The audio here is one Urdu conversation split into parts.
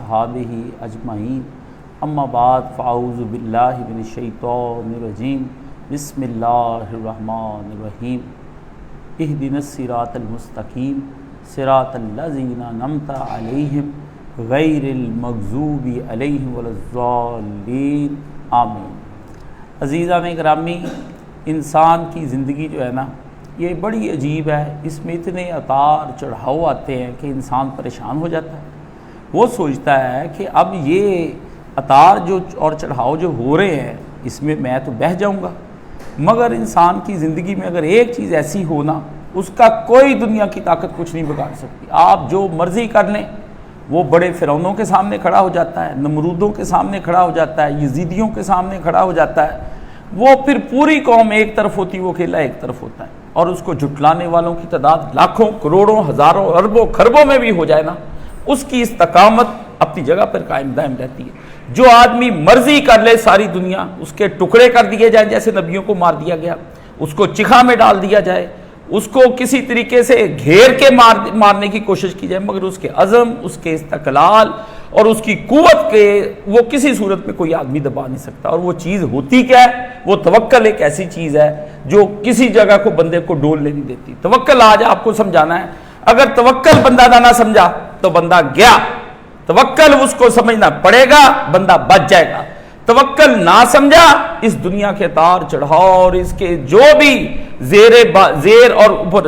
وأصحابہ اجمعین اما بعد فاعوذ باللہ من الشیطان الرجیم بسم اللہ الرحمن الرحیم اہدنا الصراط المستقیم صراط الذین انعمت علیہم غیر المغضوب علیہم ولا الضالین آمین۔ عزیزان گرامی، انسان کی زندگی جو ہے نا یہ بڑی عجیب ہے، اس میں اتنے اتار چڑھاؤ آتے ہیں کہ انسان پریشان ہو جاتا ہے۔ وہ سوچتا ہے کہ اب یہ اتار جو اور چڑھاؤ جو ہو رہے ہیں اس میں میں تو بہہ جاؤں گا، مگر انسان کی زندگی میں اگر ایک چیز ایسی ہو نا، اس کا کوئی دنیا کی طاقت کچھ نہیں بگاڑ سکتی۔ آپ جو مرضی کر لیں، وہ بڑے فرعونوں کے سامنے کھڑا ہو جاتا ہے، نمرودوں کے سامنے کھڑا ہو جاتا ہے، یزیدیوں کے سامنے کھڑا ہو جاتا ہے۔ وہ پھر پوری قوم ایک طرف ہوتی، وہ اکیلا ایک طرف ہوتا ہے، اور اس کو جھٹلانے والوں کی تعداد لاکھوں، کروڑوں، ہزاروں، اربوں، خربوں میں بھی ہو جائے نا، اس کی استقامت اپنی جگہ پر قائم دائم رہتی ہے۔ جو آدمی مرضی کر لے ساری دنیا، اس کے ٹکڑے کر دیے جائیں جیسے نبیوں کو مار دیا گیا، اس کو چکھا میں ڈال دیا جائے، اس کو کسی طریقے سے گھیر کے مارنے کی کوشش کی جائے، مگر اس کے عزم، اس کے استقلال اور اس کی قوت کے وہ کسی صورت میں کوئی آدمی دبا نہیں سکتا۔ اور وہ چیز ہوتی کیا ہے؟ وہ توکل ایک ایسی چیز ہے جو کسی جگہ کو بندے کو ڈولنے نہیں دیتی۔ توکل آج آپ کو سمجھانا ہے، اگر توکل بندہ نہ سمجھا تو بندہ گیا۔ توکل اس کو سمجھنا پڑے گا، بندہ بچ جائے گا۔ توکل نہ سمجھا، اس دنیا کے تار چڑھاؤ اور اس کے جو بھی زیر اور اوپر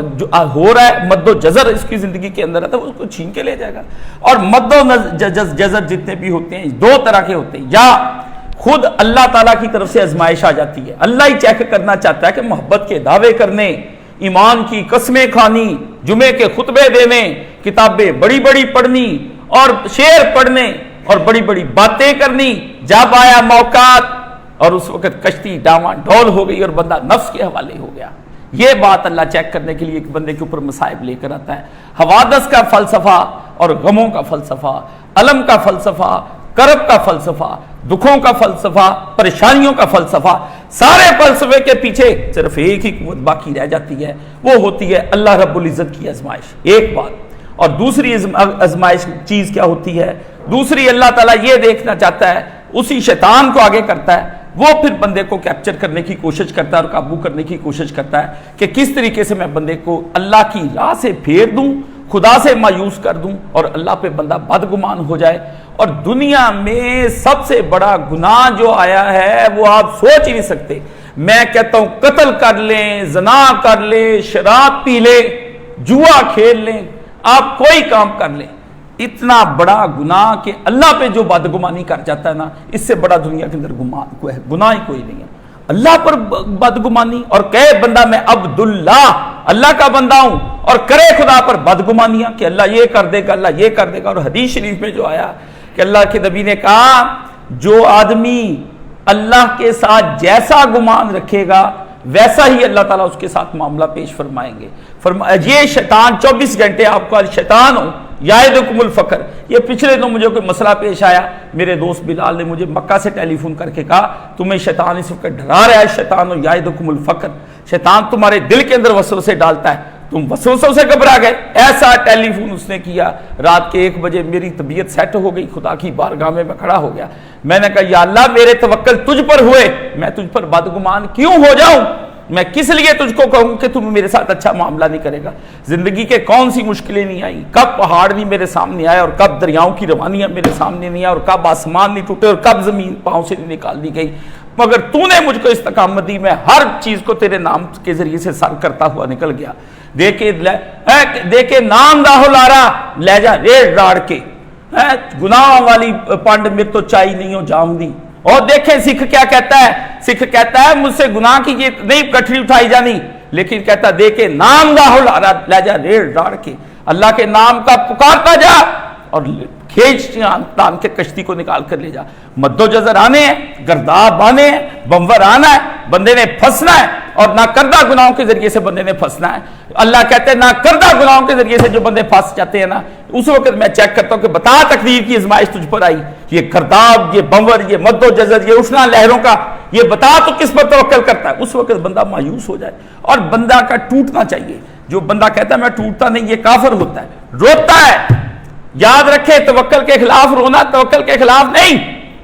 ہو رہا ہے، مد و جزر اس کی زندگی کے اندر ہے تو اس کو چھین کے لے جائے گا۔ اور مد و جزر جتنے بھی ہوتے ہیں دو طرح کے ہوتے ہیں، یا خود اللہ تعالیٰ کی طرف سے آزمائش آ جاتی ہے، اللہ ہی چیک کرنا چاہتا ہے کہ محبت کے دعوے کرنے، ایمان کی قسمیں کھانی، جمعے کے خطبے دینے، کتابیں بڑی بڑی پڑھنی اور شعر پڑھنے اور بڑی بڑی باتیں کرنی، جب آیا موقع اور اس وقت کشتی ڈاواں ڈول ہو گئی اور بندہ نفس کے حوالے ہو گیا۔ یہ بات اللہ چیک کرنے کے لیے ایک بندے کے اوپر مصائب لے کر آتا ہے۔ حوادث کا فلسفہ اور غموں کا فلسفہ، الم کا فلسفہ، کرب کا فلسفہ، دکھوں کا فلسفہ، پریشانیوں کا فلسفہ، سارے فلسفے کے پیچھے صرف ایک ہی قوت باقی رہ جاتی ہے، وہ ہوتی ہے اللہ رب العزت کی آزمائش۔ ایک بات، اور دوسری آزمائش چیز کیا ہوتی ہے؟ دوسری اللہ تعالیٰ یہ دیکھنا چاہتا ہے، اسی شیطان کو آگے کرتا ہے، وہ پھر بندے کو کیپچر کرنے کی کوشش کرتا ہے اور قابو کرنے کی کوشش کرتا ہے کہ کس طریقے سے میں بندے کو اللہ کی راہ سے پھیر دوں، خدا سے مایوس کر دوں اور اللہ پہ بندہ بدگمان ہو جائے۔ اور دنیا میں سب سے بڑا گناہ جو آیا ہے وہ آپ سوچ ہی نہیں سکتے۔ میں کہتا ہوں قتل کر لیں، زنا کر لیں، شراب پی لیں، جوا کھیل لیں، آپ کوئی کام کر لیں، اتنا بڑا گناہ کہ اللہ پہ جو بدگمانی کر جاتا ہے نا، اس سے بڑا دنیا کے اندر گناہ ہی کوئی نہیں ہے۔ اللہ پر بدگمانی اور کہے بندہ میں عبداللہ، اللہ کا بندہ ہوں، اور کرے خدا پر بدگمانیاں کہ اللہ یہ کر دے گا، اللہ یہ کر دے گا۔ اور حدیث شریف میں جو آیا کہ اللہ کے نبی نے کہا جو آدمی اللہ کے ساتھ جیسا گمان رکھے گا ویسا ہی اللہ تعالیٰ اس کے ساتھ معاملہ پیش فرمائیں گے۔ یہ شیطان 24 گھنٹے آپ کا شیطان ہو، یعدکم الفقر۔ یہ پچھلے دنوں مجھے کوئی مسئلہ پیش آیا، میرے دوست بلال نے مجھے مکہ سے ٹیلی فون کر کے کہا تمہیں شیطان اس وقت ڈرا رہا ہے، شیطان یعدکم الفقر، شیطان تمہارے دل کے اندر وسوسے ڈالتا ہے، تم وسوسوں سے گھبرا گئے۔ ایسا ٹیلی فون اس نے کیا، رات کے 1 بجے میری طبیعت سیٹ ہو گئی، خدا کی بارگاہ میں کھڑا ہو گیا۔ میں نے کہا یا اللہ میرے توکل تجھ پر ہوئے، میں تجھ پر بدگمان کیوں ہو جاؤں؟ میں کس لیے تجھ کو کہوں کہ تم میرے ساتھ اچھا معاملہ نہیں کرے گا؟ زندگی کے کون سی مشکلیں نہیں آئی، کب پہاڑ نہیں میرے سامنے آئے اور کب دریاؤں کی روانیاں میرے سامنے نہیں آئی اور کب آسمان نہیں ٹوٹے اور کب زمین پاؤں سے نہیں نکال دی گئی، مگر تو نے مجھ کو استقامت دی، میں ہر چیز کو تیرے نام کے ذریعے سے سر کرتا ہوا نکل گیا۔ دیکھے نام راہو لارا لے جا ریڑھ راڑ کے، گناہ والی پانڈ میں تو چائی نہیں ہو جاؤں دی۔ اور دیکھیں سکھ کیا کہتا ہے، سکھ کہتا ہے مجھ سے گناہ کی یہ نہیں کٹھری اٹھائی جانی، لیکن کہتا دیکھے نام راہو لارا لے جا ریڑھ راڑ کے، اللہ کے نام کا پکارتا جا اور کھینچ تان کے کشتی کو نکال کر لے جا۔ مد و جزر آنے ہیں، گرداب آنے ہیں، بمور آنا ہے، بندے نے پھنسنا ہے، اور نہ کردہ گناہوں کے ذریعے سے بندے نے پھنسنا ہے۔ اللہ کہتے ہیں نہ کردہ گناہوں کے ذریعے سے جو بندے پھنس جاتے ہیں نا، اس وقت میں چیک کرتا ہوں کہ بتا تقدیر کی آزمائش تجھ پر آئی، یہ گرداب، یہ بمور، یہ مد و جزر، یہ اٹھنا لہروں کا، یہ بتا تو کس پر توکل کرتا ہے۔ اس وقت بندہ مایوس ہو جائے اور بندہ کا ٹوٹنا چاہیے۔ جو بندہ کہتا ہے میں ٹوٹتا نہیں، یہ کافر ہوتا ہے، روتا ہے، یاد رکھے توکل کے خلاف رونا توکل کے خلاف نہیں،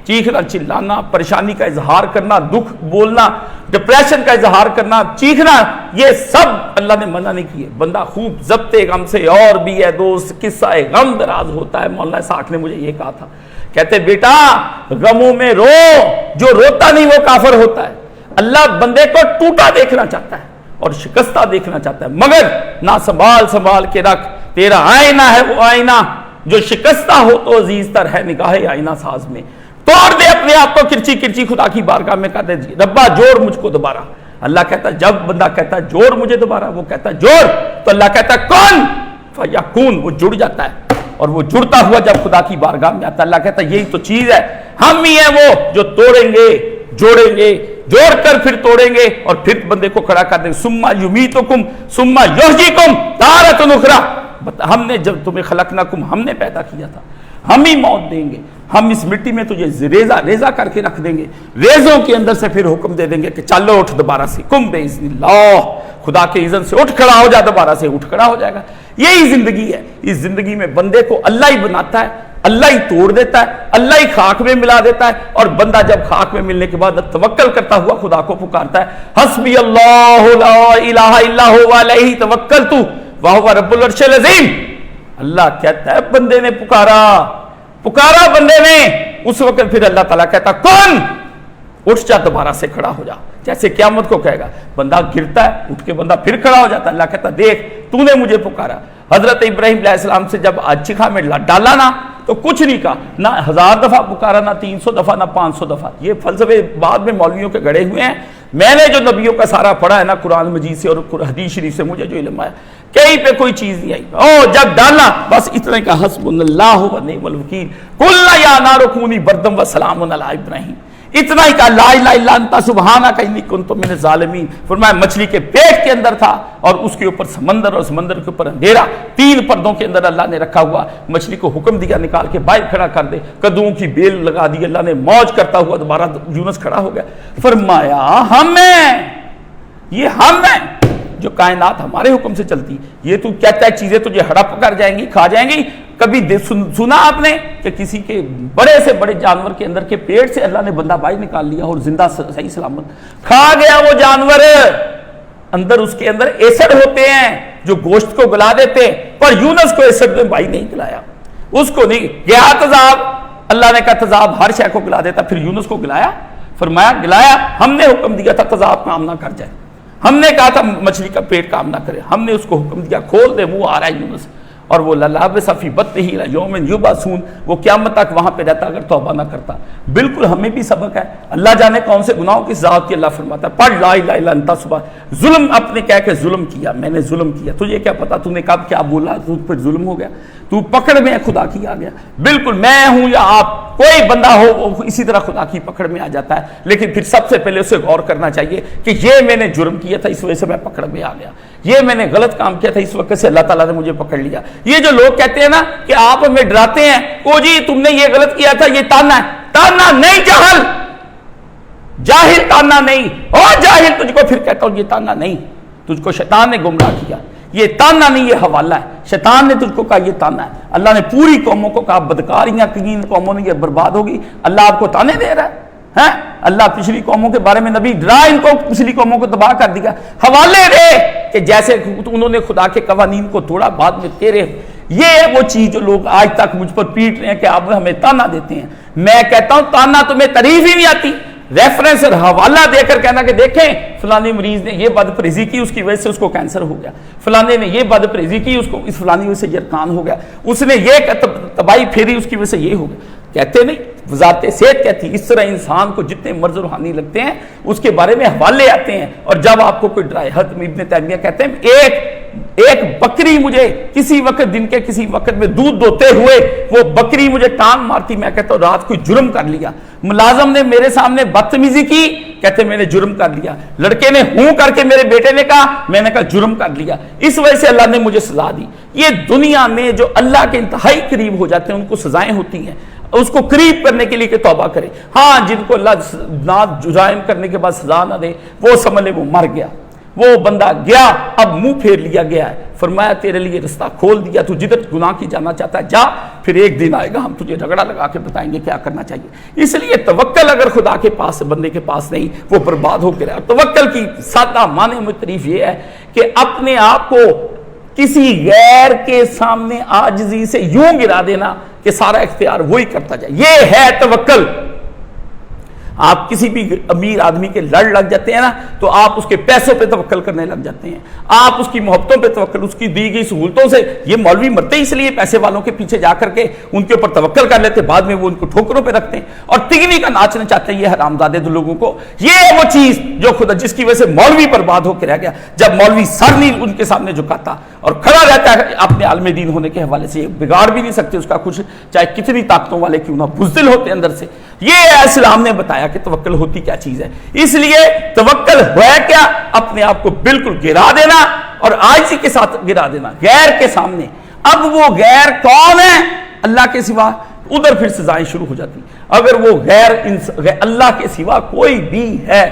چیخنا چلانا، پریشانی کا اظہار کرنا، دکھ بولنا، ڈپریشن کا اظہار کرنا، چیخنا، یہ سب اللہ نے منع نہیں کیے۔ بندہ خوب ضبط غم سے، اور بھی ہے دوست قصہ غم دراز ہوتا ہے، مولانا اسحاق نے مجھے یہ کہا تھا، کہتے بیٹا غموں میں رو، جو روتا نہیں وہ کافر ہوتا ہے۔ اللہ بندے کو ٹوٹا دیکھنا چاہتا ہے اور شکستہ دیکھنا چاہتا ہے، مگر نہ سنبھال کے رکھ، تیرا آئینہ ہے وہ آئینہ جو شکستہ ہو تو عزیز تر ہے نگاہ آئینہ ساز میں، توڑ دے اپنے آپ کو کرچی کرچی خدا کی بارگاہ میں، کہتے ربا جوڑ مجھ کو دوبارہ۔ اللہ کہتا جب بندہ کہتا جوڑ مجھے دوبارہ، وہ کہتا جوڑ، تو اللہ کہتا کون فیکون، وہ جڑ جاتا ہے، اور وہ جڑتا ہوا جب خدا کی بارگاہ میں آتا ہے اللہ کہتا یہی تو چیز ہے، ہم ہی ہیں وہ جو توڑیں گے، جوڑیں گے، جوڑ کر پھر توڑیں گے اور پھر بندے کو کھڑا کر دیں گے۔ ثم یمیتکم ثم یحییکم تارۃ اخری، ہم نے جب تمہیں خلقناکم، ہم نے پیدا کیا تھا، ہم ہی موت دیں گے، ہم اس مٹی میں تجھے ریزہ کر کے رکھ دیں گے، ریزوں کے اندر سے پھر حکم دے دیں گے کہ چلو اٹھ دوبارہ سے، کم باذن اللہ، خدا کے اذن سے اٹھ کھڑا ہو جا، دوبارہ سے اٹھ کھڑا ہو جائے گا۔ یہی زندگی ہے، اس زندگی میں بندے کو اللہ ہی بناتا ہے، اللہ ہی توڑ دیتا ہے، اللہ ہی خاک میں ملا دیتا ہے، اور بندہ جب خاک میں ملنے کے بعد توکل کرتا ہوا خدا کو پکارتا ہے، حسبی اللہ لا الہ الا هو علیہ توکلت وہو رب العرش العظیم۔ اللہ کہتا ہے بندے نے پکارا بندے نے، اس وقت پھر اللہ تعالیٰ کہتا کون اٹھ جا، دوبارہ سے کھڑا ہو جا، جیسے قیامت کو کہے گا، بندہ گرتا ہے، اٹھ کے بندہ پھر کھڑا ہو جاتا ہے، اللہ کہتا دیکھ تو نے مجھے پکارا۔ حضرت ابراہیم علیہ السلام سے جب چکھا میں ڈالا نا تو کچھ نہیں کہا، نہ 1000 دفعہ پکارا، نہ 300 دفعہ، نہ 500 دفعہ، یہ فلسفے بعد میں مولویوں کے گڑے ہوئے ہیں، میں نے جو نبیوں کا سارا پڑھا ہے نا قرآن مجید سے اور حدیث شریف سے مجھے جو علم آیا، کہیں پہ کوئی چیز نہیں آئی، جب ڈالنا بس اتنے کا حسبنا اللہ و نعم الوکیل، قلنا یا نار کونی بردم و سلام علی ابراہیم، اتنا ہی کہا لا الہ الا انت سبحانک انی کنت من الظالمین۔ فرمایا مچھلی کے پیٹ کے اندر تھا اور اس کے اوپر سمندر اور سمندر کے اوپر اندھیرا، 3 پردوں کے اندر اللہ نے رکھا ہوا، مچھلی کو حکم دیا نکال کے باہر کھڑا کر دے، کدوؤں کی بیل لگا دی، اللہ نے موج کرتا ہوا دوبارہ یونس کھڑا ہو گیا۔ فرمایا ہم ہیں، یہ ہم ہیں جو کائنات ہمارے حکم سے چلتی، یہ تو کہتا ہے چیزیں تجھے ہڑپ کر جائیں گی، کھا جائیں گی۔ کبھی سنا آپ نے کہ کسی کے بڑے سے بڑے جانور کے اندر کے پیٹ سے اللہ نے بندہ باہر نکال لیا اور زندہ صحیح سلامت کھا گیا وہ جانور، اندر اس کے اندر ایسڈ ہوتے ہیں جو گوشت کو گلا دیتے، پر یونس کو ایسڈ میں بھائی نہیں گلایا، اس کو نہیں گیا تذاب، اللہ نے کہا تذاب ہر شے کو گلا دیتا، پھر یونس کو گلایا، فرمایا گلایا، ہم نے حکم دیا تھا تذاب کام نہ کر جائے، ہم نے کہا تھا مچھلی کا پیٹ کام نہ کرے، ہم نے اس کو حکم دیا کھول دے، وہ آ رہا ہے یونس، اور وہ للابس فی بطنہ الی یوم یبعثون، وہ قیامت تک وہاں پہ رہتا اگر توبہ نہ کرتا۔ بالکل ہمیں بھی سبق ہے، اللہ جانے کون سے گناہوں کی ذات کی اللہ فرماتا ہے پڑھ لا الہ الا انت سبحان، ظلم اپنے کہہ کے ظلم کیا، میں نے ظلم کیا، تجھے کیا پتا تو نے کب کیا بولا، تجھ پر ظلم ہو گیا، تو پکڑ میں خدا کی آ گیا۔ بالکل میں ہوں یا آپ، کوئی بندہ ہو وہ اسی طرح خدا کی پکڑ میں آ جاتا ہے، لیکن پھر سب سے پہلے اسے غور کرنا چاہیے کہ یہ میں نے جرم کیا تھا اس وجہ سے میں پکڑ میں آ گیا، یہ میں نے غلط کام کیا تھا اس وقت سے اللہ تعالیٰ نے مجھے پکڑ لیا۔ یہ جو لوگ کہتے ہیں نا کہ آپ ہمیں ڈراتے ہیں، او جی تم نے یہ غلط کیا تھا، یہ تانا ہے، تانا نہیں، جاہل تانا نہیں، اور جاہل تجھ کو پھر کہتا ہوں یہ تانا نہیں، تجھ کو شیطان نے گمراہ کیا، یہ تانا نہیں یہ حوالہ ہے، شیطان نے تجھ کو کہا یہ تانا ہے۔ اللہ نے پوری قوموں کو کہا بدکاریاں کی ان قوموں نے یہ برباد ہوگی، اللہ آپ کو تانے دے رہا ہے، اللہ پچھلی قوموں کے بارے میں نبی ڈرا، ان کو پچھلی قوموں کو تباہ کر دیا، حوالے دے کہ جیسے انہوں نے خدا کے قوانین کو توڑا بعد میں تیرے، یہ ہے وہ چیز جو لوگ آج تک مجھ پر پیٹ رہے ہیں کہ آپ ہمیں تانا دیتے ہیں۔ میں کہتا ہوں تانا تمہیں تعریف ہی نہیں آتی، ریفرنس اور حوالہ دے کر کہنا کہ دیکھیں فلانی مریض نے یہ بد پرہیزی کی، اس کی وجہ سے اس کو کینسر ہو گیا، فلانے نے یہ بد پرہیزی کی، اس کو اس فلانی وجہ سے یرکان ہو گیا، اس نے یہ تباہی پھیری، اس کی وجہ سے یہ ہو گیا۔ کہتے نہیں وزارت صحت کہتی اس طرح انسان کو جتنے مرض روحانی لگتے ہیں اس کے بارے میں حوالے آتے ہیں، اور جب آپ کو کوئی ڈرائے، حضرت ابن تیمیہ کہتے ہیں ایک بکری مجھے کسی وقت دن کے کسی وقت میں دودھ دوتے ہوئے وہ بکری مجھے ٹانگ مارتی، میں کہتا ہوں رات کوئی جرم کر لیا، ملازم نے میرے سامنے بدتمیزی کی، کہتے میں نے جرم کر لیا، لڑکے نے ہوں کر کے میرے بیٹے نے کہا، میں نے کہا جرم کر لیا، اس وجہ سے اللہ نے مجھے سزا دی۔ یہ دنیا میں جو اللہ کے انتہائی قریب ہو جاتے ہیں ان کو سزائیں ہوتی ہیں، اس کو قریب کرنے کے لیے کہ توبہ کرے۔ ہاں جن کو اللہ نہ جرائم کرنے کے بعد سزا نہ دے وہ سمجھ لے وہ مر گیا، وہ بندہ گیا، اب منہ پھیر لیا گیا ہے، فرمایا تیرے لیے رستہ کھول دیا، تو جدھر گناہ کی جانا چاہتا ہے جا، پھر ایک دن آئے گا ہم تجھے جھگڑا لگا کے بتائیں گے کیا کرنا چاہیے۔ اس لیے توکل اگر خدا کے پاس بندے کے پاس نہیں، وہ برباد ہو کے رہا۔ توکل کی سادہ معنی میں تعریف یہ ہے کہ اپنے آپ کو کسی غیر کے سامنے عاجزی سے یوں گرا دینا کہ سارا اختیار وہی کرتا جائے، یہ ہے توکل۔ آپ کسی بھی امیر آدمی کے لڑ لگ جاتے ہیں نا تو آپ اس کے پیسوں پہ توکل کرنے لگ جاتے ہیں، آپ اس کی محبتوں پہ توکل، اس کی دی گئی سہولتوں سے۔ یہ مولوی مرتے اس لیے پیسے والوں کے پیچھے جا کر کے ان کے اوپر توکل کر لیتے، بعد میں وہ ان کو ٹھوکروں پہ رکھتے ہیں اور تگنی کا ناچنا چاہتے ہیں۔ یہ حرامزادے لوگوں کو، یہ وہ چیز جو خدا جس کی وجہ سے مولوی برباد ہو کے رہ گیا، جب مولوی سر نہیں ان کے سامنے جھکاتا اور کھڑا رہتا ہے اپنے عالم دین ہونے کے حوالے سے، بگاڑ بھی نہیں سکتے اس کا کچھ، چاہے کتنی طاقتوں والے کیوں نہ بزدل ہوتے اندر سے۔ یہ اسلام نے بتایا کہ توکل ہوتی کیا چیز ہے۔ اس لیے توکل ہے کیا؟ اپنے آپ کو بالکل گرا دینا اور عاجزی کے ساتھ گرا دینا غیر کے سامنے۔ اب وہ غیر کون ہے؟ اللہ کے سوا۔ ادھر پھر سزائیں شروع ہو جاتی۔ اگر وہ غیر اللہ کے سوا کوئی بھی ہے،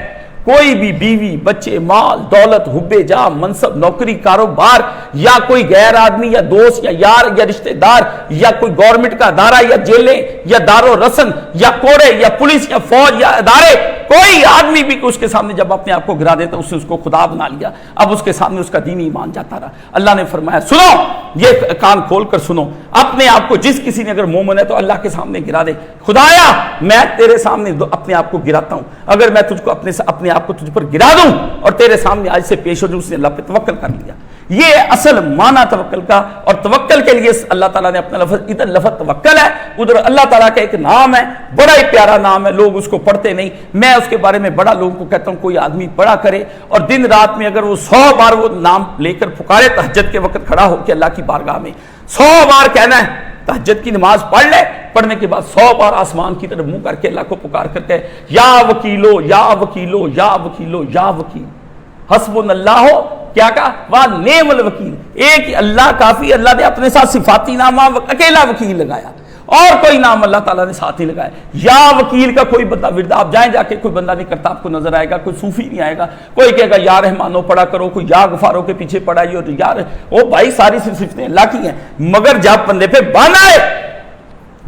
کوئی بھی بیوی، بچے، مال، دولت، حب جاہ، منصب، نوکری، کاروبار، یا کوئی غیر آدمی یا دوست یا یار یا رشتہ دار یا کوئی گورنمنٹ کا ادارہ یا جیلیں یا دار و رسن یا کوڑے یا پولیس یا فوج یا ادارے، کوئی آدمی بھی اس کے سامنے جب اپنے آپ کو گرا دیتا اس نے اس کو خدا بنا لیا، اب اس کے سامنے اس کا دین ایمان جاتا رہا۔ اللہ نے فرمایا سنو، یہ کان کھول کر سنو، اپنے آپ کو جس کسی نے اگر مومن ہے تو اللہ کے سامنے گرا دے، خدایا میں تیرے سامنے اپنے آپ کو گراتا ہوں، اگر میں تجھ کو اپنے آپ کو تجھ پر گرا دوں اور تیرے سامنے آج سے پیش ہو جاؤں، اس نے اللہ پہ توکل کر لیا۔ یہ اصل معنی توکل کا، اور توکل کے لیے اللہ تعالیٰ نے اپنا لفظ، ادھر لفظ توکل ہے، ادھر اللہ تعالیٰ کا ایک نام ہے، بڑا ہی پیارا نام ہے، لوگ اس کو پڑھتے نہیں۔ میں اس کے بارے میں بڑا لوگوں کو کہتا ہوں کوئی آدمی پڑھا کرے اور دن رات میں اگر وہ 100 بار وہ نام لے کر پکارے، تہجد کے وقت کھڑا ہو کے اللہ کی بارگاہ میں 100 بار کہنا ہے، تہجد کی نماز پڑھ لے، پڑھنے کے بعد 100 بار آسمان کی طرف منہ کر کے اللہ کو پکار کر کے یا وکیلو یا وکیلو یا وکیلو یا وکیل، حسبنا اللہ ہو، کیا کہا؟ وَنِعْمَ الْوَکِیل، ایک ہی اللہ کافی۔ اللہ نے اپنے ساتھ صفاتی نام اکیلا وکیل لگایا، اور کوئی نام اللہ تعالیٰ نے ساتھ ہی لگایا۔ یا وکیل کا کوئی بندہ ورد آپ جائیں جا کے کوئی بندہ نہیں کرتا، آپ کو نظر آئے گا کوئی صوفی نہیں آئے گا، کوئی کہے گا یا رحمانو پڑھا کرو، کوئی یا غفارو کے پیچھے پڑھائی، اور یار او بھائی ساری صفتیں اللہ کی ہیں، مگر جب بندے پہ بان آئے،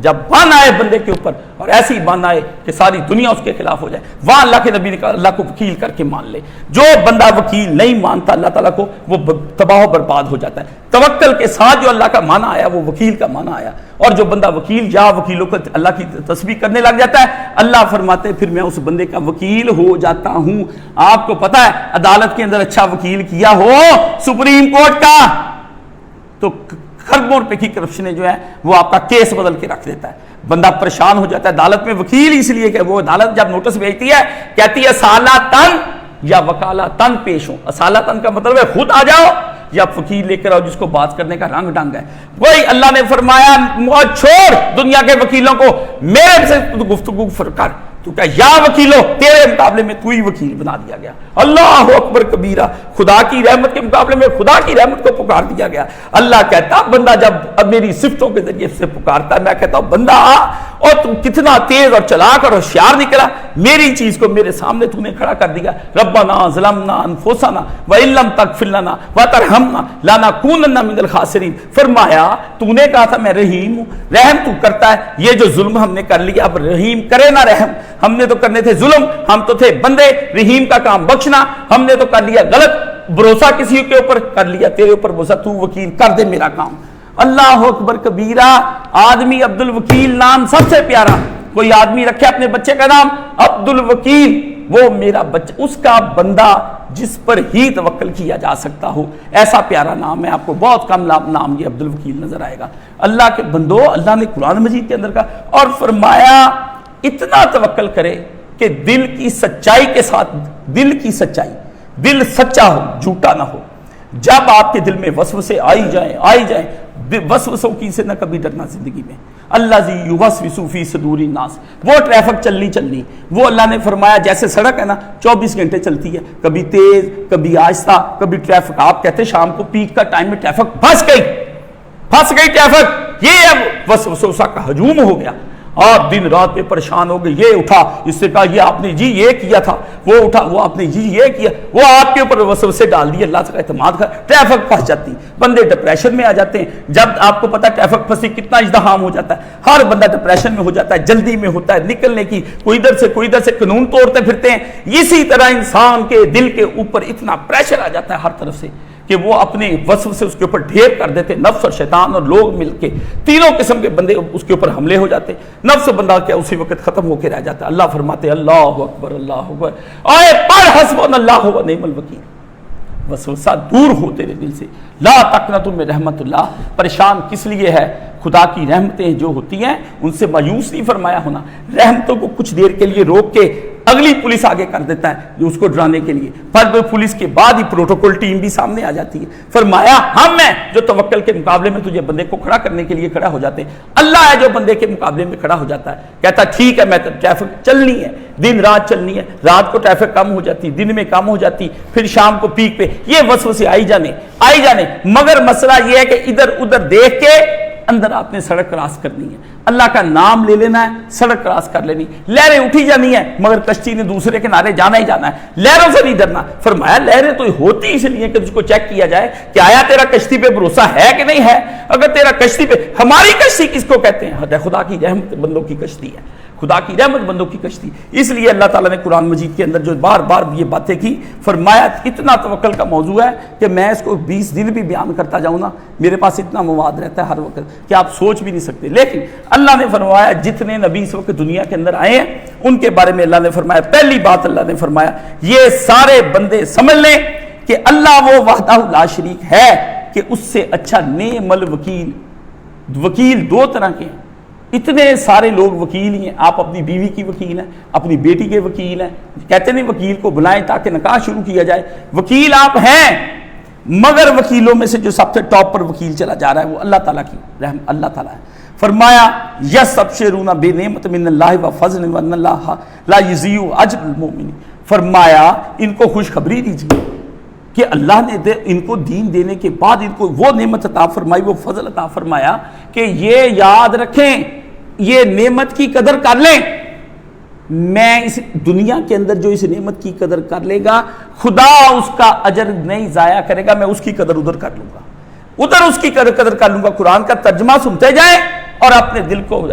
جب بان آئے بندے کے اوپر اور ایسی بان آئے کہ ساری دنیا اس کے خلاف ہو جائے، وہاں اللہ کے نبی نے کہا اللہ کو وکیل کر کے مان لے۔ جو بندہ وکیل نہیں مانتا اللہ تعالیٰ کو وہ تباہ و برباد ہو جاتا ہے۔ توکل کے ساتھ جو اللہ کا معنی آیا وہ وکیل کا معنی آیا، اور جو بندہ وکیل یا وکیلوں کو اللہ کی تسبیح کرنے لگ جاتا ہے، اللہ فرماتے ہیں پھر میں اس بندے کا وکیل ہو جاتا ہوں۔ آپ کو پتا ہے عدالت کے اندر اچھا وکیل کیا ہو سپریم کورٹ کا تو خربوں روپے کی کرپشن جو ہے وہ آپ کا کیس بدل کے رکھ دیتا ہے، بندہ پریشان ہو جاتا ہے۔ عدالت میں وکیل اس لیے کہ وہ عدالت جب نوٹس بھیجتی ہے کہتی ہے سالاتن یا وکالاتن پیش ہو۔ سالاتن کا مطلب ہے خود آ جاؤ یا وکیل لے کر آؤ جس کو بات کرنے کا رنگ ڈنگ ہے۔ وہی اللہ نے فرمایا چھوڑ دنیا کے وکیلوں کو، میرے سے گفتگو کر، تو کہا یا وکیلو، تیرے مقابلے میں تو ہی وکیل بنا دیا گیا۔ اللہ اکبر کبیرہ، خدا کی رحمت کے مقابلے میں خدا کی رحمت کو پکار دیا گیا۔ اللہ کہتا بندہ جب اب میری صفتوں کے ذریعے سے پکارتا ہے، میں کہتا ہوں بندہ اور تم کتنا تیز اور چلاک اور ہوشیار نکلا، میری چیز کو میرے سامنے تو نے کھڑا کر دیا۔ ربنا ظلمنا انفسنا وان لم تغفر لنا وترحمنا لنکونن من الخاسرین۔ فرمایا تو نے کہا تھا میں رحیم ہوں، رحم تو کرتا ہے، یہ جو ظلم ہم نے کر لیا اب رحیم کرے نہ رحم، ہم نے تو کرنے تھے ظلم، ہم تو تھے بندے، رحیم کا کام بخشنا، ہم نے تو کر لیا غلط، بھروسہ کسی کے اوپر کر لیا، تیرے اوپر بھروسہ، تو وکیل کر دے میرا کام۔ اللہ اکبر کبیرہ۔ آدمی عبد الوکیل نام سب سے پیارا، کوئی آدمی رکھے اپنے بچے کا نام عبد الوکیل، وہ میرا بچہ، اس کا بندہ جس پر ہی توکل کیا جا سکتا ہو، ایسا پیارا نام ہے۔ آپ کو بہت کم نام یہ عبد الوکیل نظر آئے گا۔ اللہ کے بندو، اللہ نے قرآن مجید کے اندر کا اور فرمایا اتنا توکل کرے کہ دل کی سچائی کے ساتھ، دل کی سچائی، دل سچا ہو، جھوٹا نہ ہو۔ جب آپ کے دل میں وسوسے آئی جائیں، وسوسوں کی سے نہ کبھی ڈرنا زندگی میں۔ الذی یوسوس فی صدور الناس، وہ ٹریفک چلنی، وہ اللہ نے فرمایا جیسے سڑک ہے نا 24 گھنٹے چلتی ہے، کبھی تیز کبھی آہستہ کبھی ٹریفک، آپ کہتے ہیں شام کو پیک کا ٹائم میں ٹریفک پھنس گئی ٹریفک، یہ اب وسوسہ کا ہجوم ہو گیا۔ آپ دن رات پہ پریشان ہو گئے، یہ اٹھا اس سے کہا یہ آپ نے جی یہ کیا تھا، وہ اٹھا وہ آپ نے جی یہ کیا، وہ آپ کے اوپر وسوسے ڈال دیے، اللہ کا اعتماد کر، ٹریفک پھنس جاتی، بندے ڈپریشن میں آ جاتے ہیں۔ جب آپ کو پتا ٹریفک پھنسی کتنا ازدحام ہو جاتا ہے، ہر بندہ ڈپریشن میں ہو جاتا ہے، جلدی میں ہوتا ہے نکلنے کی، کوئی ادھر سے قانون توڑتے پھرتے ہیں۔ اسی طرح انسان کے دل کے اوپر اتنا پریشر آ جاتا ہے ہر طرف سے کہ وہ اپنے وسوسے اس کے اوپر ڈھیر کر دیتے، نفس اور شیطان اور لوگ مل کے، تینوں قسم کے بندے اس کے اوپر حملے ہو جاتے، نفس بندہ کیا اسی وقت ختم ہو کے رہ جاتا ہے۔ اللہ فرماتے اللہ اکبر اللہ اکبر، آئے پڑھ حسبنا اللہ و نعم الوکیل، وسوسہ دور ہو تیرے دل سے، لا تقنطوا من رحمت اللہ۔ پریشان کس لیے ہے؟ خدا کی رحمتیں جو ہوتی ہیں ان سے مایوس نہیں فرمایا ہونا، رحمتوں کو کچھ دیر کے لیے روک کے اگلی پولیس آگے کر دیتا ہے جو اس کو ڈرانے کے لیے، پر پولیس کے بعد ہی پروٹوکول ٹیم بھی سامنے آ جاتی ہے۔ فرمایا ہم ہیں جو توکل کے مقابلے میں تجھے بندے کو کھڑا کرنے کے لیے کھڑا ہو جاتے ہیں، اللہ ہے جو بندے کے مقابلے میں کھڑا ہو جاتا ہے، کہتا ٹھیک ہے میں ٹریفک چلنی ہے، دن رات چلنی ہے، رات کو ٹریفک کم ہو جاتی، دن میں کم ہو جاتی، پھر شام کو پیک پہ، یہ وسوسے آئی جانے، مگر مسئلہ یہ ہے کہ ادھر ادھر دیکھ کے اندر آپ نے سڑک کراس کرنی ہے، اللہ کا نام لے لینا ہے، سڑک کراس کر لینی، لہریں اٹھی جانی ہے مگر کشتی نے دوسرے کنارے جانا ہی جانا ہے، لہروں سے نہیں ڈرنا۔ فرمایا لہریں تو ہوتی اس لیے کہ اس کو چیک کیا جائے کہ آیا تیرا کشتی پہ بھروسہ ہے کہ نہیں ہے، اگر تیرا کشتی پہ، ہماری کشتی کس کو کہتے ہیں؟ خدا کی رحمت بندوں کی کشتی ہے، خدا کی رحمت بندوں کی کشتی۔ اس لیے اللہ تعالیٰ نے قرآن مجید کے اندر جو بار بار یہ باتیں کی، فرمایا اتنا توکل کا موضوع ہے کہ میں اس کو 20 دن بھی بیان کرتا جاؤں نا، میرے پاس اتنا مواد رہتا ہے ہر وقت کہ آپ سوچ بھی نہیں سکتے۔ لیکن اللہ نے فرمایا جتنے نبی اس وقت دنیا کے اندر آئے ہیں ان کے بارے میں اللہ نے فرمایا، پہلی بات اللہ نے فرمایا یہ سارے بندے سمجھ لیں کہ اللہ وہ وحدہ لا شریک ہے کہ اس سے اچھا نعم الوکیل، وکیل دو طرح کے ہیں، اتنے سارے لوگ وکیل ہی ہیں، آپ اپنی بیوی کی وکیل ہیں، اپنی بیٹی کے وکیل ہیں، کہتے نہیں وکیل کو بلائیں تاکہ نکاح شروع کیا جائے، وکیل آپ ہیں، مگر وکیلوں میں سے جو سب سے ٹاپ پر وکیل چلا جا رہا ہے وہ اللہ تعالیٰ کی رحم اللہ تعالیٰ ہے۔ فرمایا یستبشرون بنعمت من اللہ وفضل وان اللہ لا یضیع اجر المؤمنین، فرمایا ان کو خوشخبری دیجیے کہ اللہ نے ان کو دین دینے کے بعد ان کو وہ نعمت عطا فرمائی، وہ فضل عطا فرمایا کہ یہ یاد رکھیں، یہ نعمت کی قدر کر لیں، میں اس دنیا کے اندر جو اس نعمت کی قدر کر لے گا خدا اس کا اجر نہیں ضائع کرے گا، میں اس کی قدر ادھر کر لوں گا، ادھر اس کی قدر کر لوں گا۔ قرآن کا ترجمہ سنتے جائیں اور اپنے دل کو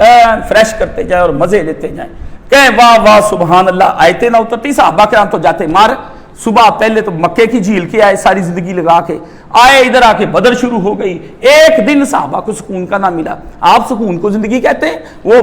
فریش کرتے جائیں اور مزے لیتے جائیں، کہیں واہ واہ سبحان اللہ، آیتیں نہ اترتی، صحابہ کرام تو جاتے مار، صبح پہلے تو مکے کی جھیل کے آئے ساری زندگی لگا کے آئے، ادھر آ کے بدر شروع ہو گئی، ایک دن صحابہ کو سکون کا نہ ملا۔ آپ سکون کو زندگی کہتے ہیں؟ وہ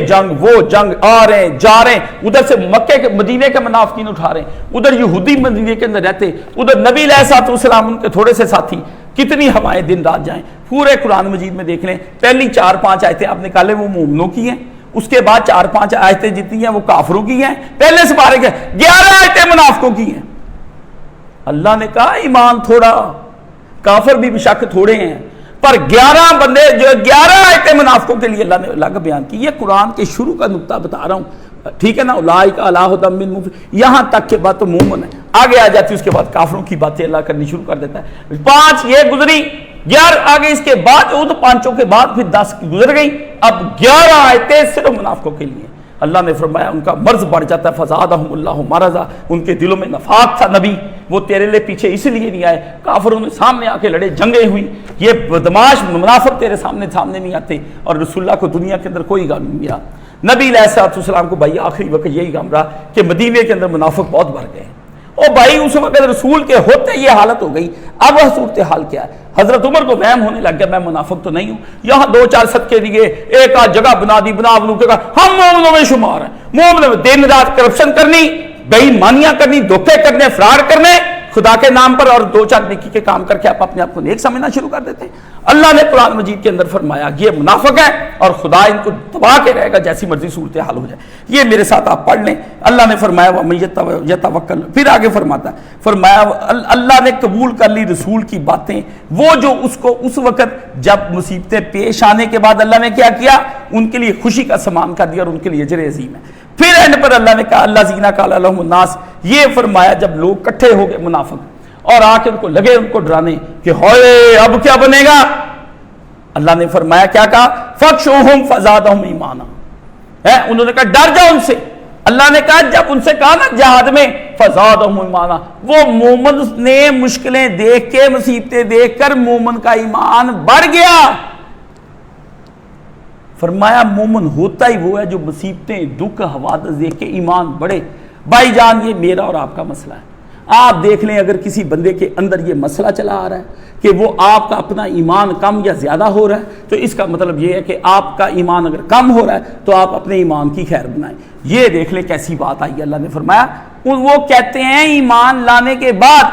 جنگ وہ جنگ، آ رہے ہیں جا رہے ہیں، ادھر سے مکے کے مدینے کے منافقین اٹھا رہے ہیں، ادھر یہودی مدینے کے اندر رہتے، ادھر نبی علیہ الصلوۃ والسلام ان کے تھوڑے سے ساتھی، کتنی ہوائیں دن رات جائیں۔ پورے قرآن مجید میں دیکھ لیں، پہلی 4-5 آیتیں آپ نکالے وہ مومنوں کی ہیں، اس کے بعد 4-5 آیتیں جتنی ہیں وہ کافروں کی ہیں، پہلے سے پارے کے 11 آیتیں منافقوں کی ہیں۔ اللہ نے کہا ایمان تھوڑا، کافر بھی بشک تھوڑے ہیں، پر 11 بندے جو 11 آیتیں منافقوں کے لیے اللہ نے الگ بیان کی۔ یہ قرآن کے شروع کا نقطہ بتا رہا ہوں، ٹھیک ہے نا، اولئک علی ہدی من ربہم، یہاں تک کے بعد تو مومن ہے، آگے آ جاتی اس کے بعد کافروں کی باتیں اللہ کرنی شروع کر دیتا ہے۔ 5 یہ گزری، 11 آگے اس کے بعد وہ تو 5 کے بعد پھر 10 کی گزر گئی، اب 11 آیتیں صرف منافقوں کے لیے۔ اللہ نے فرمایا ان کا مرض بڑھ جاتا ہے، فزادہم اللہ مرضا، ان کے دلوں میں نفاق تھا، نبی وہ تیرے لئے پیچھے اس لیے نہیں آئے، کافروں نے سامنے آ کے لڑے، جنگیں ہوئی، یہ بدماش منافق تیرے سامنے نہیں آتے، اور رسول اللہ کو دنیا کے اندر کوئی غم نہیں ملا۔ نبی علیہ السلام کو بھائی آخری وقت یہی غم رہا کہ مدینے کے اندر منافق بہت بڑھ گئے، اور بھائی اس وقت رسول کے ہوتے یہ حالت ہو گئی، اب وہ صورتحال کیا ہے؟ حضرت عمر کو وہم ہونے لگ گیا میں منافق تو نہیں ہوں، یہاں 2-4 صدقے دیے، ایک آدھ جگہ بنا دی، بنا بلو کے کہا ہم مومنوں میں شمار ہیں، مومنوں میں دن رات کرپشن کرنی، بے ایمانیاں کرنی، دھوکے کرنے، فراڈ کرنے خدا کے نام پر، اور 2-4 نیکی کے کام کر کے آپ اپنے آپ کو نیک سمجھنا شروع کر دیتے ہیں۔ اللہ نے قرآن مجید کے اندر فرمایا یہ منافق ہے اور خدا ان کو دبا کے رہے گا جیسی مرضی صورتحال ہو جائے۔ یہ میرے ساتھ آپ پڑھ لیں، اللہ نے فرمایا وَمَن يَتَوَکَّل، پھر آگے فرماتا ہے، فرمایا اللہ نے قبول کر لی رسول کی باتیں، وہ جو اس کو اس وقت جب مصیبتیں پیش آنے کے بعد اللہ نے کیا کیا، ان کے لیے خوشی کا سامان کر دیا اور ان کے لیے اجر عظیم ہے۔ پھر اینڈ پر اللہ نے کہا اللہ زینا قال لهم الناس، یہ فرمایا جب لوگ کٹھے ہو گئے منافق اور آ کے ان کو لگے ان کو ڈرانے کہ ہوئے اب کیا بنے گا، اللہ نے فرمایا کیا کہا فَخْشَوْهُمْ فَزَادَهُمْ ایمانا، انہوں نے کہا ڈر جاؤ ان سے. اللہ نے کہا جب ان سے کہا نا جہاد میں فزادہم ایمانا, وہ مومن نے مشکلیں دیکھ کے, مصیبتیں دیکھ کر مومن کا ایمان بڑھ گیا. فرمایا مومن ہوتا ہی وہ ہے جو مصیبتیں, دکھ, حوادث دیکھ کے ایمان بڑھے. بھائی جان یہ میرا اور آپ کا مسئلہ ہے. آپ دیکھ لیں اگر کسی بندے کے اندر یہ مسئلہ چلا آ رہا ہے کہ وہ آپ کا اپنا ایمان کم یا زیادہ ہو رہا ہے, تو اس کا مطلب یہ ہے کہ آپ کا ایمان اگر کم ہو رہا ہے تو آپ اپنے ایمان کی خیر بنائیں. یہ دیکھ لیں کیسی بات آئی. اللہ نے فرمایا وہ کہتے ہیں ایمان لانے کے بعد,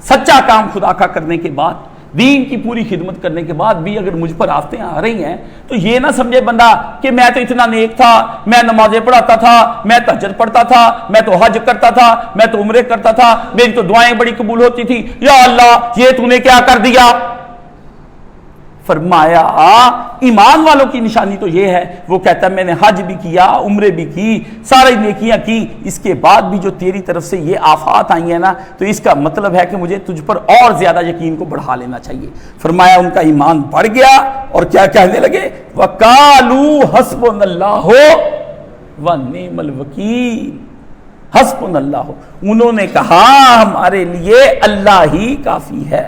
سچا کام خدا کا کرنے کے بعد, دین کی پوری خدمت کرنے کے بعد بھی اگر مجھ پر آفتیں آ رہی ہیں تو یہ نہ سمجھے بندہ کہ میں تو اتنا نیک تھا, میں نمازیں پڑھاتا تھا, میں تہجد پڑھتا تھا, میں تو حج کرتا تھا, میں تو عمرے کرتا تھا, میری تو دعائیں بڑی قبول ہوتی تھی, یا اللہ یہ تو نے کیا کر دیا. فرمایا ایمان والوں کی نشانی تو یہ ہے, وہ کہتا ہے میں نے حج بھی کیا, عمرے بھی کی, ساری نیکیاں کی, اس کے بعد بھی جو تیری طرف سے یہ آفات آئی ہیں نا, تو اس کا مطلب ہے کہ مجھے تجھ پر اور زیادہ یقین کو بڑھا لینا چاہیے. فرمایا ان کا ایمان بڑھ گیا اور کیا کہنے لگے, وَقَالُوا حَسْبُنَا اللَّهُ وَنِعْمَ الْوَكِيلُ. حسبنا اللہ, انہوں نے کہا ہمارے لیے اللہ ہی کافی ہے.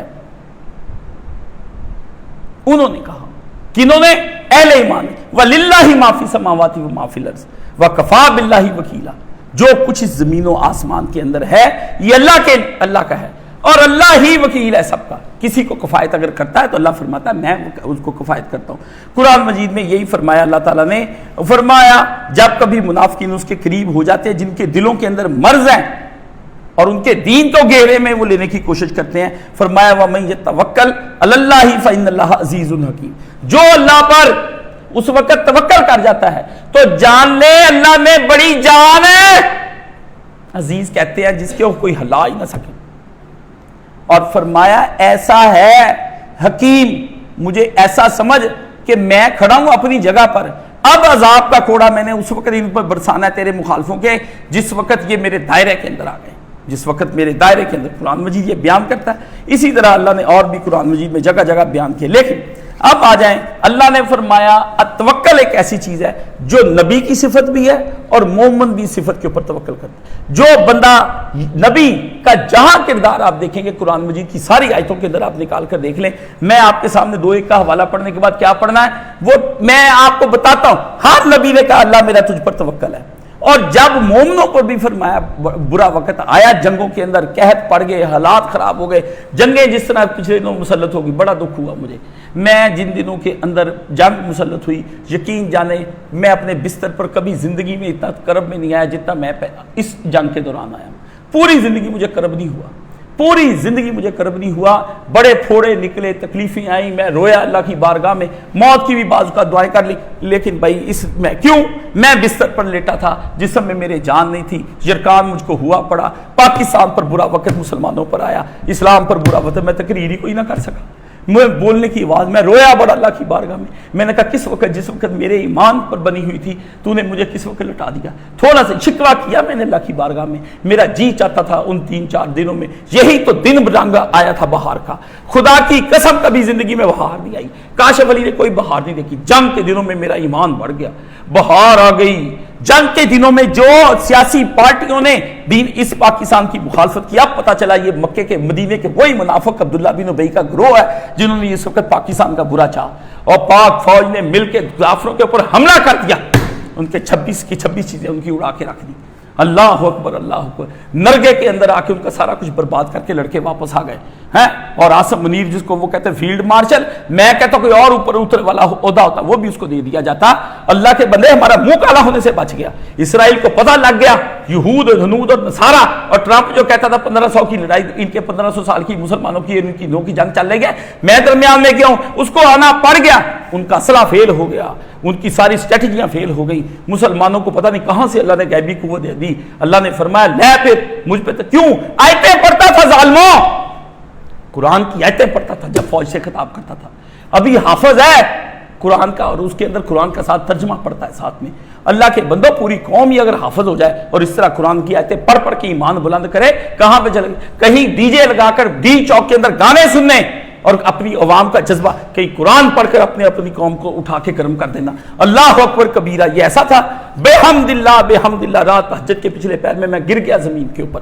انہوں نے کہا, کنہوں نے, اہل ایمان نے, وَلِلَّهِ مَا فِي السَّمَاوَاتِ وَمَا فِي الْأَرْضِ وَكَفَىٰ بِاللَّهِ وَكِيلًا. جو کچھ اس زمین و آسمان کے اندر ہے یہ اللہ کا ہے اور اللہ ہی وکیل ہے سب کا. کسی کو کفایت اگر کرتا ہے تو اللہ فرماتا ہے میں اس کو کفایت کرتا ہوں. قرآن مجید میں یہی فرمایا اللہ تعالیٰ نے, فرمایا جب کبھی منافقین اس کے قریب ہو جاتے ہیں جن کے دلوں کے اندر مرض ہیں اور ان کے دین کو گہرے میں وہ لینے کی کوشش کرتے ہیں, فرمایا وَمَن يَتَوَکَّلْ عَلَى اللَّهِ فَإِنَّ اللَّهَ عَزِیزٌ حَکِیمٌ. جو اللہ پر اس وقت توکل کر جاتا ہے تو جان لے اللہ میں بڑی جان ہے. عزیز کہتے ہیں جس کے کوئی ہلا ہی نہ سکے. اور فرمایا ایسا ہے حکیم, مجھے ایسا سمجھ کہ میں کھڑا ہوں اپنی جگہ پر, اب عذاب کا کوڑا میں نے اس وقت ان پر برسانا ہے تیرے مخالفوں کے جس وقت یہ میرے دائرے کے اندر آ گئے, جس وقت میرے دائرے کے اندر. قرآن مجید یہ بیان کرتا ہے. اسی طرح اللہ نے اور بھی قرآن مجید میں جگہ جگہ بیان کیے. لیکن اب آ جائیں, اللہ نے فرمایا التوکل ایک ایسی چیز ہے جو نبی کی صفت بھی ہے اور مومن بھی صفت کے اوپر توکل کرتا ہے. جو بندہ نبی کا جہاں کردار آپ دیکھیں گے قرآن مجید کی ساری آیتوں کے اندر آپ نکال کر دیکھ لیں. میں آپ کے سامنے 2:1 کا حوالہ پڑھنے کے بعد کیا پڑھنا ہے وہ میں آپ کو بتاتا ہوں. ہر نبی نے کہا اللہ میرا تجھ پر توکل ہے. اور جب مومنوں پر بھی فرمایا برا وقت آیا, جنگوں کے اندر قحط پڑ گئے, حالات خراب ہو گئے, جنگیں جس طرح پچھلے دنوں مسلط ہوگی, بڑا دکھ ہوا مجھے. میں جن دنوں کے اندر جنگ مسلط ہوئی, یقین جانے میں اپنے بستر پر کبھی زندگی میں اتنا کرب میں نہیں آیا جتنا میں اس جنگ کے دوران آیا. پوری زندگی مجھے کرب نہیں ہوا, پوری زندگی مجھے کرب نہیں ہوا. بڑے پھوڑے نکلے, تکلیفیں آئیں, میں رویا اللہ کی بارگاہ میں, موت کی بھی بعض کا دعائیں کر لی. لیکن بھائی اس میں کیوں, میں بستر پر لیٹا تھا, جسم میں میرے جان نہیں تھی, یرکان مجھ کو ہوا پڑا. پاکستان پر برا وقت مسلمانوں پر آیا, اسلام پر برا وقت, میں تقریر ہی کوئی نہ کر سکا. میں بولنے کی آواز, میں رویا بڑا اللہ کی بارگاہ میں. میں نے کہا کس وقت, جس وقت میرے ایمان پر بنی ہوئی تھی تو نے مجھے کس وقت لٹا دیا. تھوڑا سا شکوہ کیا میں نے اللہ کی بارگاہ میں. میرا جی چاہتا تھا ان 3-4 دنوں میں, یہی تو دن رنگ آیا تھا بہار کا. خدا کی قسم کبھی زندگی میں بہار نہیں آئی. کاشف علی نے کوئی بہار نہیں دیکھی. جنگ کے دنوں میں میرا ایمان بڑھ گیا, بہار آ گئی. جنگ کے دنوں میں جو سیاسی پارٹیوں نے دین اس پاکستان کی مخالفت کی, اب پتا چلا یہ مکے کے مدینے کے وہی منافق عبداللہ بن ابی کا گروہ ہے جنہوں نے اس وقت پاکستان کا برا چاہا, اور پاک فوج نے مل کے کافروں کے اوپر حملہ کر دیا. ان کے 26 چیزیں ان کی اڑا کے رکھ دی. اللہ اکبر, اللہ اکبر. نرگے کے اندر آ کے ان کا سارا کچھ برباد کر کے لڑکے واپس آ گئے ہیں. اور آصف منیر جس کو وہ کہتے ہیں فیلڈ مارشل, میں کہتا کوئی اور اوپر اترے والا عہدہ ہوتا وہ بھی اس کو دے دیا جاتا. اللہ کے بندے ہمارا منہ کالا ہونے سے بچ گیا. اسرائیل کو پتہ لگ گیا, یہود اور ہنود اور نصارہ, اور ٹرمپ جو کہتا تھا 1500 کی لڑائی, ان کے 1500 سال کی مسلمانوں کی ان کی دو کی جنگ چل رہی ہے, میں درمیان میں گیا ہوں, اس کو آنا پڑ گیا. ان کا اسلحہ فیل ہو گیا, ان کی ساری اسٹریٹجیاں فیل ہو گئی. مسلمانوں کو پتہ نہیں کہاں سے اللہ نے غیبی قوت دے دی. اللہ نے فرمایا لے پھر مجھ پہ, کیوں آیتیں پڑھتا تھا ظالموں, قرآن کی آیتیں پڑھتا تھا جب فوج سے خطاب کرتا تھا. ابھی حافظ ہے قرآن کا, اور اس کے اندر قرآن کا ساتھ ترجمہ پڑھتا ہے ساتھ میں. اللہ کے بندوں, پوری قوم ہی اگر حافظ ہو جائے اور اس طرح قرآن کی آیتیں پڑھ پڑھ کے ایمان بلند کرے, کہاں پہ چلے, کہیں ڈی جے لگا کر ڈی چوک کے اندر گانے سننے اور اپنی عوام کا جذبہ کہ قرآن پڑھ کر اپنی قوم کو اٹھا کے گرم کر دینا. اللہ اکبر کبیرہ. یہ ایسا تھا بحمد اللہ رات تہجد کے پچھلے پہر میں گر گیا زمین کے اوپر,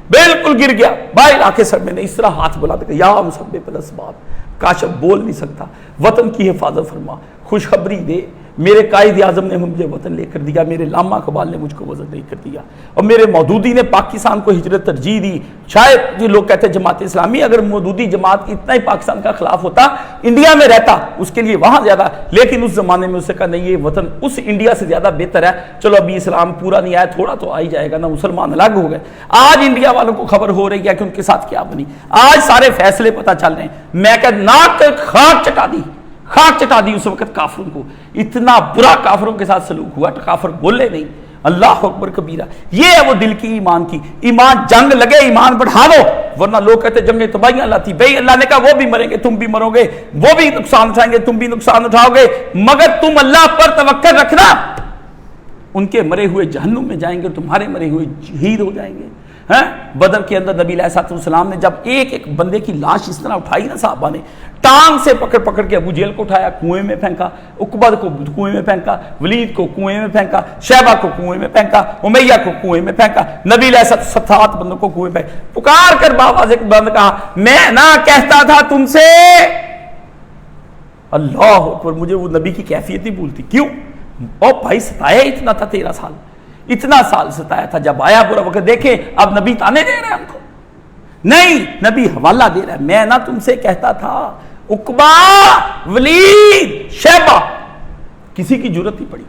بالکل گر گیا. باہر آ کے سر میں نے اس طرح ہاتھ بلا دیا, یا مسبب الاسباب, کاش اب بول نہیں سکتا, وطن کی حفاظت فرما, خوشخبری دے, میرے قائد اعظم نے مجھے وطن لے کر دیا, میرے لاما اقبال نے مجھ کو وطن لے کر دیا, اور میرے مودودی نے پاکستان کو ہجرت ترجیح دی. شاید جو لوگ کہتے ہیں جماعت اسلامی, اگر مودودی جماعت اتنا ہی پاکستان کا خلاف ہوتا, انڈیا میں رہتا, اس کے لیے وہاں زیادہ, لیکن اس زمانے میں اس سے کہا نہیں, یہ وطن اس انڈیا سے زیادہ بہتر ہے. چلو ابھی اسلام پورا نہیں آیا, تھوڑا تو آ ہی جائے گا نا, مسلمان الگ ہو گئے. آج انڈیا والوں کو خبر ہو رہی ہے کہ ان کے ساتھ کیا بنی, آج سارے فیصلے پتہ چل رہے ہیں. میں کہ ناک خاک چٹا دی اس وقت کافروں کو. اتنا برا کافروں کے ساتھ سلوک ہوا, کافر بولے نہیں. اللہ اکبر کبیرہ. یہ ہے وہ دل کی ایمان کی. ایمان جنگ لگے, ایمان بڑھا دو, ورنہ لوگ کہتے جنگیں تباہیاں لاتی. بھئی اللہ نے کہا وہ بھی مریں گے, تم بھی مرو گے, وہ بھی نقصان اٹھائیں گے, تم بھی نقصان اٹھاؤ گے, مگر تم اللہ پر توکل رکھنا. ان کے مرے ہوئے جہنم میں جائیں گے, تمہارے مرے ہوئے شہید ہو جائیں گے. بدر کے اندر نبی علیہ السلام نے جب ایک ایک بندے کی لاش اس طرح اٹھائی نا, صحابہ نے ٹانگ سے پکڑ کے ابو جہل کو اٹھایا, کنویں میں پھینکا, عقبہ کو کنویں میں پھینکا, ولید کو کنویں میں پھینکا, شیبہ کو کنویں میں پھینکا, امیہ کو کنویں میں پھینکا, نبی علیہ 7 بندوں کو کنویں میں پھینکا. پکار کر باواز بند کہا, میں نہ کہتا تھا تم سے. اللہ اکبر. مجھے وہ نبی کی کیفیت نہیں بھولتی. کیوں؟ او بھائی ستایا اتنا تھا, 13 سال, اتنا سال ستایا تھا. جب آیا برا وقت دیکھے, اب نبی تانے دے رہے ہیں ہم کو, نہیں, نبی حوالہ دے رہا ہے. میں نہ تم سے کہتا تھا, عقبہ, ولید, شیبہ, کسی کی جرت نہیں پڑی,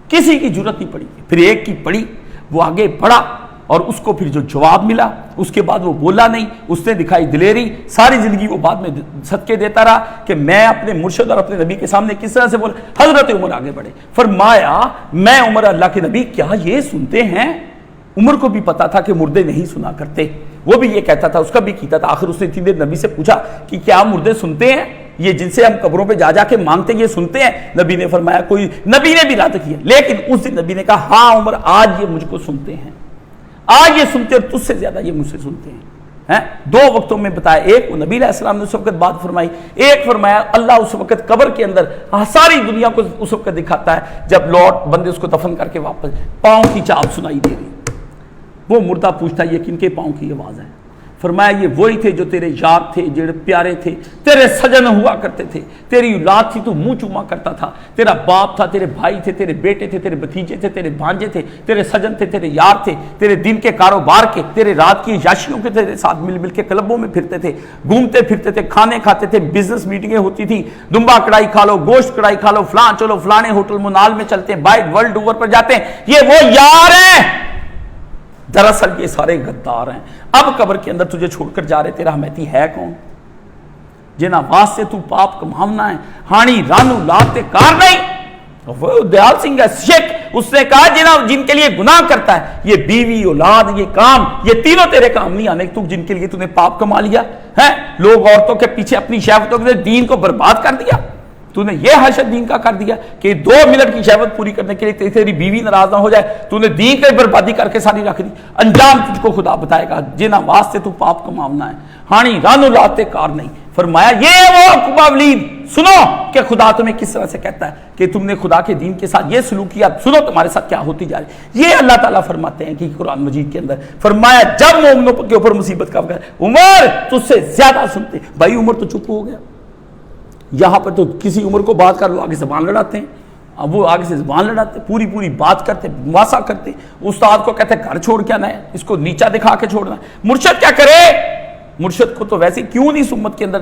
کسی کی جرت نہیں پڑی. پھر ایک کی پڑی, وہ آگے بڑھا, اور اس کو پھر جو جواب ملا اس کے بعد وہ بولا نہیں, اس نے دکھائی دلیری. ساری زندگی وہ بعد میں صدقے دیتا رہا کہ میں اپنے مرشد اور اپنے نبی کے سامنے کس طرح سے بولا. حضرت عمر آگے بڑھے, فرمایا میں عمر اللہ کے نبی کیا یہ سنتے ہیں؟ عمر کو بھی پتا تھا کہ مردے نہیں سنا کرتے, وہ بھی یہ کہتا تھا, اس کا بھی کیتا تھا. آخر اس نے اتنی دیر نبی سے پوچھا کہ کیا مردے سنتے ہیں؟ یہ جن سے ہم قبروں پہ جا کے مانگتے یہ سنتے ہیں؟ نبی نے فرمایا کوئی, نبی نے بھی رد کیا. لیکن اس دن نبی نے کہا ہاں عمر, آج یہ مجھ کو سنتے ہیں, آج یہ سنتے اور تجھ سے زیادہ یہ مجھ سے سنتے ہیں. 2 وقتوں میں بتایا, ایک وہ نبی علیہ السلام نے اس وقت بات فرمائی, ایک فرمایا اللہ اس وقت قبر کے اندر ساری دنیا کو اس وقت دکھاتا ہے جب لوٹ بندے اس کو دفن کر کے واپس, پاؤں کی چال سنائی دے رہی. وہ مردہ پوچھتا یہ کن کے پاؤں کی آواز ہے؟ فرمایا یہ وہی تھے جو تیرے یار تھے, جو پیارے تھے, تیرے سجن ہوا کرتے تھے, تیری اولاد تھی, تو منہ چوما کرتا تھا, تیرا باپ تھا, تیرے بھائی تھے, تیرے بیٹے تھے, تیرے بھتیجے تھے, تیرے بھانجے تھے, تیرے سجن تھے, تیرے یار تھے, تیرے دن کے کاروبار کے, تیرے رات کی عیاشیوں کے تیرے ساتھ مل کے کلبوں میں پھرتے تھے, گھومتے پھرتے تھے, کھانے کھاتے تھے, بزنس میٹنگیں ہوتی تھی, دمبا کڑائی کھا لو, گوشت کڑائی کھا لو, فلان چلو فلانے ہوٹل منال میں چلتے ہیں, بائٹ ورلڈ اوور پر جاتے ہیں. یہ وہ یار ہیں, دراصل یہ سارے غدار ہیں. اب قبر کے اندر تجھے چھوڑ کر جا رہے, تیرا حمیتی ہے کون؟ جنا واسطے تو پاپ کماونا ہے, ہانی رانو لاتے کار نہیں. وہ دیال سنگھ ہے شیخ, اس نے کہا جن کے لیے گناہ کرتا ہے, یہ بیوی, اولاد, یہ کام, یہ تینوں تیرے کام نہیں آنے. تو جن کے لیے تو نے پاپ کما لیا ہے, لوگ عورتوں کے پیچھے اپنی شہوتوں کے دین کو برباد کر دیا. تو نے یہ حشر دین کا کر دیا کہ 2 منٹ کی شہوت پوری کرنے کے لیے تیری بیوی ناراض نہ ہو جائے, تو نے دین کی بربادی کر کے ساری رکھ دی. انجام تجھ کو خدا بتائے گا, جنا واسطے تو پاپ کماونا ہے, ہانی رانو لاتے کار نہیں. فرمایا یہ وہ عقبہ ولید, سنو کہ خدا تمہیں کس طرح سے کہتا ہے کہ تم نے خدا کے دین کے ساتھ یہ سلوک کیا, سنو تمہارے ساتھ کیا ہوتی جا رہی. یہ اللہ تعالیٰ فرماتے ہیں کہ قرآن مجید کے اندر فرمایا جب مومنوں کے اوپر مصیبت کا وقت, عمر تجھ سے زیادہ سنتے. بھائی عمر تو چپ ہو گیا. یہاں پر تو کسی عمر کو بات کر لو آگے زبان لڑاتے ہیں, اب وہ آگے سے زبان لڑاتے, پوری بات کرتے, مواسا کرتے. استاد کو کہتے گھر چھوڑ کے آنا ہے, اس کو نیچا دکھا کے چھوڑنا ہے. مرشد کیا کرے؟ مرشد کو تو ویسے کیوں نہیں امت کے اندر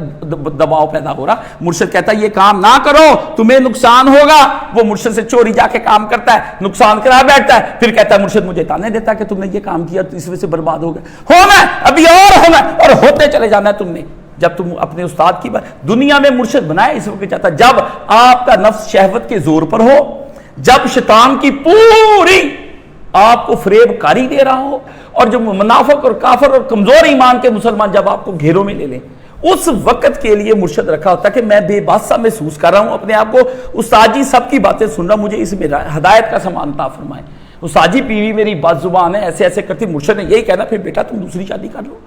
دباؤ پیدا ہو رہا. مرشد کہتا ہے یہ کام نہ کرو تمہیں نقصان ہوگا. وہ مرشد سے چوری جا کے کام کرتا ہے, نقصان کرا بیٹھتا ہے, پھر کہتا ہے مرشد مجھے تانے دیتا ہے کہ تم نے یہ کام کیا تو اس وجہ سے برباد ہو گئے. ہونا ابھی اور ہونا, اور ہوتے چلے جانا ہے تم نے. جب تم اپنے استاد کی بات دنیا میں مرشد بنائے اس وقت چاہتا جب آپ کا نفس شہوت کے زور پر ہو, جب شیطان کی پوری آپ کو فریب کاری دے رہا ہو, اور جو منافق اور کافر اور کمزور ایمان کے مسلمان جب آپ کو گھیروں میں لے لیں, اس وقت کے لیے مرشد رکھا ہوتا ہے کہ میں بے بس سا محسوس کر رہا ہوں اپنے آپ کو, استاد جی سب کی باتیں سن رہا ہوں, مجھے اس میں ہدایت کا سامان عطا فرمائے. استاد جی بیوی میری بد زبان ہے, ایسے ایسے کرتی. مرشد نے یہی کہنا پھر بیٹا تم دوسری شادی کر لو.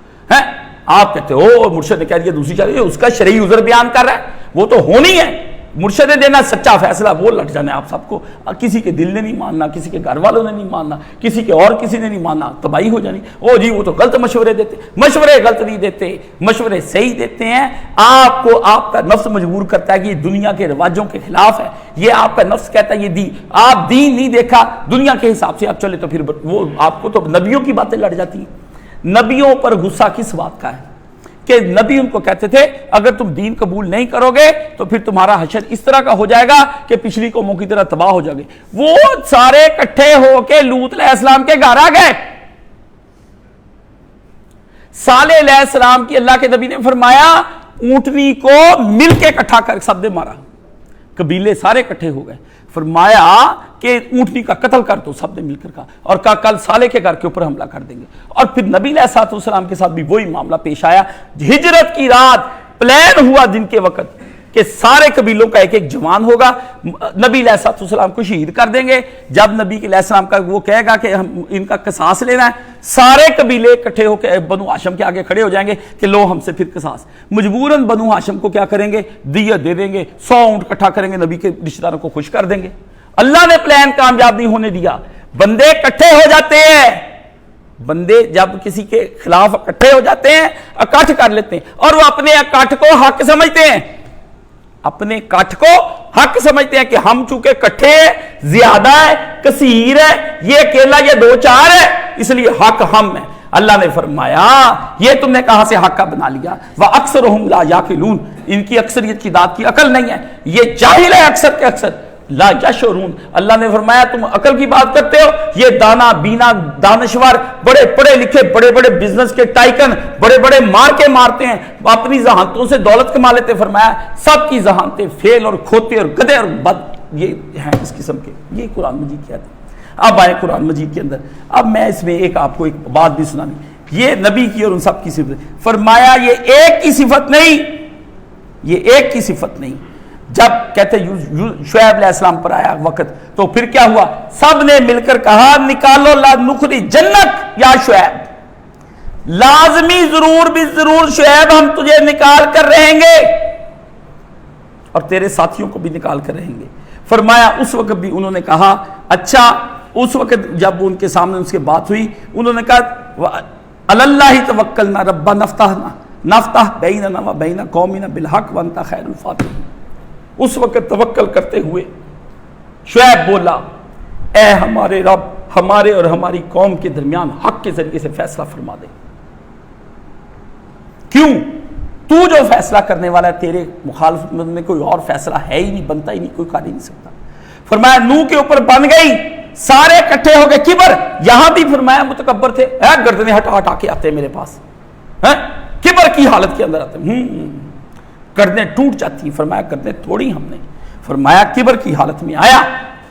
آپ کہتے ہو مرشد نے کہہ دیا دوسری شادی، اس کا شرعی عذر بیان کر رہا ہے، وہ تو ہونی ہے، مرشد نے دینا سچا فیصلہ، وہ لٹ جانا آپ سب کو، کسی کے دل نے نہیں ماننا، کسی کے گھر والوں نے نہیں ماننا، کسی کے اور کسی نے نہیں ماننا، تباہی ہو جانی۔ او جی وہ تو غلط مشورے دیتے، مشورے غلط نہیں دیتے، مشورے صحیح دیتے ہیں۔ آپ کو آپ کا نفس مجبور کرتا ہے کہ یہ دنیا کے رواجوں کے خلاف ہے، یہ آپ کا نفس کہتا ہے یہ دین، آپ دین نہیں دیکھا، دنیا کے حساب سے آپ چلے تو پھر وہ آپ کو تو نبیوں کی باتیں لڑ جاتی ہیں۔ نبیوں پر غصہ کس بات کا ہے کہ نبی ان کو کہتے تھے اگر تم دین قبول نہیں کرو گے تو پھر تمہارا حشر اس طرح کا ہو جائے گا کہ پچھلی قوموں کی طرح تباہ ہو جائے گے۔ وہ سارے اکٹھے ہو کے لوط علیہ السلام کے گھر آ گئے۔ صالح علیہ السلام کی اللہ کے نبی نے فرمایا اونٹنی کو مل کے اکٹھا کر سب نے مارا، قبیلے سارے اکٹھے ہو گئے، فرمایا کہ اونٹنی کا قتل کر دو، سب نے مل کر کہا، اور کہا کل صالح کے گھر کے اوپر حملہ کر دیں گے۔ اور پھر نبی علیہ السلام کے ساتھ بھی وہی معاملہ پیش آیا۔ ہجرت کی رات پلان ہوا دن کے وقت کہ سارے قبیلوں کا ایک ایک جوان ہوگا، نبی علیہ السلام کو شہید کر دیں گے۔ جب نبی علیہ السلام کا وہ کہے گا کہ ہم ان کا قصاص لینا ہے، سارے قبیلے اکٹھے ہو کے بنو ہاشم کے آگے کھڑے ہو جائیں گے کہ لو ہم سے پھر قصاص۔ مجبوراً بنو ہاشم کو کیا کریں گے؟ دیت دے دیں گے، 100 اونٹ اکٹھا کریں گے، نبی کے رشتہ داروں کو خوش کر دیں گے۔ اللہ نے پلان کامیاب نہیں ہونے دیا، بندے اکٹھے ہو جاتے ہیں، بندے جب کسی کے خلاف اکٹھے ہو جاتے ہیں اکٹھ کر لیتے ہیں، اور وہ اپنے اکٹھ کو حق سمجھتے ہیں، اپنے کٹھ کو حق سمجھتے ہیں کہ ہم چونکہ کٹھے ہیں، زیادہ ہے، کثیر ہے، یہ اکیلا یہ 2-4 ہے، اس لیے حق ہم ہے۔ اللہ نے فرمایا یہ تم نے کہاں سے حق کا بنا لیا؟ وَأَكْثَرُهُمْ لَا يَعْقِلُونَ، ان کی اکثریت کی ذات کی عقل نہیں ہے، یہ جاہل ہے اکثر کے اکثر، لا یشعرون۔ اللہ نے فرمایا تم عقل کی بات کرتے ہو، یہ دانا بینا دانشور، بڑے پڑھے لکھے، بڑے بڑے بزنس کے ٹائکن، بڑے بڑے مار کے مارتے ہیں، اپنی ذہانتوں سے دولت کما لیتے۔ فرمایا سب کی ذہانتیں فیل اور کھوتے اور گدھے اور بد یہ ہیں اس قسم کے۔ یہ قرآن مجید کیا ہے۔ اب آئے قرآن مجید کے اندر، اب میں اس میں آپ کو ایک بات بھی سنانی، یہ نبی کی اور ان سب کی صفت۔ فرمایا یہ ایک کی صفت نہیں، یہ ایک کی صفت نہیں۔ جب کہتے شعیب علیہ السلام پر آیا وقت تو پھر کیا ہوا؟ سب نے مل کر کہا نکالو لا نخری جنت یا شعیب، لازمی ضرور بھی ضرور شعیب ہم تجھے نکال کر رہیں گے اور تیرے ساتھیوں کو بھی نکال کر رہیں گے۔ فرمایا اس وقت بھی انہوں نے کہا اچھا، اس وقت جب ان کے سامنے اس کے بات ہوئی انہوں نے کہا اللہ توکلنا ربنا نفتح بیننا و بین قومنا بالحق وانت خیر الفاتحین۔ اس وقت توکل کرتے ہوئے شعیب بولا اے ہمارے رب، ہمارے اور ہماری قوم کے درمیان حق کے ذریعے سے فیصلہ فرما دے۔ کیوں؟ تو جو فیصلہ کرنے والا ہے، تیرے مخالف میں کوئی اور فیصلہ ہے ہی نہیں، بنتا ہی نہیں، کوئی کر ہی نہیں سکتا۔ فرمایا نوح کے اوپر بن گئی، سارے اکٹھے ہو گئے، کبر، یہاں بھی فرمایا متکبر تھے، گردنیں ہٹا ہٹا کے آتے میرے پاس، کبر کی حالت کے اندر آتے، گردنیں ٹوٹ جاتی۔ فرمایا گردنیں توڑی ہم نے، فرمایا کبر کی حالت میں آیا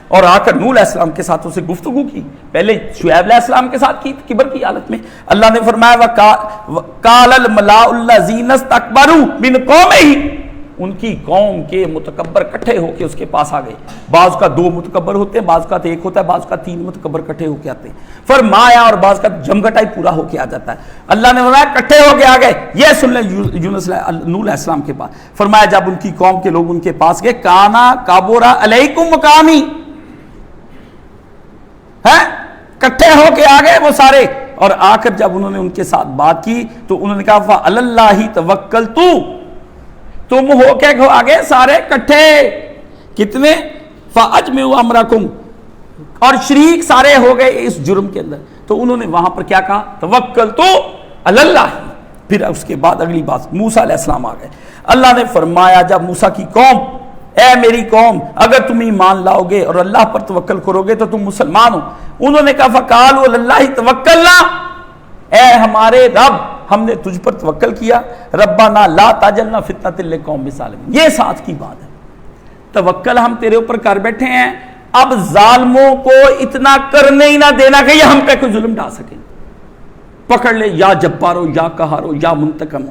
اور آ کر نوح علیہ السلام کے ساتھ اسے گفتگو کی، پہلے شعیب علیہ السلام کے ساتھ کی کبر کی حالت میں۔ اللہ نے فرمایا وَقَالَ الْمَلَاءُ الَّذِينَ اسْتَكْبَرُوا مِنْ قَوْمِهِ، ان کی قوم کے متکبر کٹھے ہو کے اس کے پاس آ گئے۔ بعض کا 2 متکبر ہوتے ہیں، بعض کا 1 ہوتا ہے، بعض کا 3 متکبر کٹھے ہو کے آتے ہیں۔ فرمایا اور بعض کا جمگٹا ہی پورا ہو کے آ جاتا ہے۔ اللہ نے فرمایا کٹھے ہو کے آ گئے، یہ سن لیں نوح علیہ السلام کے پاس۔ فرمایا جب ان کی قوم کے لوگ ان کے پاس گئے، کانا کابورا علیکم مقامی، کٹھے ہو کے آ گئے وہ سارے، اور آ کر جب انہوں نے ان کے ساتھ بات کی تو انہوں نے کہا فَعَلَى اللَّهِ تَوَكَّلْتُ، تم ہو کے آگے سارے کٹھے، کتنے؟ فَأَجْمِعُوا أَمْرَكُمْ، اور شریک سارے ہو گئے اس جرم کے اندر۔ تو انہوں نے وہاں پر کیا کہا؟ توکلتُ علی اللہ۔ پھر اس کے بعد اگلی بات موسیٰ علیہ السلام آ گئے۔ اللہ نے فرمایا جب موسیٰ کی قوم، اے میری قوم اگر تم ایمان لاؤ گے اور اللہ پر توکل کرو گے تو تم مسلمان ہو۔ انہوں نے کہا فَقَالُوا عَلَى اللَّهِ تَوَكَّلْنَا، اے ہمارے رب ہم نے تجھ پر توکل کیا، ربنا لا تجعلنا فتنة للقوم الظالمین۔ یہ ساتھ کی بات ہے، توکل ہم تیرے اوپر کر بیٹھے ہیں، اب ظالموں کو اتنا کرنے ہی نہ دینا کہ یہ ہم پہ کوئی ظلم ڈال سکیں، پکڑ لے یا جبارو یا قہارو یا منتقم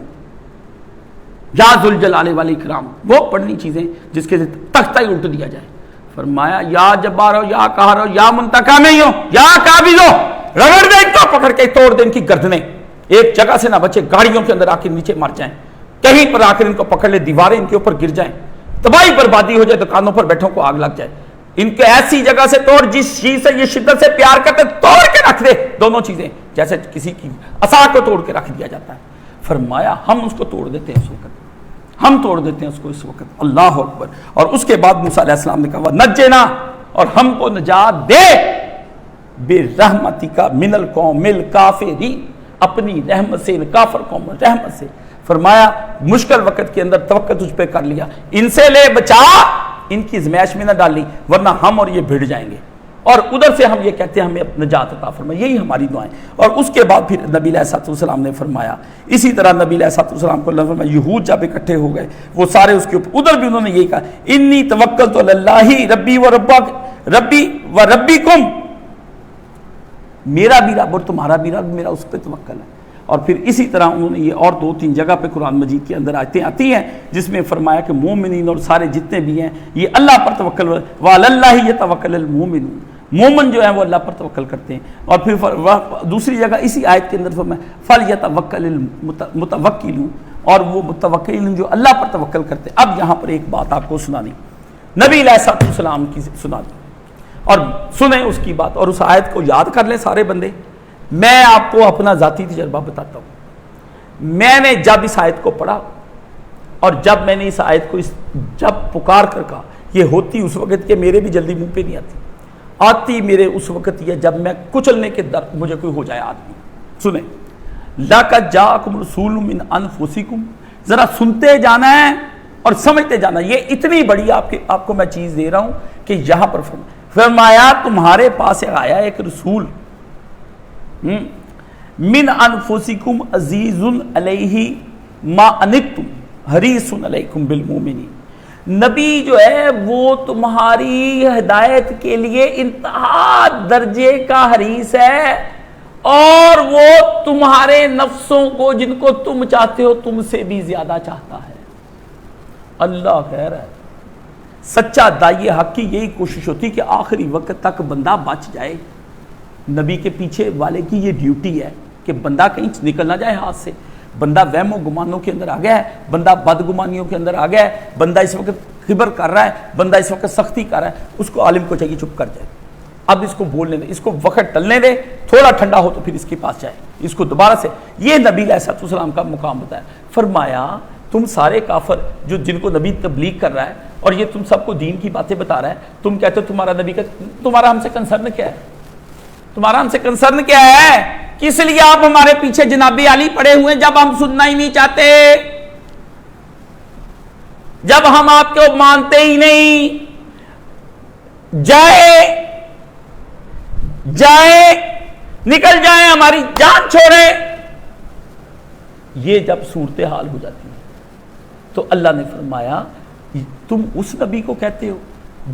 یا ذوالجلال والاکرام، وہ پڑھنی چیزیں جس کے تختہ ہی الٹ دیا جائے۔ فرمایا یا جبارو یا قہارو یا منتقم ہو یا قابض ہو، رگڑ دے ان کو، پکڑ کے توڑ دے ان کی گردنیں، ایک جگہ سے نہ بچے، گاڑیوں کے اندر آ کے نیچے مر جائیں، کہیں پر آ کر ان کو پکڑ لے، دیواریں ان کے اوپر گر جائیں، تباہی بربادی ہو جائے، دکانوں پر بیٹھوں کو آگ لگ جائے، ان کو ایسی جگہ سے توڑ جس چیز سے یہ شدت سے پیار کرتے توڑ کے رکھ دے، دونوں چیزیں، جیسے کسی کی عصا کو توڑ کے رکھ دیا جاتا ہے۔ فرمایا ہم اس کو توڑ دیتے ہیں اس وقت، ہم توڑ دیتے ہیں اس کو اس وقت، اللہ اکبر۔ اور اس کے بعد موسیٰ علیہ السلام نے کہا نجنا، اور ہم کو نجات دے، برحمتک من القوم الکافرین، اپنی رحمت سے ان کافر قوم رحمت سے۔ فرمایا مشکل وقت کے اندر توقع تجھ پہ کر لیا، ان سے لے بچا، ان کی زمائش میں نہ ڈالی ورنہ ہم اور یہ بھیڑ جائیں گے، اور ادھر سے ہم یہ کہتے ہیں ہمیں نجات عطا فرما، یہی ہماری دعائیں۔ اور اس کے بعد پھر نبی علیہ السلام نے فرمایا، اسی طرح نبی علیہ السلام کو اللہ فرمایا، یہود جب اکٹھے ہو گئے وہ سارے اس کے اوپر، ادھر بھی انہوں نے یہی کہا انی توکلت علی اللہ ربی و ربکم، میرا بھی رب اور تمہارا بھی رب، میرا اس پہ توکل ہے۔ اور پھر اسی طرح انہوں نے یہ اور 2-3 جگہ پہ قرآن مجید کے اندر آیتیں آتی ہیں جس میں فرمایا کہ مومنین اور سارے جتنے بھی ہیں یہ اللہ پر توکل، وعلی اللہ یتوکل المؤمنون، مومن جو ہیں وہ اللہ پر توکل کرتے ہیں۔ اور پھر دوسری جگہ اسی آیت کے اندر فرمایا فلیتوکل المتوکلون، اور وہ متوکلین جو اللہ پر توکل کرتے ہیں۔ اب یہاں پر ایک بات آپ کو سنانی، نبی علیہ السلام کی سنا دی اور سنیں اس کی بات، اور اس آیت کو یاد کر لیں سارے بندے۔ میں آپ کو اپنا ذاتی تجربہ بتاتا ہوں، میں نے جب اس آیت کو پڑھا اور جب میں نے اس آیت کو جب پکار کر کہا، یہ ہوتی اس وقت کہ میرے بھی جلدی منہ پہ نہیں آتی میرے اس وقت یہ جب میں کچلنے کے در مجھے کوئی ہو جائے آدمی۔ سنیں، لَقَدْ جَاءَكُمْ رَسُولٌ مِّنْ أَنفُسِكُمْ، ذرا سنتے جانا ہے اور سمجھتے جانا، یہ اتنی بڑی آپ کو میں چیز دے رہا ہوں کہ یہاں پر فرمایا تمہارے پاس آیا ایک رسول، من انفسکم عزیز علیہ ما عنتم حریص علیکم بالمؤمنین، نبی جو ہے وہ تمہاری ہدایت کے لیے انتہا درجے کا حریص ہے، اور وہ تمہارے نفسوں کو جن کو تم چاہتے ہو تم سے بھی زیادہ چاہتا ہے۔ اللہ خیر ہے، سچا داعی حق کی یہی کوشش ہوتی کہ آخری وقت تک بندہ بچ جائے۔ نبی کے پیچھے والے کی یہ ڈیوٹی ہے کہ بندہ کہیں نکل نہ جائے ہاتھ سے، بندہ وہم و گمانوں کے اندر آ گیا ہے، بندہ بدگمانیوں کے اندر آ گیا ہے، بندہ اس وقت خبر کر رہا ہے، بندہ اس وقت سختی کر رہا ہے، اس کو عالم کو چاہیے چپ کر جائے، اب اس کو بولنے دے، اس کو وقت ٹلنے دے، تھوڑا ٹھنڈا ہو تو پھر اس کے پاس جائے، اس کو دوبارہ سے۔ یہ نبی علیہ السلام کا مقام بتایا۔ فرمایا تم سارے کافر جو جن کو نبی تبلیغ کر رہا ہے اور یہ تم سب کو دین کی باتیں بتا رہا ہے، تم کہتے ہو تمہارا نبی کا، تمہارا ہم سے کنسرن کیا ہے؟ تمہارا ہم سے کنسرن کیا ہے؟ کس لیے آپ ہمارے پیچھے جناب علی پڑے ہوئے جب ہم سننا ہی نہیں چاہتے، جب ہم آپ کو مانتے ہی نہیں؟ جائے نکل جائیں، ہماری جان چھوڑے۔ یہ جب صورتحال ہو جاتی ہے تو اللہ نے فرمایا تم اس نبی کو کہتے ہو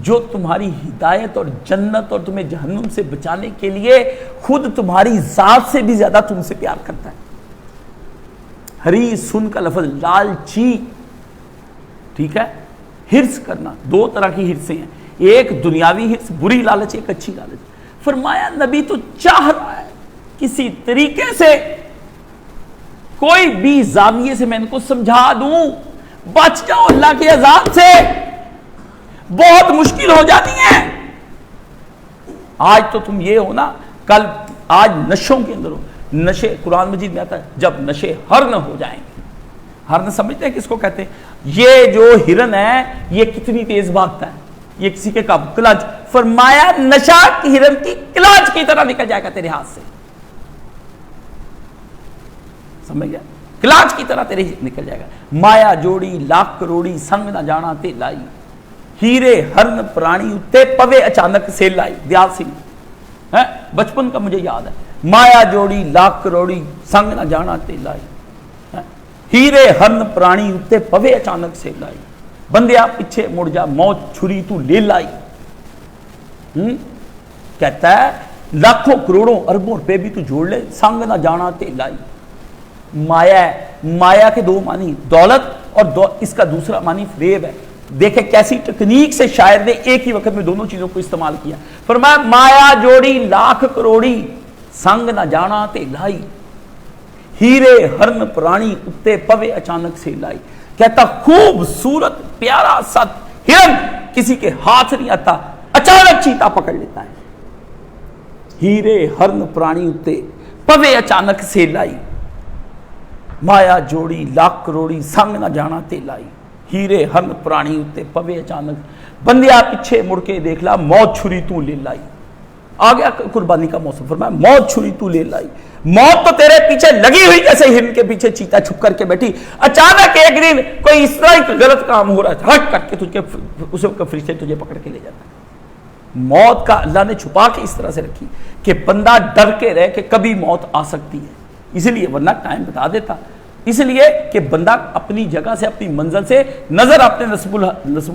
جو تمہاری ہدایت اور جنت اور تمہیں جہنم سے بچانے کے لیے خود تمہاری ذات سے بھی زیادہ تم سے پیار کرتا ہے۔ حریص سن کا لفظ لالچی، ٹھیک ہے، ہرس کرنا، 2 طرح کی ہرسیں ہیں، ایک دنیاوی ہرس بری لالچ، ایک اچھی لالچ۔ فرمایا نبی تو چاہ رہا ہے کسی طریقے سے کوئی بھی زاویے سے میں ان کو سمجھا دوں، بچ جاؤ اللہ کے عذاب سے، بہت مشکل ہو جاتی ہے۔ آج تو تم یہ ہو نا، کل آج نشوں کے اندر ہو، نشے قرآن مجید میں آتا ہے جب نشے ہرن ہو جائیں گے۔ ہرن سمجھتے ہیں کس کو کہتے ہیں؟ یہ جو ہرن ہے یہ کتنی تیز بھاگتا ہے، یہ کسی کے قابو، کلچ۔ فرمایا نشہ کی ہرن کی کلچ کی طرح نکل جائے گا تیرے ہاتھ سے، سمجھ گیا؟ کلاچ کی طرح تیرے نکل جائے گا۔ مایا جوڑی لاکھ کروڑی سنگ نہ جانا تے لائی، ہیرے ہرن پرانی اتے پوے اچانک سے لائی۔ دیال سنگھ بچپن کا مجھے یاد ہے، مایا جوڑی لاکھ کروڑی سنگ نہ جانا تے لائی، ہیرے ہرن پرانی اتے پوے اچانک سے لائی، بندیا پیچھے مڑ جا موت چھری تو لے لائی۔ کہتا ہے لاکھوں کروڑوں اربوں روپے بھی تو جوڑ لے، سنگ نہ جانا تے لائی۔ مایا ہے، مایا کے 2 معنی، دولت اور اس کا دوسرا معنی فریب ہے۔ دیکھیں کیسی ٹیکنیک سے شاعر نے ایک ہی وقت میں دونوں چیزوں کو استعمال کیا۔ فرمایا مایا جوڑی لاکھ کروڑی سنگ نہ جانا تے لائی، ہیرے ہرن پرانی اتے پوے اچانک سے لائی. کہتا خوبصورت پیارا سا ہرن کسی کے ہاتھ نہیں آتا, اچانک چیتا پکڑ لیتا ہے. ہیرے ہرن پرانی اتے پوے اچانک سے لائی, مایا جوڑی لاکھ کروڑی سنگ نہ جانا تے لائی. ہیرے ہرن پرانی اتے پوے اچانک, بندیا پیچھے مڑ کے دیکھ لا موت چھری تو لے لائی. آ گیا قربانی کا موسم, فرمایا موت چھری تو لے لائی. موت تو تیرے پیچھے لگی ہوئی جیسے ہرن کے پیچھے چیتا چھپ کر کے بیٹھی. اچانک ایک دن کوئی اس طرح ایک غلط کام ہو رہا ہے, ہٹ کر کے تجھے اس وقت فرشتے تجھے پکڑ کے لے جاتا ہے. موت کا اللہ نے چھپا کے اس طرح سے رکھی کہ بندہ ڈر کے رہے کہ کبھی موت آ سکتی ہے, اس لیے ورنہ ٹائم بتا دیتا, اس لیے کہ بندہ اپنی جگہ سے اپنی منزل سے نظر اپنے نصب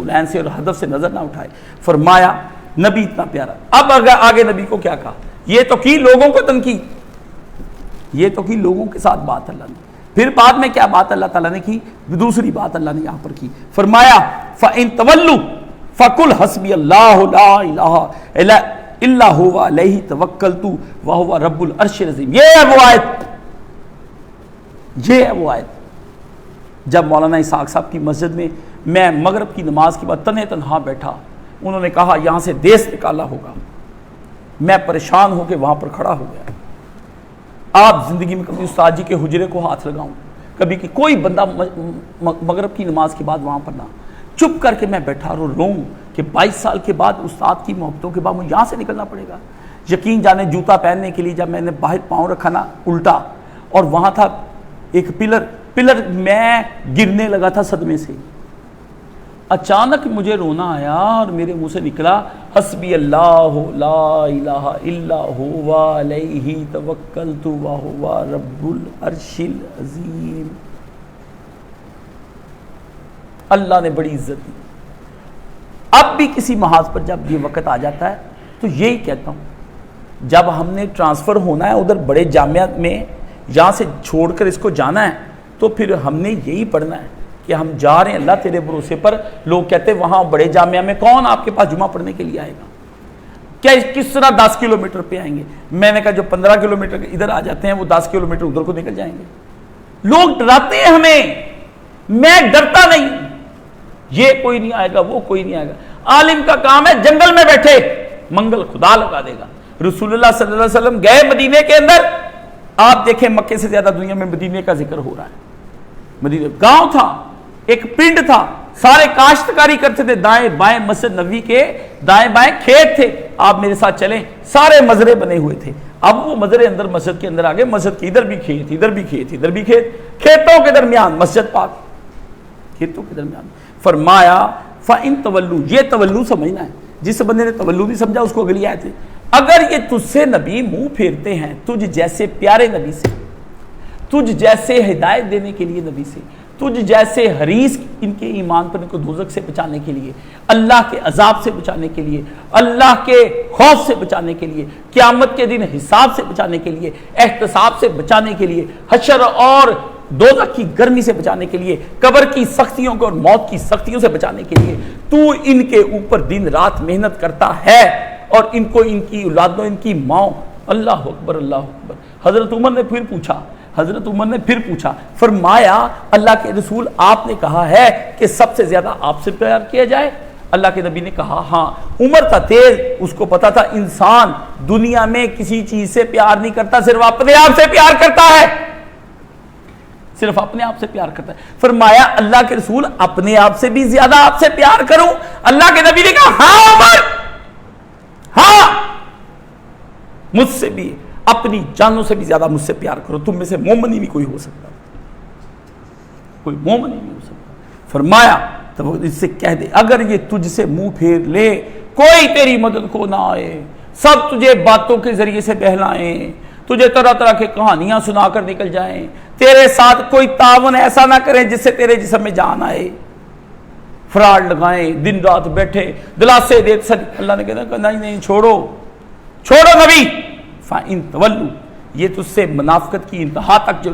العین سے اور ہدف سے نظر نہ اٹھائے. فرمایا نبی اتنا پیارا. اب آگے نبی کو کیا کہا, یہ تو کی لوگوں کو تنقید, یہ تو کی لوگوں کے ساتھ بات اللہ نے, پھر بعد میں کیا بات اللہ تعالیٰ نے کی, دوسری بات اللہ نے یہاں پر کی. فرمایا فَإِن تَوَلُّوا فَقُلْ حَسْبِيَ اللَّهُ لَا إِلَٰهَ إِلَّا هُوَ عَلَيْهِ تَوَكَّلْتُ وَهُوَ رَبُّ الْعَرْشِ الْعَظِيمِ. یہ ہے وہ آیت, یہ ہے وہ آیت جب مولانا اسحاق صاحب کی مسجد میں مغرب کی نماز کے بعد تنہا بیٹھا, انہوں نے کہا یہاں سے دیس نکالا ہوگا. میں پریشان ہو کے وہاں پر کھڑا ہو گیا. آپ زندگی میں کبھی استاد جی کے حجرے کو ہاتھ لگاؤں, کبھی کہ کوئی بندہ مغرب کی نماز کے بعد وہاں پر نہ, چپ کر کے میں بیٹھا رہوں کہ 22 سال کے بعد استاد کی محبتوں کے بعد مجھے یہاں سے نکلنا پڑے گا. یقین جانے جوتا پہننے کے لیے جب میں نے باہر پاؤں رکھا نا الٹا, اور وہاں تھا ایک پلر, میں گرنے لگا تھا صدمے سے. اچانک مجھے رونا آیا اور میرے منہ سے نکلا حسبی اللہ لا الہ الا هو علیہ توکلت وہو رب العرش العظیم. اللہ نے بڑی عزت دی. اب بھی کسی محاذ پر جب یہ وقت آ جاتا ہے تو یہی کہتا ہوں, جب ہم نے ٹرانسفر ہونا ہے ادھر بڑے جامعہ میں, یہاں سے چھوڑ کر اس کو جانا ہے, تو پھر ہم نے یہی پڑھنا ہے کہ ہم جا رہے ہیں اللہ تیرے بھروسے پر. لوگ کہتے ہیں وہاں بڑے جامعہ میں کون آپ کے پاس جمعہ پڑھنے کے لیے آئے گا, کیا کس طرح 10 کلومیٹر پہ آئیں گے. میں نے کہا جو 15 کلومیٹر ادھر آ جاتے ہیں وہ 10 کلومیٹر ادھر کو نکل جائیں گے. لوگ ڈراتے ہیں ہمیں, میں ڈرتا نہیں. یہ کوئی نہیں آئے گا, وہ کوئی نہیں آئے گا. عالم کا کام ہے جنگل میں بیٹھے, منگل خدا لگا دے گا. رسول اللہ صلی اللہ علیہ وسلم گئے مدینے کے اندر, آپ دیکھیں مکے سے زیادہ دنیا میں مدینے کا ذکر ہو رہا ہے. مدینے گاؤں تھا, ایک پنڈ تھا, سارے کاشتکاری کرتے تھے, دائیں بائیں مسجد نبوی کے دائیں بائیں کھیت تھے. آپ میرے ساتھ چلیں, سارے مزرے بنے ہوئے تھے. اب وہ مزرے اندر مسجد کے اندر آ گئے, مسجد کے ادھر بھی کھیت, ادھر بھی کھیت, ادھر بھی کھیت, کھیتوں کے درمیان مسجد پاک, کھیتوں کے درمیان. فرمایا فَإِن تَوَلُّوا, یہ تولو سمجھنا ہے. جس بندے نے تولو نہیں سمجھا اس کو اگلی آیت ہے, اگر یہ تجھ سے نبی منہ پھیرتے ہیں, تجھ جیسے پیارے نبی سے, تجھ جیسے ہدایت دینے کے لیے نبی سے, تجھ جیسے حریص ان کے ایمان پر ان کو دوزخ سے بچانے کے لیے, اللہ کے عذاب سے بچانے کے لیے, اللہ کے خوف سے بچانے کے لیے, قیامت کے دن حساب سے بچانے کے لیے, احتساب سے بچانے کے لیے, حشر اور دوزخ کی گرمی سے بچانے کے لیے, قبر کی سختیوں کو اور موت کی سختیوں سے بچانے کے لیے تو ان کے اوپر دن رات محنت کرتا ہے, اور ان کو ان کی اولادوں ان کی ماں. اللہ اکبر اللہ اکبر. حضرت عمر نے پھر پوچھا, فرمایا اللہ کے رسول آپ نے کہا ہے کہ سب سے زیادہ آپ سے پیار کیا جائے. اللہ کے نبی نے کہا ہاں. عمر تھا تیز, اس کو پتا تھا انسان دنیا میں کسی چیز سے پیار نہیں کرتا, صرف اپنے آپ سے پیار کرتا ہے, صرف اپنے آپ سے پیار کرتا ہے. فرمایا اللہ کے رسول اپنے آپ سے بھی زیادہ آپ سے پیار کروں. اللہ کے نبی نے کہا ہاں عمر, ہاں مجھ سے بھی, اپنی جانوں سے بھی زیادہ مجھ سے پیار کرو. تم میں سے مومن ہی نہیں کوئی ہو سکتا, کوئی مومن ہی نہیں ہو سکتا. فرمایا تو اس سے کہہ دے اگر یہ تجھ سے منہ پھیر لے, کوئی تیری مدد کو نہ آئے, سب تجھے باتوں کے ذریعے سے بہلائیں, تجھے طرح طرح کی کہانیاں سنا کر نکل جائیں, تیرے ساتھ کوئی تعاون ایسا نہ کریں جس سے تیرے جسم میں جان آئے, فراڈ لگائیں, دن رات بیٹھے دلاسے دے. اللہ نے کہا نہیں چھوڑو نبی. فَإِن تَوَلُّوا, یہ تجھ سے منافقت کی انتہا تک جو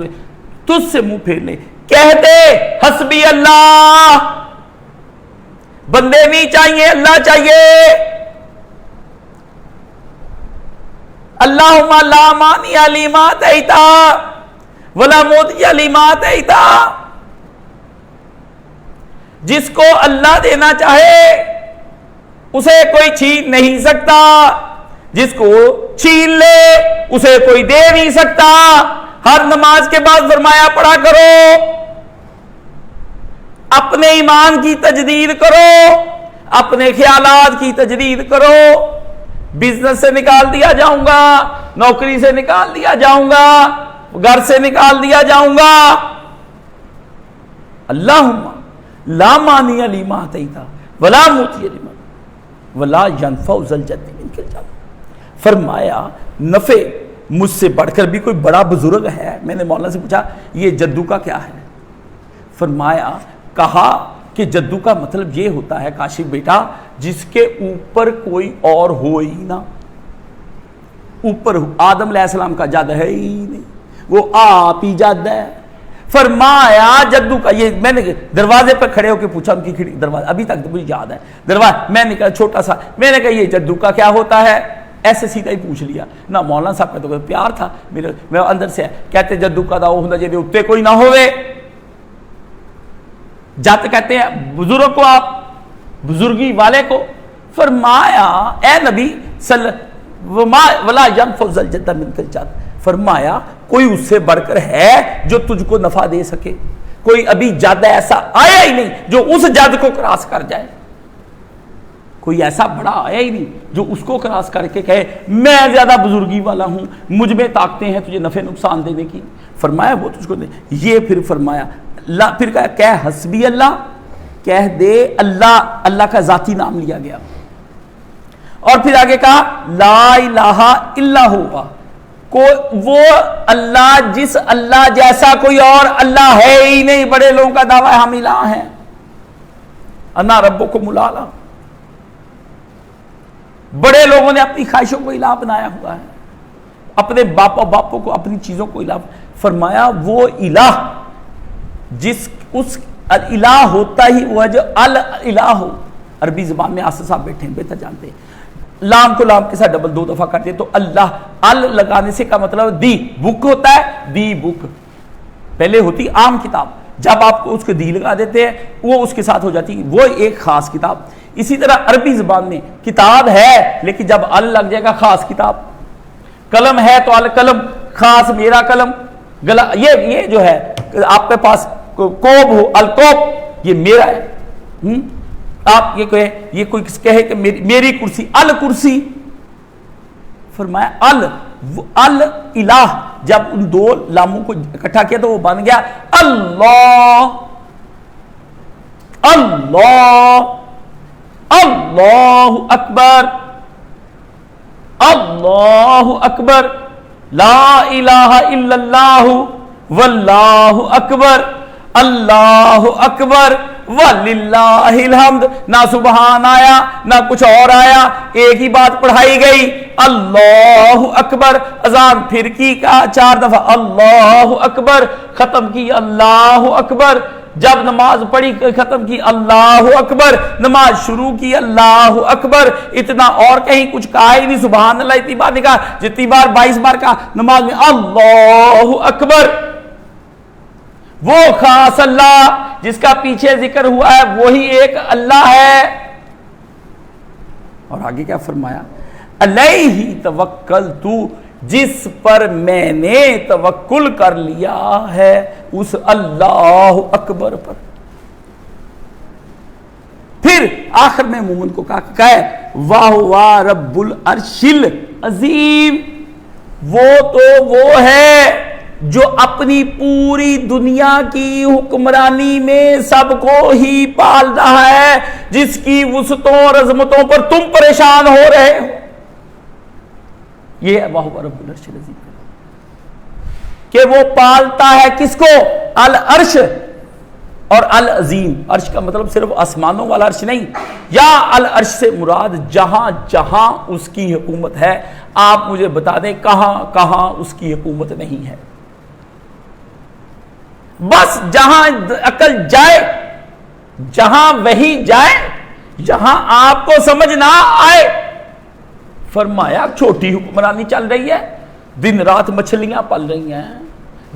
تجھ سے منہ پھیر لے, کہہ دے حسبی اللہ, بندے نہیں چاہیے اللہ چاہیے. اللہم لا مانع لما اعطیت ولا موتی لما آتیت، جس کو اللہ دینا چاہے اسے کوئی چھین نہیں سکتا، جس کو چھین لے اسے کوئی دے نہیں سکتا۔ ہر نماز کے بعد فرمایا پڑھا کرو، اپنے ایمان کی تجدید کرو، اپنے خیالات کی تجدید کرو۔ بزنس سے نکال دیا جاؤں گا، نوکری سے نکال دیا جاؤں گا، گھر سے نکال دیا جاؤں گا، اللہم لا مانع لما آتیت ولا معطی لما ولا ینفع ذا الجد منک الجد۔ فرمایا نفع مجھ سے بڑھ کر بھی کوئی بڑا بزرگ ہے؟ میں نے مولانا سے پوچھا یہ جدو کا کیا ہے؟ فرمایا کہا کہ جدو کا مطلب یہ ہوتا ہے کاشف بیٹا جس کے اوپر کوئی اور ہو ہی نہ، اوپر آدم علیہ السلام کا جد ہے ہی نہیں، وہ آپ ہی جد ہے۔ فرمایا جدو کا یہ، میں نے دروازے پر کھڑے ہو کے پوچھا ان کی کھڑکی دروازہ، ابھی تک مجھے یاد ہے دروازہ، میں نے کہا چھوٹا سا، میں نے کہا یہ جدو کا کیا ہوتا ہے؟ ایسے سیدھا ہی پوچھ لیا نہ، مولانا صاحب کا تو پیار تھا میرے، میں اندر سے کہتے جدو کا دا وہ ہونا چاہیے اتنے کوئی نہ ہوئے، جت کہتے ہیں بزرگ کو، آپ بزرگی والے کو۔ فرمایا اے نبی ولا ینفع ذا الجد منک الجد، فرمایا کوئی اس سے بڑھ کر ہے جو تجھ کو نفع دے سکے؟ کوئی ابھی جد ایسا آیا ہی نہیں جو اس جد کو کراس کر جائے، کوئی ایسا بڑا آیا ہی نہیں جو اس کو کراس کر کے کہے میں زیادہ بزرگی والا ہوں، مجھ میں طاقتیں ہیں تجھے نفع نقصان دینے کی۔ فرمایا وہ تجھ کو دے۔ یہ پھر فرمایا اللہ، پھر کہہ حسبی اللہ، کہہ دے اللہ، اللہ کا ذاتی نام لیا گیا، اور پھر آگے کہا لا الہ الا ہوا، وہ اللہ جس اللہ جیسا کوئی اور اللہ ہے ہی نہیں۔ بڑے لوگوں کا دعویٰ ہے ہم الہ ہیں، انا ربکم الاعلی، بڑے لوگوں نے اپنی خواہشوں کو الہ بنایا ہوا ہے، اپنے باپوں کو، اپنی چیزوں کو الہ۔ فرمایا وہ الہ جس اس الہ ہوتا ہی وہ ہے جو الہ ہو۔ عربی زبان میں آصف صاحب بیٹھے ہیں بہتر جانتے ہیں، لام کو لام کے ساتھ ڈبل 2 دفعہ کرتے ہیں تو اللہ، ال لگانے سے کا مطلب دی بک ہوتا ہے، دی بک پہلے ہوتی عام کتاب، جب آپ کو اس کو دی لگا دیتے ہیں وہ اس کے ساتھ ہو جاتی وہ ایک خاص کتاب۔ اسی طرح عربی زبان میں کتاب ہے لیکن جب ال لگ جائے گا خاص کتاب، قلم ہے تو القلم، خاص میرا قلم، یہ جو ہے آپ کے پاس کوب ہو، الکوب یہ میرا ہے۔ آپ یہ کوئی کہے کہ میری کرسی، الکرسی، فرمایا الہ، جب ان 2 لاموں کو اکٹھا کیا تو وہ بن گیا اللہ، اللہ، اللہ اکبر، اللہ اکبر، لا الہ الا اللہ واللہ اکبر، اللہ اکبر وللہ الحمد۔ نہ سبحان آیا نہ کچھ اور آیا، ایک ہی بات پڑھائی گئی، اللہ اکبر۔ اذان پھر کی کہا 4 دفعہ اللہ اکبر، ختم کی اللہ اکبر، جب نماز پڑھی ختم کی اللہ اکبر، نماز شروع کی اللہ اکبر، اتنا اور کہیں کچھ کہا ہی نہیں، سبحان اللہ اتنی بار نہیں کہا جتنی بار 22 بار کہا نماز میں اللہ اکبر۔ وہ خاص اللہ جس کا پیچھے ذکر ہوا ہے وہی ایک اللہ ہے۔ اور آگے کیا فرمایا؟ علیہ توکلت، جس پر میں نے توکل کر لیا ہے اس اللہ اکبر پر۔ پھر آخر میں مومن کو کہا ہے واہ واہ رب العرش العظیم، وہ تو وہ ہے جو اپنی پوری دنیا کی حکمرانی میں سب کو ہی پال رہا ہے، جس کی وسعتوں اور عظمتوں پر تم پریشان ہو رہے ہو۔ یہ ہے واہ رب العرش العظیم، کہ وہ پالتا ہے کس کو؟ العرش اور العظیم۔ عرش کا مطلب صرف آسمانوں والا عرش نہیں، یا العرش سے مراد جہاں جہاں اس کی حکومت ہے۔ آپ مجھے بتا دیں کہاں کہاں اس کی حکومت نہیں ہے؟ بس جہاں عقل جائے، جہاں وہی جائے، جہاں آپ کو سمجھ نہ آئے۔ فرمایا چھوٹی حکمرانی چل رہی ہے، دن رات مچھلیاں پل رہی ہیں،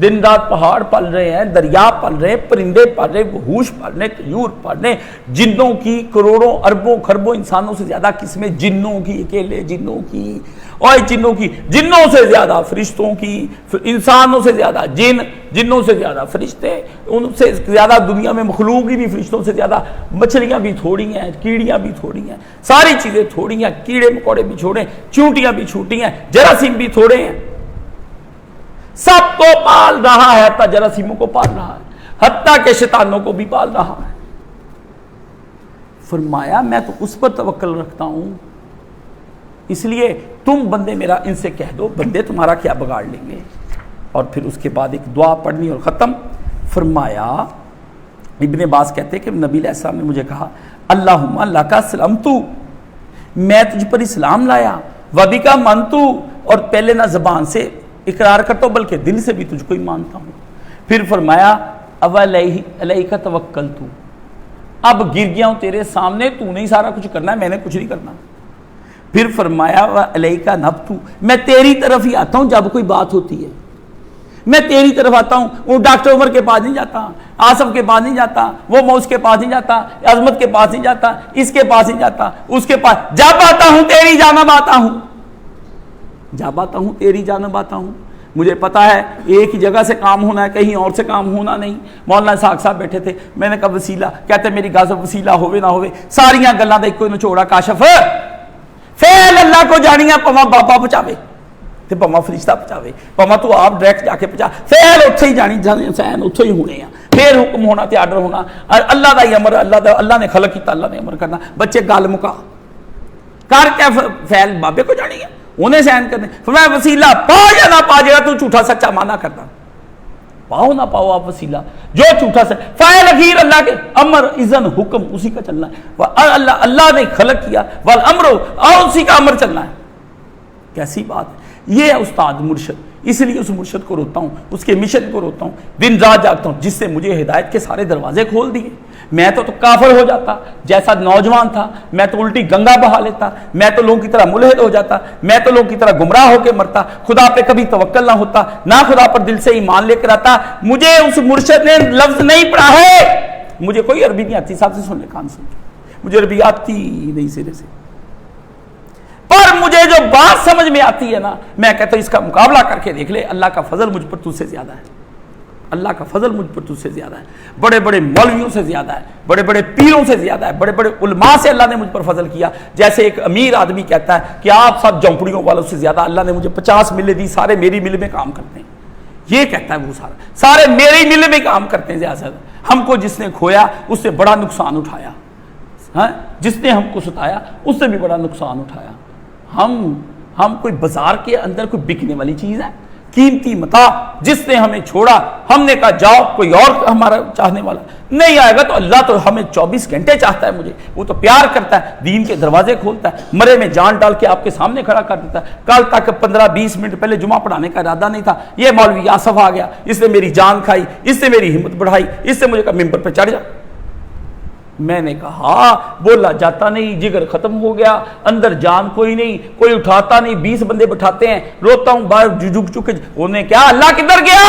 دن رات پہاڑ پل رہے ہیں، دریا پل رہے ہیں، پرندے پل رہے ہیں، وحوش پل رہے ہیں، طیور پل رہے ہیں، جنوں کی کروڑوں اربوں خربوں انسانوں سے زیادہ قسمیں جنوں کی، اکیلے جنوں کی اور جنوں سے زیادہ فرشتوں کی، انسانوں سے زیادہ جنوں سے زیادہ فرشتے، ان سے زیادہ دنیا میں مخلوق ہی نہیں، فرشتوں سے زیادہ مچھلیاں بھی تھوڑی ہیں، کیڑیاں بھی تھوڑی ہیں، ساری چیزیں تھوڑی ہیں، کیڑے مکوڑے بھی چھوڑے ہیں، چونٹیاں بھی چھوٹی ہیں، جراثیم بھی تھوڑے ہیں، سب کو پال رہا ہے، حتیٰ جراثیموں کو پال رہا ہے، حتیٰ کہ شیطانوں کو بھی پال رہا ہے۔ فرمایا میں تو اس پر توکل رکھتا ہوں، اس لیے تم بندے میرا ان سے کہہ دو، بندے تمہارا کیا بگاڑ لیں گے۔ اور پھر اس کے بعد ایک دعا پڑھنی اور ختم۔ فرمایا ابن عباس کہتے کہ نبی علیہ السلام نے مجھے کہا اللہم لک اسلمت، میں تجھ پر اسلام لایا، وبک آمنت، اور پہلے نہ زبان سے اقرار کرتا ہوں بلکہ دل سے بھی تجھ کو ہی مانتا ہوں۔ پھر فرمایا علیک توکلت، اب گر گیا ہوں تیرے سامنے، تو نہیں سارا کچھ کرنا ہے، میں نے کچھ نہیں کرنا۔ پھر فرمایا علیک نبت، میں تیری طرف ہی آتا ہوں جب کوئی بات ہوتی ہے، میں تیری طرف آتا ہوں، وہ ڈاکٹر عمر کے پاس نہیں جاتا، آصف کے پاس نہیں جاتا، وہ موس کے پاس نہیں جاتا، عظمت کے پاس نہیں جاتا، اس کے پاس نہیں جاتا، اس کے پاس جب آتا ہوں تیری جانب آتا ہوں، جب آتا ہوں تیری جانب آتا ہوں۔ مجھے پتا ہے ایک ہی جگہ سے کام ہونا ہے، کہیں اور سے کام ہونا نہیں۔ مولانا اسحاق صاحب بیٹھے تھے، میں نے کہا وسیلہ، کہتے میری گل وسیلہ ہوئے نہ ہوئے ساریاں گلاں دا ایک نچوڑا کاشف فعل اللہ کو جانیاں، پواں بابا پہنچاوے تے پواں فرشتہ پہنچاوے، پواں تو آپ ڈائریکٹ جا کے پہنچا، فعل اتھے ہی جانی سین اتھے ہی ہونے ہیں، پھر حکم ہونا تے آرڈر ہونا، اللہ دا ہی امر، اللہ نے خلق کیتا، اللہ نے امر کرنا۔ بچے گل مکا کر کے فعل بابے کو جانی ہے، انہیں سین کرنے۔ فرمایا وسیلہ پا یا نہ پا، جڑا تو جھوٹا سچا مانا کرتا، پاؤ نہ پاؤ آپ وسیلہ، جو جھوٹا سچا فاعل اخیر اللہ کے امر اذن حکم اسی کا چلنا ہے، اللہ نے خلق کیا والامر، اور اسی کا امر چلنا ہے۔ کیسی بات ہے، یہ ہے استاد مرشد۔ اس لیے اس مرشد کو روتا ہوں، اس کے مشن کو روتا ہوں، دن رات جاگتا ہوں، جس سے مجھے ہدایت کے سارے دروازے کھول دیے۔ میں تو کافر ہو جاتا، جیسا نوجوان تھا میں تو الٹی گنگا بہا لیتا، میں تو لوگوں کی طرح ملحد ہو جاتا، میں تو لوگوں کی طرح گمراہ ہو کے مرتا، خدا پہ کبھی توکل نہ ہوتا، نہ خدا پر دل سے ایمان لے کر آتا۔ مجھے اس مرشد نے لفظ نہیں پڑھا ہے، مجھے کوئی عربی نہیں آتی، صاحب سے سن لے، کان سن، مجھے عربی آتی نہیں سرے سے، پر مجھے جو بات سمجھ میں آتی ہے نا، میں کہتا ہوں اس کا مقابلہ کر کے دیکھ لے، اللہ کا فضل مجھ پر تجھ سے زیادہ ہے، اللہ کا فضل مجھ پر تجھ سے زیادہ ہے، بڑے بڑے مولویوں سے زیادہ ہے، بڑے بڑے پیروں سے زیادہ ہے، بڑے بڑے علماء سے اللہ نے مجھ پر فضل کیا۔ جیسے ایک امیر آدمی کہتا ہے کہ آپ سب جھونپڑیوں والوں سے زیادہ اللہ نے مجھے 50 ملیں دی، سارے میری مل میں کام کرتے ہیں، یہ کہتا ہے وہ سارے میری مل میں کام کرتے ہیں زیادہ۔ ہم کو جس نے کھویا اس سے بڑا نقصان اٹھایا، ہاں جس نے ہم کو ستایا اس سے بھی بڑا نقصان اٹھایا۔ ہم کوئی بازار کے اندر کوئی بکنے والی چیز ہے، قیمتی متاع جس نے ہمیں چھوڑا، ہم نے کہا جاؤ کوئی اور ہمارا چاہنے والا نہیں آئے گا، تو اللہ تو ہمیں 24 گھنٹے چاہتا ہے، مجھے وہ تو پیار کرتا ہے، دین کے دروازے کھولتا ہے، مرے میں جان ڈال کے آپ کے سامنے کھڑا کر دیتا ہے۔ کل تک 15-20 منٹ پہلے جمعہ پڑھانے کا ارادہ نہیں تھا، یہ مولوی آصف آ گیا، اس نے میری جان کھائی، اس نے میری ہمت بڑھائی، اس نے مجھے کہا ممبر پہ چڑھ جا۔ میں نے کہا بولا جاتا نہیں، جگر ختم ہو گیا، اندر جان کوئی نہیں، کوئی اٹھاتا نہیں، 20 بندے بٹھاتے ہیں، روتا ہوں باہر جھک چکے، انہیں کیا اللہ کدھر گیا؟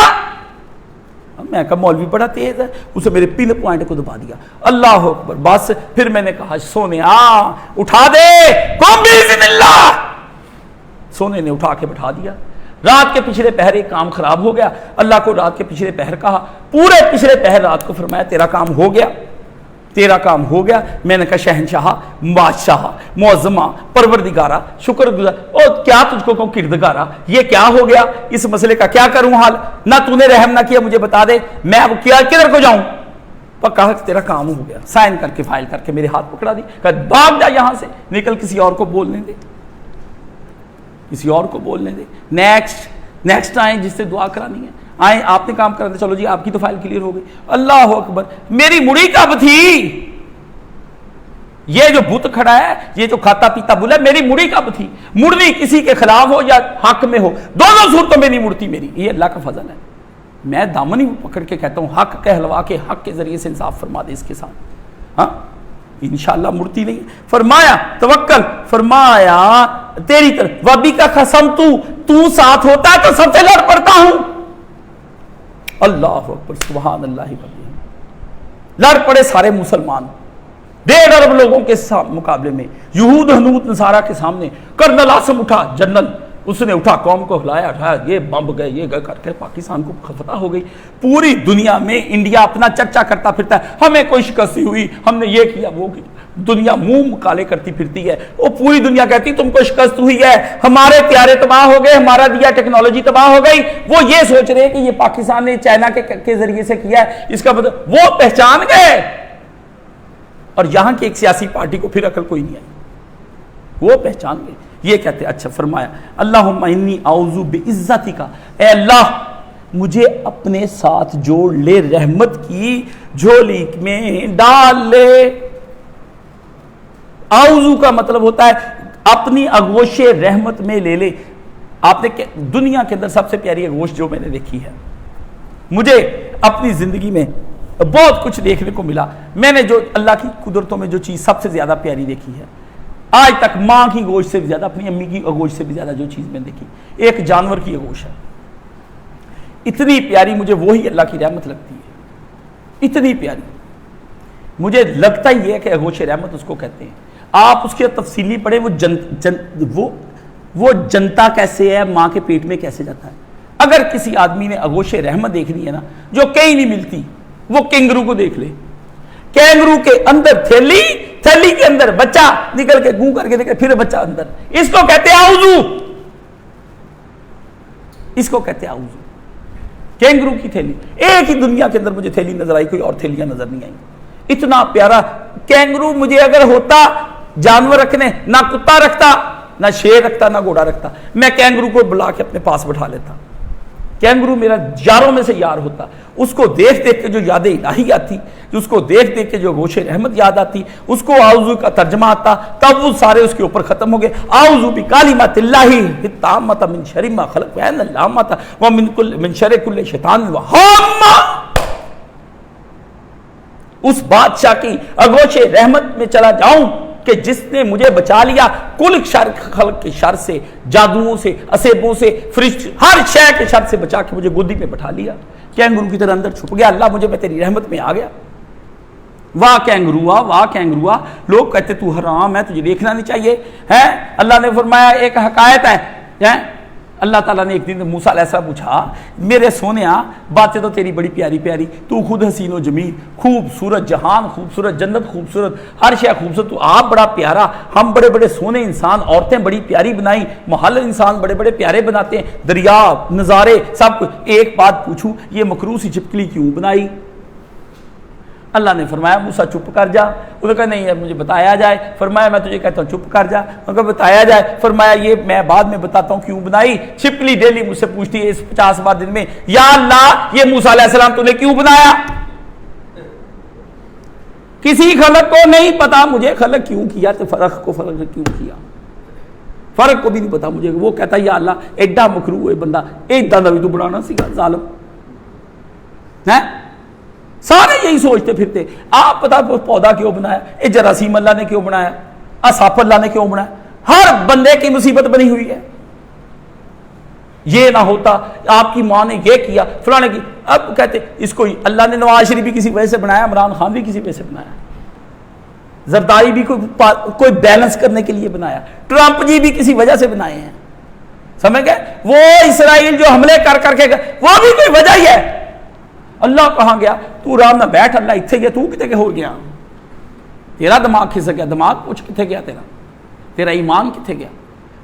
میں کہا مولوی بڑا تیز ہے، اسے میرے پن پوائنٹ کو دبا دیا، اللہ اکبر۔ بس پھر میں نے کہا سونے اٹھا دے، قم باذن اللہ، سونے نے اٹھا کے بٹھا دیا۔ رات کے پچھلے پہر ایک کام خراب ہو گیا، اللہ کو رات کے پچھلے پہر کہا، پورے پچھلے پہر رات کو فرمایا تیرا کام ہو گیا، تیرا کام ہو گیا۔ میں نے کہا شہنشاہ، بادشاہ، معظمہ، پروردگارہ، شکر گزار، اور کیا تجھ کو کہوں کردگارہ، یہ کیا ہو گیا، اس مسئلے کا کیا کروں حال، نہ تو نے رحم نہ کیا، مجھے بتا دے میں اب کیا کدھر کو جاؤں؟ پر کہا کہ تیرا کام ہو گیا، سائن کر کے فائل کر کے میرے ہاتھ پکڑا دی، کہا بھاگ جا یہاں سے، نکل، کسی اور کو بولنے دے، کسی اور کو بولنے دے، نیکسٹ آئیں جس سے دعا کرانی ہے، آئیں آپ نے کام کرا دیا، چلو جی آپ کی تو فائل کلیئر ہو گئی۔ اللہ اکبر، میری مڑی کب تھی؟ یہ جو بت کھڑا ہے، یہ جو کھاتا پیتا بولا، میری مڑی کب تھی؟ مڑنی کسی کے خلاف ہو یا حق میں ہو، دونوں صورتوں میں نہیں مڑتی میری، یہ اللہ کا فضل ہے۔ میں دامن ہی پکڑ کے کہتا ہوں حق کہلوا کے حق کے ذریعے سے انصاف فرما دے اس کے ساتھ، ہاں انشاءاللہ مڑتی نہیں۔ فرمایا توکل، فرمایا تیری طرف وبی کا قسم، تو ساتھ ہوتا ہے تو سب سے لڑ پڑتا ہوں، اللہ اکبر سبحان اللہ لڑ پڑے سارے مسلمان 1.5 ارب لوگوں کے مقابلے میں، یہود ہنود نصارہ کے سامنے۔ کرنل عاصم اٹھا، جنرل، اس نے اٹھا، قوم کو ہلایا اٹھایا، یہ بمب گئے، یہ گئے، کر کے پاکستان کو فتح ہو گئی۔ پوری دنیا میں انڈیا اپنا چرچا کرتا پھرتا ہے، ہمیں کوئی شکست نہیں ہوئی، ہم نے یہ کیا وہ کیا۔ دنیا منہ کالے کرتی پھرتی ہے، وہ پوری دنیا کہتی تم کو شکست ہوئی ہے، ہمارے پیارے تباہ ہو گئے، ہمارا دیا ٹیکنالوجی تباہ ہو گئی۔ وہ یہ سوچ رہے کہ یہ پاکستان نے چائنا کے ذریعے سے کیا ہے، اس کا مطلب وہ پہچان گئے، اور یہاں کی ایک سیاسی پارٹی کو پھر عقل کوئی نہیں آئی، وہ پہچان گئے۔ یہ کہتے اچھا فرمایا اللہم انی اعوذ بعزتک، اے اللہ مجھے اپنے ساتھ جوڑ لے، رحمت کی جھولی میں ڈال لے۔ اعوذ کا مطلب ہوتا ہے اپنی اغوش رحمت میں لے لے۔ آپ نے دنیا کے اندر سب سے پیاری اغوش جو میں نے دیکھی ہے، مجھے اپنی زندگی میں بہت کچھ دیکھنے کو ملا، میں نے جو اللہ کی قدرتوں میں جو چیز سب سے زیادہ پیاری دیکھی ہے آج تک، ماں کی گوشت سے بھی زیادہ، اپنی امی کی گوشت سے بھی زیادہ جو چیز میں دیکھی، ایک جانور کی گوشت ہے، اتنی پیاری مجھے وہی اللہ کی رحمت لگتی ہے، اتنی پیاری مجھے لگتا ہی ہے کہ گوشت رحمت اس کو کہتے ہیں۔ آپ اس کے تفصیلی پڑھیں، وہ جنتا کیسے ہے، ماں کے پیٹ میں کیسے جاتا ہے۔ اگر کسی آدمی نے اغوش رحمت دیکھنی ہے نا، جو کہیں نہیں ملتی، وہ کینگرو کو دیکھ لے۔ کینگرو کے اندر تھیلی، تھیلی کے اندر بچہ نکل کے گوں کر کے نکل، پھر بچہ اندر، اس کو کہتے ہیں اعوذ، اس کو کہتے ہیں اعوذ۔ کینگرو کی تھیلی، ایک ہی دنیا کے اندر مجھے تھیلی نظر آئی، کوئی اور تھیلیاں نظر نہیں آئی۔ اتنا پیارا کینگرو مجھے اگر ہوتا جانور رکھنے، نہ کتا رکھتا، نہ شیر رکھتا، نہ گھوڑا رکھتا، میں کینگرو کو بلا کے اپنے پاس بٹھا لیتا۔ کینگرو میرا یاروں میں سے یار ہوتا، اس کو دیکھ دیکھ کے جو یادیں الہی آتی، اس کو دیکھ دیکھ کے جو گوش رحمت یاد آتی، اس کو اعوذ کا ترجمہ آتا، تب وہ سارے اس کے اوپر ختم ہو گئے۔ اعوذ بکلمات اللہ التامۃ من شر ما خلق ومن اللامۃ ومن شر کل شیطان وہامہ۔ اس بادشاہ کی اگوش رحمت میں چلا جاؤں کہ جس نے مجھے بچا لیا کل شر خلق کے شر سے، جادوؤں سے، اسیبوں سے، فرشت، ہر شے کے شر سے بچا کے مجھے گودی میں بٹھا لیا، کینگرو کی طرح اندر چھپ گیا۔ اللہ مجھے میں تیری رحمت میں آ گیا۔ واہ کینگروا، واہ کینگروا، لوگ کہتے تو حرام ہے، تجھے دیکھنا نہیں چاہیے ہے۔ اللہ نے فرمایا ایک حکایت ہے، اللہ تعالیٰ نے ایک دن موسیٰ علیہ السلام پوچھا، میرے سونیا باتیں تو تیری بڑی پیاری پیاری، تو خود حسین و جمیل، خوبصورت جہان خوبصورت، جنت خوبصورت، ہر شے خوبصورت، تو آپ بڑا پیارا، ہم بڑے بڑے سونے انسان، عورتیں بڑی پیاری بنائی، محل انسان بڑے بڑے پیارے بناتے ہیں، دریا، نظارے، سب کچھ، ایک بات پوچھوں، یہ مکروہ سی چھپکلی کیوں بنائی؟ اللہ نے فرمایا موسیٰ چپ کر جا۔ انہوں نے کہا نہیں ہے مجھے بتایا جائے۔ فرمایا میں تجھے کہتا ہوں چپ کر جا۔ انہوں نے کہا بتایا جائے۔ فرمایا یہ میں بعد میں بتاتا ہوں کیوں بنائی۔ چھپکلی ڈیلی مجھ سے پوچھتی ہے اس 50 بار دن میں، یا اللہ یہ موسیٰ علیہ السلام تو نے کیوں بنایا؟ کسی خلق کو نہیں پتا مجھے خلق کیوں کیا، تو فرق کو فرق کیوں کیا، فرق کو بھی نہیں پتا مجھے۔ وہ کہتا یا اللہ ایڈا مکروہ ہے بندہ، ایڈا دا بھی تو بنانا سی ظالم ہے۔ سارے یہی سوچتے پھرتے، آپ پتا پودا کیوں بنایا، اے جراثیم اللہ نے کیوں بنایا، اساپ اللہ نے کیوں بنایا، ہر بندے کی مصیبت بنی ہوئی ہے۔ یہ نہ ہوتا، آپ کی ماں نے یہ کیا، فلانے کی، اب کہتے اس کو اللہ نے نواز شریف بھی کسی وجہ سے بنایا، عمران خان بھی کسی وجہ سے بنایا، زرداری بھی کوئی بیلنس کرنے کے لیے بنایا، ٹرمپ جی بھی کسی وجہ سے بنائے ہیں، سمجھ گئے؟ وہ اسرائیل جو حملے کر کر کے وہ بھی کوئی وجہ ہی ہے۔ اللہ کہاں گیا؟ تو آرام نہ بیٹھ، اللہ اتنے گیا، تو کتے ہو گیا؟ تیرا دماغ کھسک گیا، دماغ پوچھ کتے گیا تیرا؟ تیرا ایمان کتے گیا؟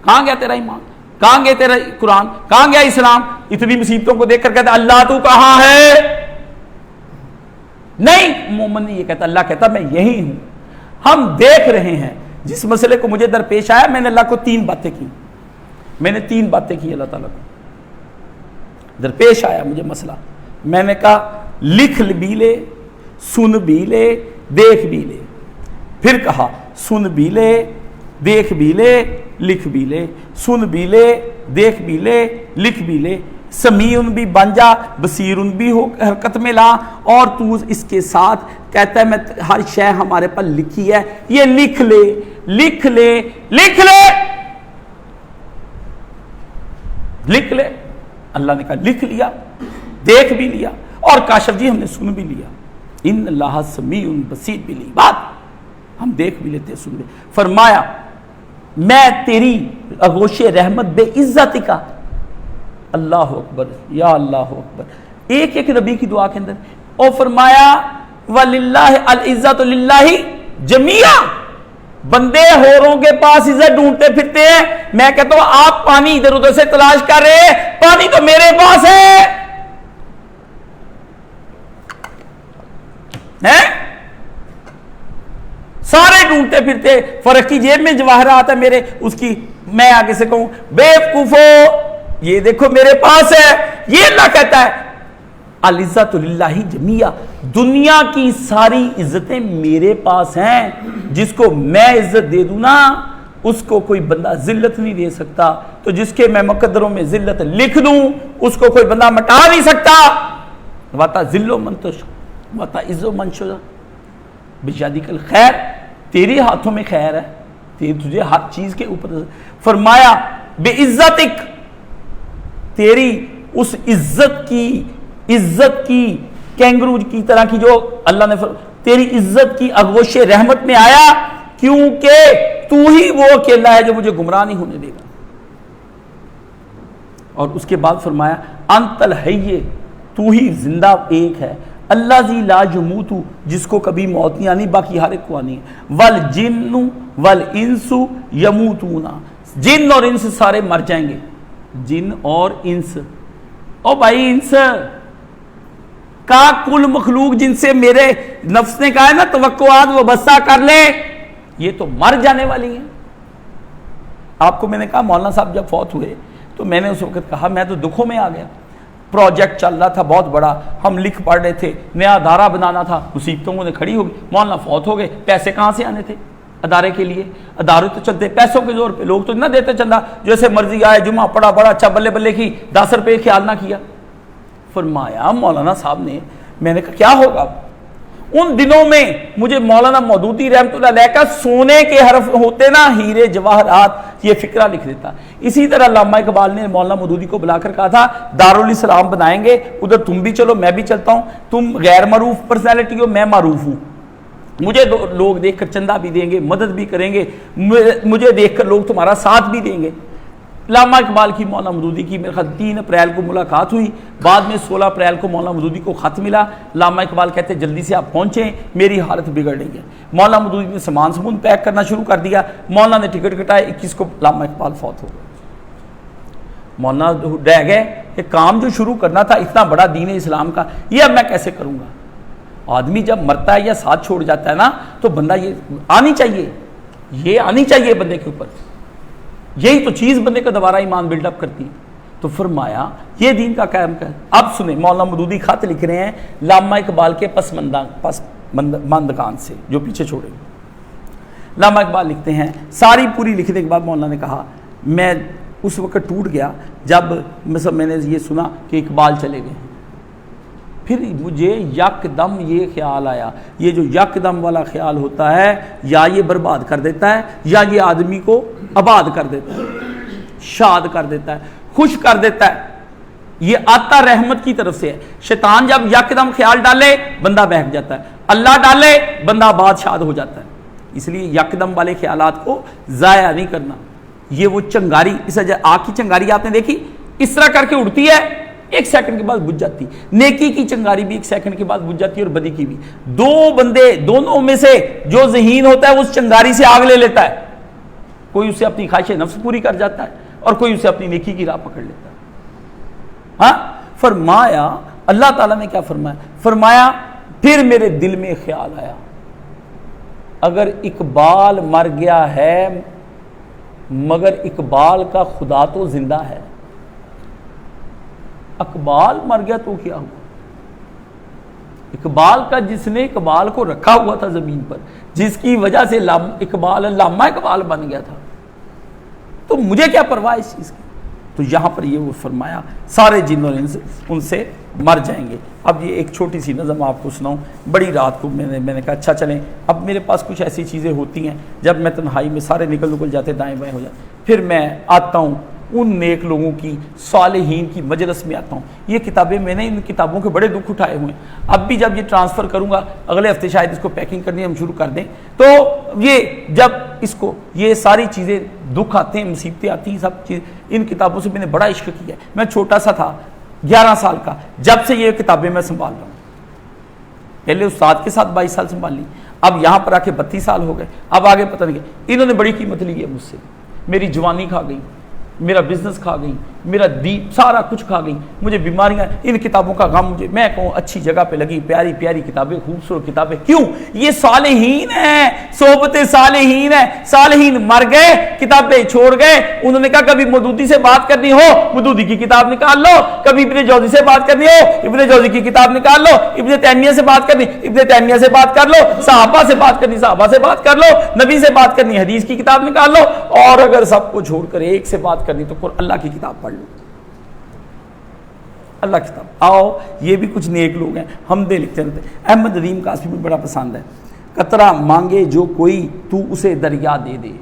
کہاں گیا تیرا ایمان؟ کہاں گیا تیرا قرآن؟ کہاں گیا اسلام؟ اتنی مصیبتوں کو دیکھ کر کہتا اللہ تو کہاں ہے؟ نہیں، مومن نہیں یہ کہتا، اللہ کہتا میں یہی ہوں۔ ہم دیکھ رہے ہیں جس مسئلے کو مجھے درپیش آیا، میں نے اللہ کو 3 باتیں کی، میں نے 3 باتیں کی اللہ تعالیٰ کو، درپیش آیا مجھے مسئلہ، میں نے کہا لکھ بھی لے، سن بھی لے، دیکھ بھی لے، پھر کہا سن بھی لے، دیکھ بھی لے، لکھ بھی لے، سن بھی لے، دیکھ بھی لے، لکھ بھی لے، سمیعن بھی بن جا، بصیرن بھی ہو حرکت میں لا، اور تو اس کے ساتھ کہتا ہے میں ہر شے ہمارے پر لکھی ہے، یہ لکھ لے، لکھ لے، لکھ لے، لکھ لے۔ اللہ نے کہا لکھ لیا، دیکھ بھی لیا، اور کاشف جی ہم نے سن بھی لیا، ان اللہ سمیع بصیر بالعباد، ہم دیکھ بھی لیتے سن بھی۔ فرمایا میں تیری آغوش رحمت بے عزت کا، اللہ اکبر یا اللہ اکبر، ایک ایک نبی کی دعا کے اندر، اور فرمایا وَلِلَّهِ الْعِزَّةُ لِلَّهِ جَمِيعًا، بندے ہوروں کے پاس عزت ڈھونڈتے پھرتے ہیں، میں کہتا ہوں آپ پانی ادھر ادھر سے تلاش کر رہے ہیں، پانی تو میرے پاس ہے، سارے ڈھونڈتے پھرتے، فرق کی جیب میں جواہرات ہے میرے، اس کی میں آگے سے کہوں بے وقوفو یہ دیکھو میرے پاس ہے، یہ اللہ کہتا ہے العزت للہ جمیعا، دنیا کی ساری عزتیں میرے پاس ہیں، جس کو میں عزت دے دوں نا اس کو کوئی بندہ ذلت نہیں دے سکتا، تو جس کے میں مقدروں میں ذلت لکھ دوں اس کو کوئی بندہ مٹا نہیں سکتا، واتا ذلو منتش واتا عزو منشو بشادیک الخیر، تیرے ہاتھوں میں خیر ہے، تجھے ہر چیز کے اوپر، فرمایا بے عزتک، تیری اس عزت کی کینگرو کی طرح کی جو اللہ نے تیری عزت کی آغوش رحمت میں آیا، کیونکہ تو ہی وہ اکیلا ہے جو مجھے گمراہ نہیں ہونے دے گا۔ اور اس کے بعد فرمایا انت الحی، تو ہی زندہ ایک ہے، اللہ ذی لا یموت، جس کو کبھی موت نہیں آنی، باقی ہر ایک کو آنی ہے، والجن والانس یموتون، جن اور انس سارے مر جائیں گے، جن اور انس، او بھائی انس کا کل مخلوق جن سے میرے نفس نے کہا ہے نا توقعات وابستہ کر لے، یہ تو مر جانے والی ہیں۔ آپ کو میں نے کہا مولانا صاحب جب فوت ہوئے تو میں نے اس وقت کہا میں تو دکھوں میں آ گیا، پروجیکٹ چل رہا تھا بہت بڑا، ہم لکھ پڑھ رہے تھے، نیا ادارہ بنانا تھا، مصیبتوں نے کھڑی ہو گئی، مولانا فوت ہو گئے، پیسے کہاں سے آنے تھے ادارے کے لیے؟ ادارے تو چلتے پیسوں کے زور پہ، لوگ تو نہ دیتے چندہ، جیسے مرضی آئے، جمعہ پڑا بڑا اچھا بلے بلے کی 10 روپے خیال نہ کیا۔ فرمایا مولانا صاحب نے، میں نے کہا کیا ہوگا؟ ان دنوں میں مجھے مولانا مودودی رحمۃ اللہ علیہ کا سونے کے حرف ہوتے نا، ہیرے جواہرات، یہ فکرہ لکھ دیتا۔ اسی طرح علامہ اقبال نے مولانا مودودی کو بلا کر کہا تھا دارالاسلام بنائیں گے، ادھر تم بھی چلو میں بھی چلتا ہوں، تم غیر معروف پرسنالٹی ہو میں معروف ہوں، مجھے لوگ دیکھ کر چندہ بھی دیں گے، مدد بھی کریں گے، مجھے دیکھ کر لوگ تمہارا ساتھ بھی دیں گے۔ علامہ اقبال کی مولانا مودودی کی میرے خیال 3 اپریل کو ملاقات ہوئی، بعد میں 16 اپریل کو مولانا مودودی کو خط ملا، علامہ اقبال کہتے جلدی سے آپ پہنچیں میری حالت بگڑ رہی ہے۔ مولانا مودودی نے سامان پیک کرنا شروع کر دیا، مولانا نے ٹکٹ کٹائے، 21 کو علامہ اقبال فوت ہو گئے۔ مولانا رہ گئے کہ کام جو شروع کرنا تھا اتنا بڑا دین اسلام کا، یہ اب میں کیسے کروں گا؟ آدمی جب مرتا ہے یا ساتھ چھوڑ جاتا ہے نا تو بندہ یہ آنی چاہیے بندے کے اوپر، یہی تو چیز بندے کا دوبارہ ایمان بلڈ اپ کرتی ہے۔ تو فرمایا یہ دین کا قائم کر۔ اب سنیں مولانا مودودی خط لکھ رہے ہیں علامہ اقبال کے پسماندگان سے جو پیچھے چھوڑے۔ علامہ اقبال لکھتے ہیں، ساری پوری لکھنے کے بعد مولانا نے کہا میں اس وقت ٹوٹ گیا جب میں نے یہ سنا کہ اقبال چلے گئے، پھر مجھے یک دم یہ خیال آیا، یہ جو یک دم والا خیال ہوتا ہے یا یہ برباد کر دیتا ہے یا یہ آدمی کو آباد کر دیتا ہے، شاد کر دیتا ہے، خوش کر دیتا ہے، یہ آتا رحمت کی طرف سے ہے۔ شیطان جب یک دم خیال ڈالے بندہ بہک جاتا ہے، اللہ ڈالے بندہ آباد شاد ہو جاتا ہے، اس لیے یک دم والے خیالات کو ضائع نہیں کرنا۔ یہ وہ چنگاری، اس آگ کی چنگاری آپ نے دیکھی اس طرح کر کے اڑتی ہے، 1 سیکنڈ کے بعد بجھ جاتی، نیکی کی چنگاری بھی 1 سیکنڈ کے بعد بجھ جاتی ہے اور بدی کی بھی۔ دونوں میں سے جو ذہین ہوتا ہے اس چنگاری سے آگ لے لیتا ہے، کوئی اسے اپنی خواہش نفس پوری کر جاتا ہے اور کوئی اسے اپنی نیکی کی راہ پکڑ لیتا ہے۔ ہاں فرمایا اللہ تعالیٰ نے کیا فرمایا؟ فرمایا پھر میرے دل میں خیال آیا اگر اقبال مر گیا ہے مگر اقبال کا خدا تو زندہ ہے، اقبال مر گیا تو کیا ہوا؟ اقبال کا جس نے اقبال کو رکھا ہوا تھا زمین پر، جس کی وجہ سے اقبال علامہ اقبال بن گیا تھا، تو مجھے کیا پرواہ اس چیز کی؟ تو یہاں پر یہ وہ فرمایا سارے جن اور انس ان سے مر جائیں گے۔ اب یہ ایک چھوٹی سی نظم آپ کو سناؤں، بڑی رات کو میں نے کہا اچھا چلیں، اب میرے پاس کچھ ایسی چیزیں ہوتی ہیں جب میں تنہائی میں سارے نکل جاتے دائیں بائیں ہو جاتے، پھر میں آتا ہوں ان نیک لوگوں کی صالحین کی مجلس میں آتا ہوں. یہ کتابیں میں نے ان کتابوں کے بڑے دکھ اٹھائے ہوئے ہیں. اب بھی جب یہ ٹرانسفر کروں گا اگلے ہفتے شاید اس کو پیکنگ کرنی ہم شروع کر دیں, تو یہ جب اس کو یہ ساری چیزیں دکھ آتے ہیں, مصیبتیں آتی ہیں, سب چیز ان کتابوں سے میں نے بڑا عشق کیا ہے. میں چھوٹا سا تھا 11 سال کا جب سے یہ کتابیں میں سنبھال رہا ہوں. پہلے استاد کے ساتھ 22 سال سنبھال لی, اب یہاں پر آ کے 32 سال ہو گئے, اب آگے پتہ نہیں. انہوں نے بڑی قیمت لی ہے مجھ سے. میری جوانی کھا گئی, میرا بزنس کھا گئی, میرا دین سارا کچھ کھا گئی, مجھے بیماریاں. ان کتابوں کا غم مجھے, میں کہوں اچھی جگہ پہ لگی, پیاری پیاری کتابیں, خوبصورت کتابیں. کیوں؟ یہ صالحین ہیں, صحبت صالحین ہیں. صالحین مر گئے, کتابیں چھوڑ گئے. انہوں نے کہا کبھی مودودی سے بات کرنی ہو مودودی کی کتاب نکال لو, کبھی ابن جوزی سے بات کرنی ہو ابن جوزی کی کتاب نکال لو, ابن تیمیہ سے بات کرنی ابن تیمیہ سے بات کر لو, صحابہ سے بات کرنی صحابہ سے بات کر لو, نبی سے بات کرنی حدیث کی کتاب نکال لو, اور اگر سب کو چھوڑ کر ایک سے بات کرنی تو اللہ کی کتاب پڑھ لو. اللہ کی کتاب. آؤ یہ بھی کچھ نیک لوگ ہیں, حمدیں لکھتے رہتے. احمد ندیم قاسمی مجھے بڑا پسند ہے. قطرہ مانگے جو کوئی تو اسے دریا دے دے.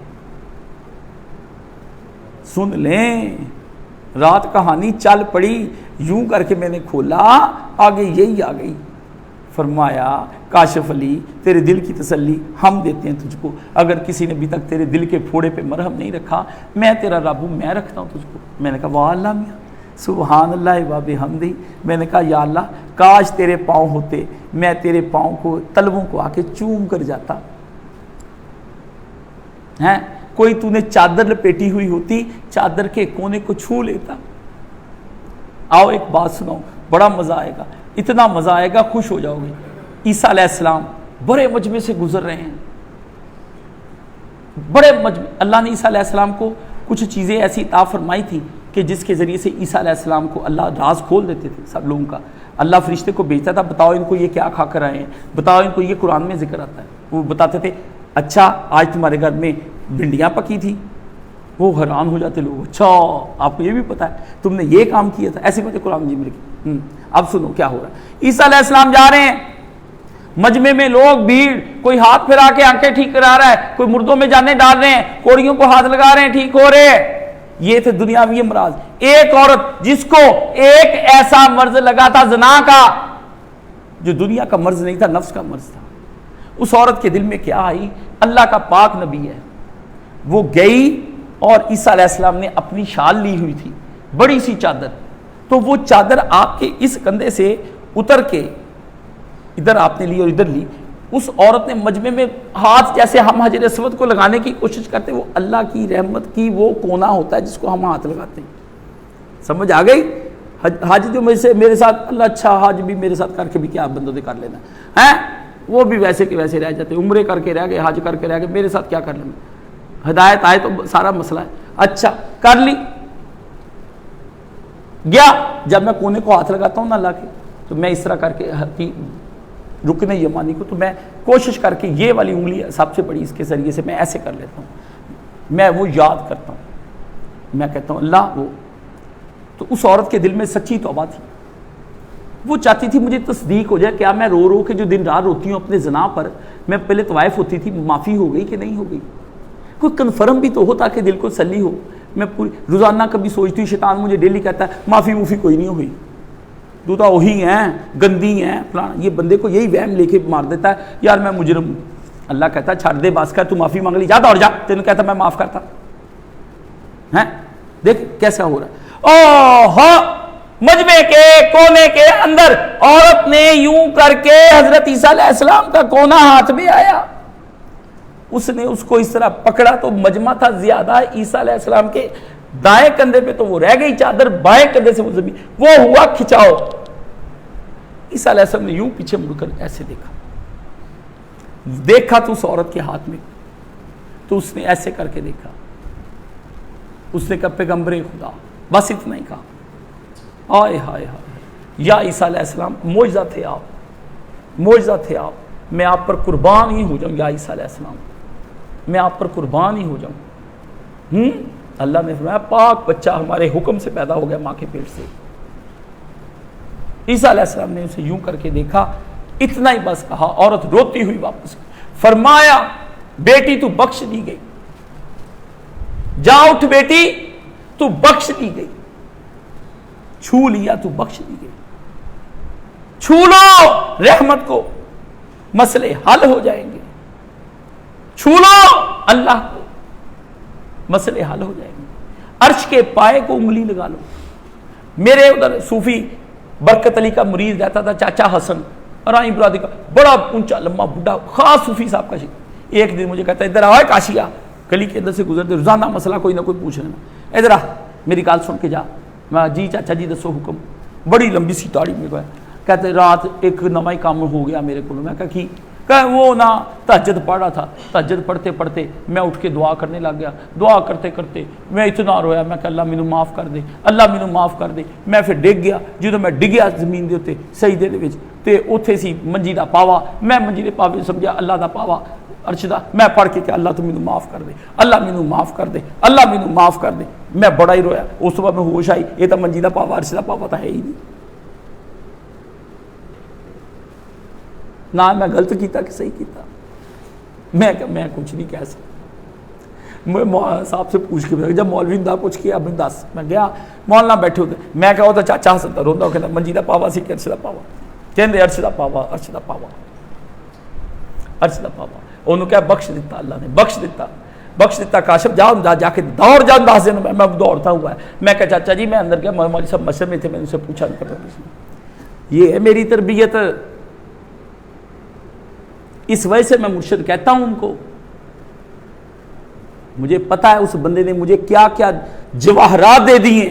سن لیں رات کہانی چل پڑی, یوں کر کے میں نے کھولا آگے یہی آ گئی. فرمایا کاشف علی تیرے دل کی تسلی ہم دیتے ہیں تجھ کو. اگر کسی نے ابھی تک تیرے دل کے پھوڑے پہ مرہم نہیں رکھا, میں تیرا رب ہوں, میں رکھتا ہوں تجھ کو. میں نے کہا واہ اللہ میاں سبحان اللہ و بحمدہ. میں نے کہا یا اللہ کاش تیرے پاؤں ہوتے, میں تیرے پاؤں کو تلووں کو آ کے چوم کر جاتا. ہیں کوئی تو نے چادر لپیٹی ہوئی ہوتی, چادر کے کونے کو چھو لیتا. آؤ ایک بات سناؤ, بڑا مزہ آئے گا, اتنا مزہ آئے گا خوش ہو جاؤ گے. عیسیٰ علیہ السلام بڑے مجمع سے گزر رہے ہیں, بڑے مجمع. اللہ نے عیسیٰ علیہ السلام کو کچھ چیزیں ایسی عطا فرمائی تھی کہ جس کے ذریعے سے عیسیٰ علیہ السلام کو اللہ راز کھول دیتے تھے سب لوگوں کا. اللہ فرشتے کو بھیجتا تھا, بتاؤ ان کو یہ کیا کھا کر آئے ہیں, بتاؤ ان کو یہ قرآن میں ذکر آتا ہے. وہ بتاتے تھے اچھا آج تمہارے گھر میں بھنڈیاں پکی تھی. وہ حیران ہو جاتے لوگ, اچھا آپ کو یہ بھی پتا ہے, تم نے یہ کام کیا تھا. ایسی باتیں قرآن جی میں. اب سنو کیا ہو رہا ہے. عیسیٰ علیہ السلام جا رہے ہیں, مجمع میں لوگ بھیڑ, کوئی ہاتھ پھیرا کے آنکھیں ٹھیک کرا رہا ہے, کوئی مردوں میں جانے ڈال رہے ہیں, کوڑیوں کو ہاتھ لگا رہے ہیں, ٹھیک ہو رہے ہیں. یہ تھے دنیاوی امراض. ایک عورت جس کو ایک ایسا مرض لگا تھا زنا کا, جو دنیا کا مرض نہیں تھا, نفس کا مرض تھا. اس عورت کے دل میں کیا آئی, اللہ کا پاک نبی ہے. وہ گئی اور عیسیٰ علیہ السلام نے اپنی شال لی ہوئی تھی, بڑی سی چادر. تو وہ چادر آپ کے اس کندھے سے اتر کے ادھر آپ نے لی اور ادھر لی. اس عورت نے مجمع میں ہاتھ, جیسے ہم حجر اسود کو لگانے کی کوشش کرتے, وہ اللہ کی رحمت کی وہ کونا ہوتا ہے جس کو ہم ہاتھ لگاتے ہیں. سمجھ آ گئی. حج جو میرے ساتھ, اللہ اچھا حج بھی میرے ساتھ کر کے بھی کیا بندوں نے کر لینا ہے, وہ بھی ویسے کے ویسے رہ جاتے. عمرے کر کے رہ گئے, حج کر کے رہ گئے, میرے ساتھ کیا کر لینا. ہدایت آئے تو سارا مسئلہ ہے. اچھا کر لی, گیا. جب میں کونے کو ہاتھ لگاتا ہوں نا اللہ کے, تو میں اس طرح کر کے رکن یمانی کو, تو میں کوشش کر کے یہ والی انگلی سب سے بڑی اس کے ذریعے سے میں ایسے کر لیتا ہوں. میں وہ یاد کرتا ہوں, میں کہتا ہوں اللہ وہ. تو اس عورت کے دل میں سچی توبہ تھی. وہ چاہتی تھی مجھے تصدیق ہو جائے, کیا میں رو رو کے جو دن رات روتی ہوں اپنے زنا پر, میں پہلے طوائف ہوتی تھی, معافی ہو گئی کہ نہیں ہو گئی. کوئی کنفرم بھی تو ہو تاکہ دل کو تسلی ہو. میں پوری روزانہ کبھی سوچتی ہوں, شیطان مجھے ڈیلی کہتا ہے معافی موفی کوئی نہیں ہوئی, تو وہی ہیں گندی ہیں فلاں. یہ بندے کو یہی وہم لے کے مار دیتا ہے یار میں مجرم ہوں. اللہ کہتا ہے چھڑ دے بس کر, تو معافی مانگ لی, جا دوڑ جا. تینوں کہتا میں معاف کرتا ہیں. دیکھ کیسا ہو رہا ہے. مجمع کے کونے کے اندر عورت نے یوں کر کے حضرت عیسیٰ علیہ السلام کا کونا ہاتھ میں آیا, اس نے اس کو اس طرح پکڑا تو مجمع تھا زیادہ. عیسیٰ علیہ السلام کے دائیں کندھے پہ تو وہ رہ گئی چادر, بائیں کندھے سے وہ زمین, وہ ہوا کھچاؤ. عیسیٰ علیہ السلام نے یوں پیچھے مڑ کر ایسے دیکھا تو اس عورت کے ہاتھ میں, تو اس نے ایسے کر کے دیکھا. اس نے کہا پیغمبر خدا, بس اتنا ہی کہا. آئے ہائے ہائے, یا عیسیٰ علیہ السلام معجزہ تھے آپ, معجزہ تھے آپ, میں آپ پر قربان ہی ہو جاؤں. یا عیسیٰ علیہ السلام میں آپ پر قربان ہی ہو جاؤں. اللہ نے فرمایا پاک بچہ ہمارے حکم سے پیدا ہو گیا ماں کے پیٹ سے. عیسیٰ علیہ السلام نے اسے یوں کر کے دیکھا, اتنا ہی بس کہا. عورت روتی ہوئی واپس, فرمایا بیٹی تو بخش دی گئی, جا اٹھ بیٹی, تو بخش دی گئی. چھو لیا تو بخش دی گئی. چھو لو رحمت کو, مسئلے حل ہو جائیں گے. چھو لو اللہ کو, مسئلے حل ہو جائیں گے. عرش کے پائے کو انگلی لگا لو. میرے ادھر صوفی برکت علی کا مرید رہتا تھا, چاچا حسن رائی برادری کا, بڑا اونچا لمبا بڈھا خاص صوفی صاحب کا شیخ. ایک دن مجھے کہتا ہے ادھر آؤ کاشیا, گلی کے اندر سے گزرتے روزانہ مسئلہ کوئی نہ کوئی پوچھ لینا, ادھر آ میری گال سن کے جا. میں جی چاچا جی دسو حکم. بڑی لمبی سی داڑھی میرے کو ہے. کہتے رات ایک نواں کام ہو گیا میرے کو. میں کہا کی کہ وہ نہ تہجد پڑھ رہا تھا, تہجد پڑھتے پڑھتے میں اٹھ کے دعا کرنے لگ گیا. دعا کرتے کرتے میں اتنا رویا, میں کہ اللہ مینوں معاف کر دے, اللہ مینوں معاف کر دے. میں پھر ڈگ گیا. جدوں میں ڈگیا زمین دے اوتے سجدے دے وچ تے اوتھے سی منجی دا پاوا. میں منجی دے پاوے سمجھیا اللہ دا پاوا عرش دا. میں پڑھ کے کہ اللہ تو مینوں معاف کر دے, اللہ مینوں معاف کر دے, اللہ مینوں معاف کر دے. میں بڑا ہی رویا. اس تو بعد میں ہوش آئی, یہ تو منجی دا پاوا عرش دا پاوا تو ہے ہی نہیں. نہ میں غلط کیتا کہ صحیح کیتا, میں کچھ نہیں کہہ سکتا. میں مولانا صاحب سے پوچھ کے, جب مولوی نے کچھ کیا اب دس, میں گیا مولانا بیٹھے ہوتے, میں کہا وہ تو چاچا ہستا روندا, کہتا منجی دا پاوا سی کہ عرش دا پاوا. کہندے عرش دا پاوا, عرش دا پاوا, عرش دا پاوا. انہوں کہا بخش دیتا اللہ نے, بخش دیتا, بخش دیتا. کاشف جاؤ جا کے دوڑ جاؤ 10 دن. میں دوڑتا ہوا ہے. میں کہا چاچا جی میں اندر گیا, مولوی صاحب مشرف میں تھے, میں ان سے پوچھا نہیں کرتا. یہ ہے میری تربیت. اس وجہ سے میں مرشد کہتا ہوں ان کو. مجھے پتا ہے اس بندے نے مجھے کیا کیا جواہرات دے دیے.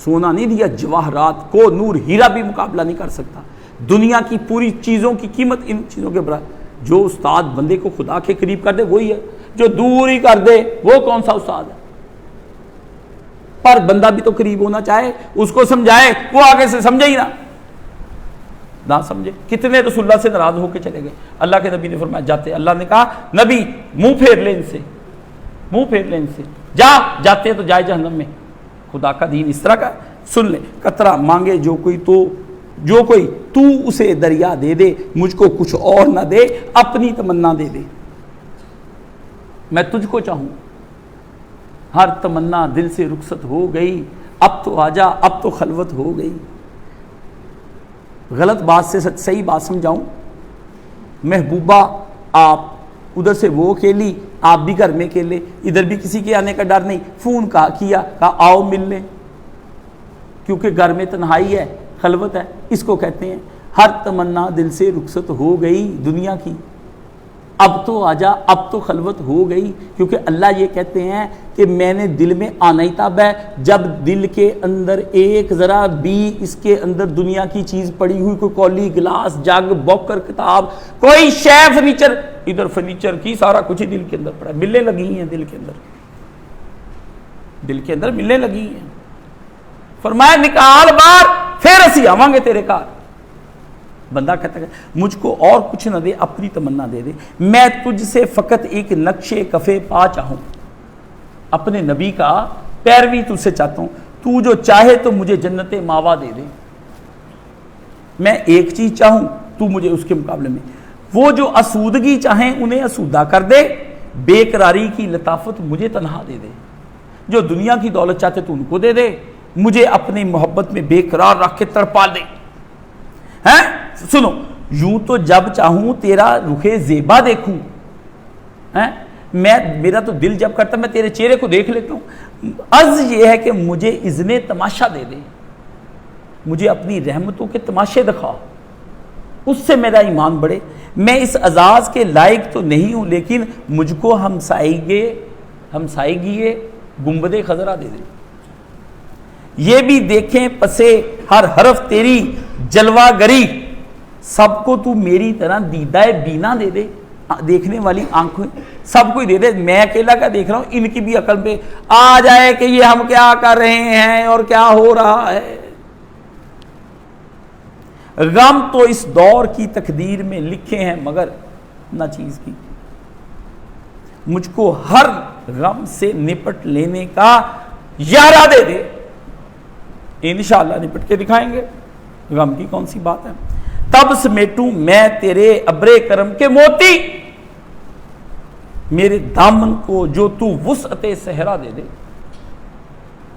سونا نہیں دیا, جواہرات کو نور ہیرا بھی مقابلہ نہیں کر سکتا. دنیا کی پوری چیزوں کی قیمت ان چیزوں کے برابر. جو استاد بندے کو خدا کے قریب کر دے وہی ہے, جو دور ہی کر دے وہ کون سا استاد ہے. پر بندہ بھی تو قریب ہونا چاہے, اس کو سمجھائے, وہ آگے سے سمجھے ہی نہ سمجھے. کتنے رسول اللہ سے ناراض ہو کے چلے گئے. اللہ کے نبی نے فرمایا جاتے, اللہ نے کہا نبی منہ پھیر لے ان سے, منہ پھیر لے ان سے, جا جاتے ہیں تو جائے جہنم میں. خدا کا دین اس طرح کا. سن لے, قطرہ مانگے جو کوئی تو اسے دریا دے دے, مجھ کو کچھ اور نہ دے, اپنی تمنا دے دے. میں تجھ کو چاہوں, ہر تمنا دل سے رخصت ہو گئی, اب تو آجا, اب تو خلوت ہو گئی. غلط بات سے صحیح بات سمجھاؤں. محبوبہ آپ ادھر سے وہ اکیلی, آپ بھی گھر میں اکیلے, ادھر بھی کسی کے آنے کا ڈر نہیں. فون کیا کہا آؤ مل لیں, کیونکہ گھر میں تنہائی ہے, خلوت ہے. اس کو کہتے ہیں ہر تمنا دل سے رخصت ہو گئی دنیا کی, اب تو آجا, اب تو خلوت ہو گئی. کیونکہ اللہ یہ کہتے ہیں کہ میں نے دل میں آنا ہی تب ہے جب دل کے اندر ایک ذرا بھی اس کے اندر دنیا کی چیز پڑی ہوئی, کوئی کولی, گلاس, جگ, بوکر, کتاب, کوئی شے, فرنیچر, ادھر فرنیچر کی سارا کچھ ہی دل کے اندر پڑا ہے. ملیں لگی ہیں دل کے اندر, دل کے اندر ملیں لگی ہیں. فرمایا نکال بار پھر اسی آواں گے تیرے گھر. بندہ کہتا ہے مجھ کو اور کچھ نہ دے, اپنی تمنا دے دے. میں تجھ سے فقط ایک نقشے کفے پا چاہوں, اپنے نبی کا پیروی تجھ سے چاہتا ہوں. تو جو چاہے تو مجھے جنت ماوا دے دے. میں ایک چیز چاہوں, تو مجھے اس کے مقابلے میں وہ جو اسودگی چاہیں انہیں اسودہ کر دے, بے قراری کی لطافت مجھے تنہا دے دے. جو دنیا کی دولت چاہتے تو ان کو دے دے, مجھے اپنی محبت میں بے قرار رکھ کے تڑپا دے. ہیں سنو, یوں تو جب چاہوں تیرا رخ زیبا دیکھوں, میرا تو دل جب کرتا میں تیرے چہرے کو دیکھ لیتا ہوں. عرض یہ ہے کہ مجھے اذن تماشا دے دے, مجھے اپنی رحمتوں کے تماشے دکھا, اس سے میرا ایمان بڑھے. میں اس اعزاز کے لائق تو نہیں ہوں, لیکن مجھ کو ہمسائیگی گنبد خضرا دے دے. یہ بھی دیکھیں پسے ہر حرف تیری جلوہ گری, سب کو تو میری طرح دیدہ بینا دے دے, دیکھنے والی آنکھیں سب کو ہی دے دے. میں اکیلا کیا دیکھ رہا ہوں, ان کی بھی عقل پہ آ جائے کہ یہ ہم کیا کر رہے ہیں اور کیا ہو رہا ہے. غم تو اس دور کی تقدیر میں لکھے ہیں مگر نہ چیز کی. مجھ کو ہر غم سے نپٹ لینے کا یارہ دے دے, انشاءاللہ نپٹ کے دکھائیں گے. غم کی کون سی بات ہے. تب سمیٹوں میں تیرے ابرے کرم کے موتی, میرے دامن کو جو تو وسعت صحرا دے دے.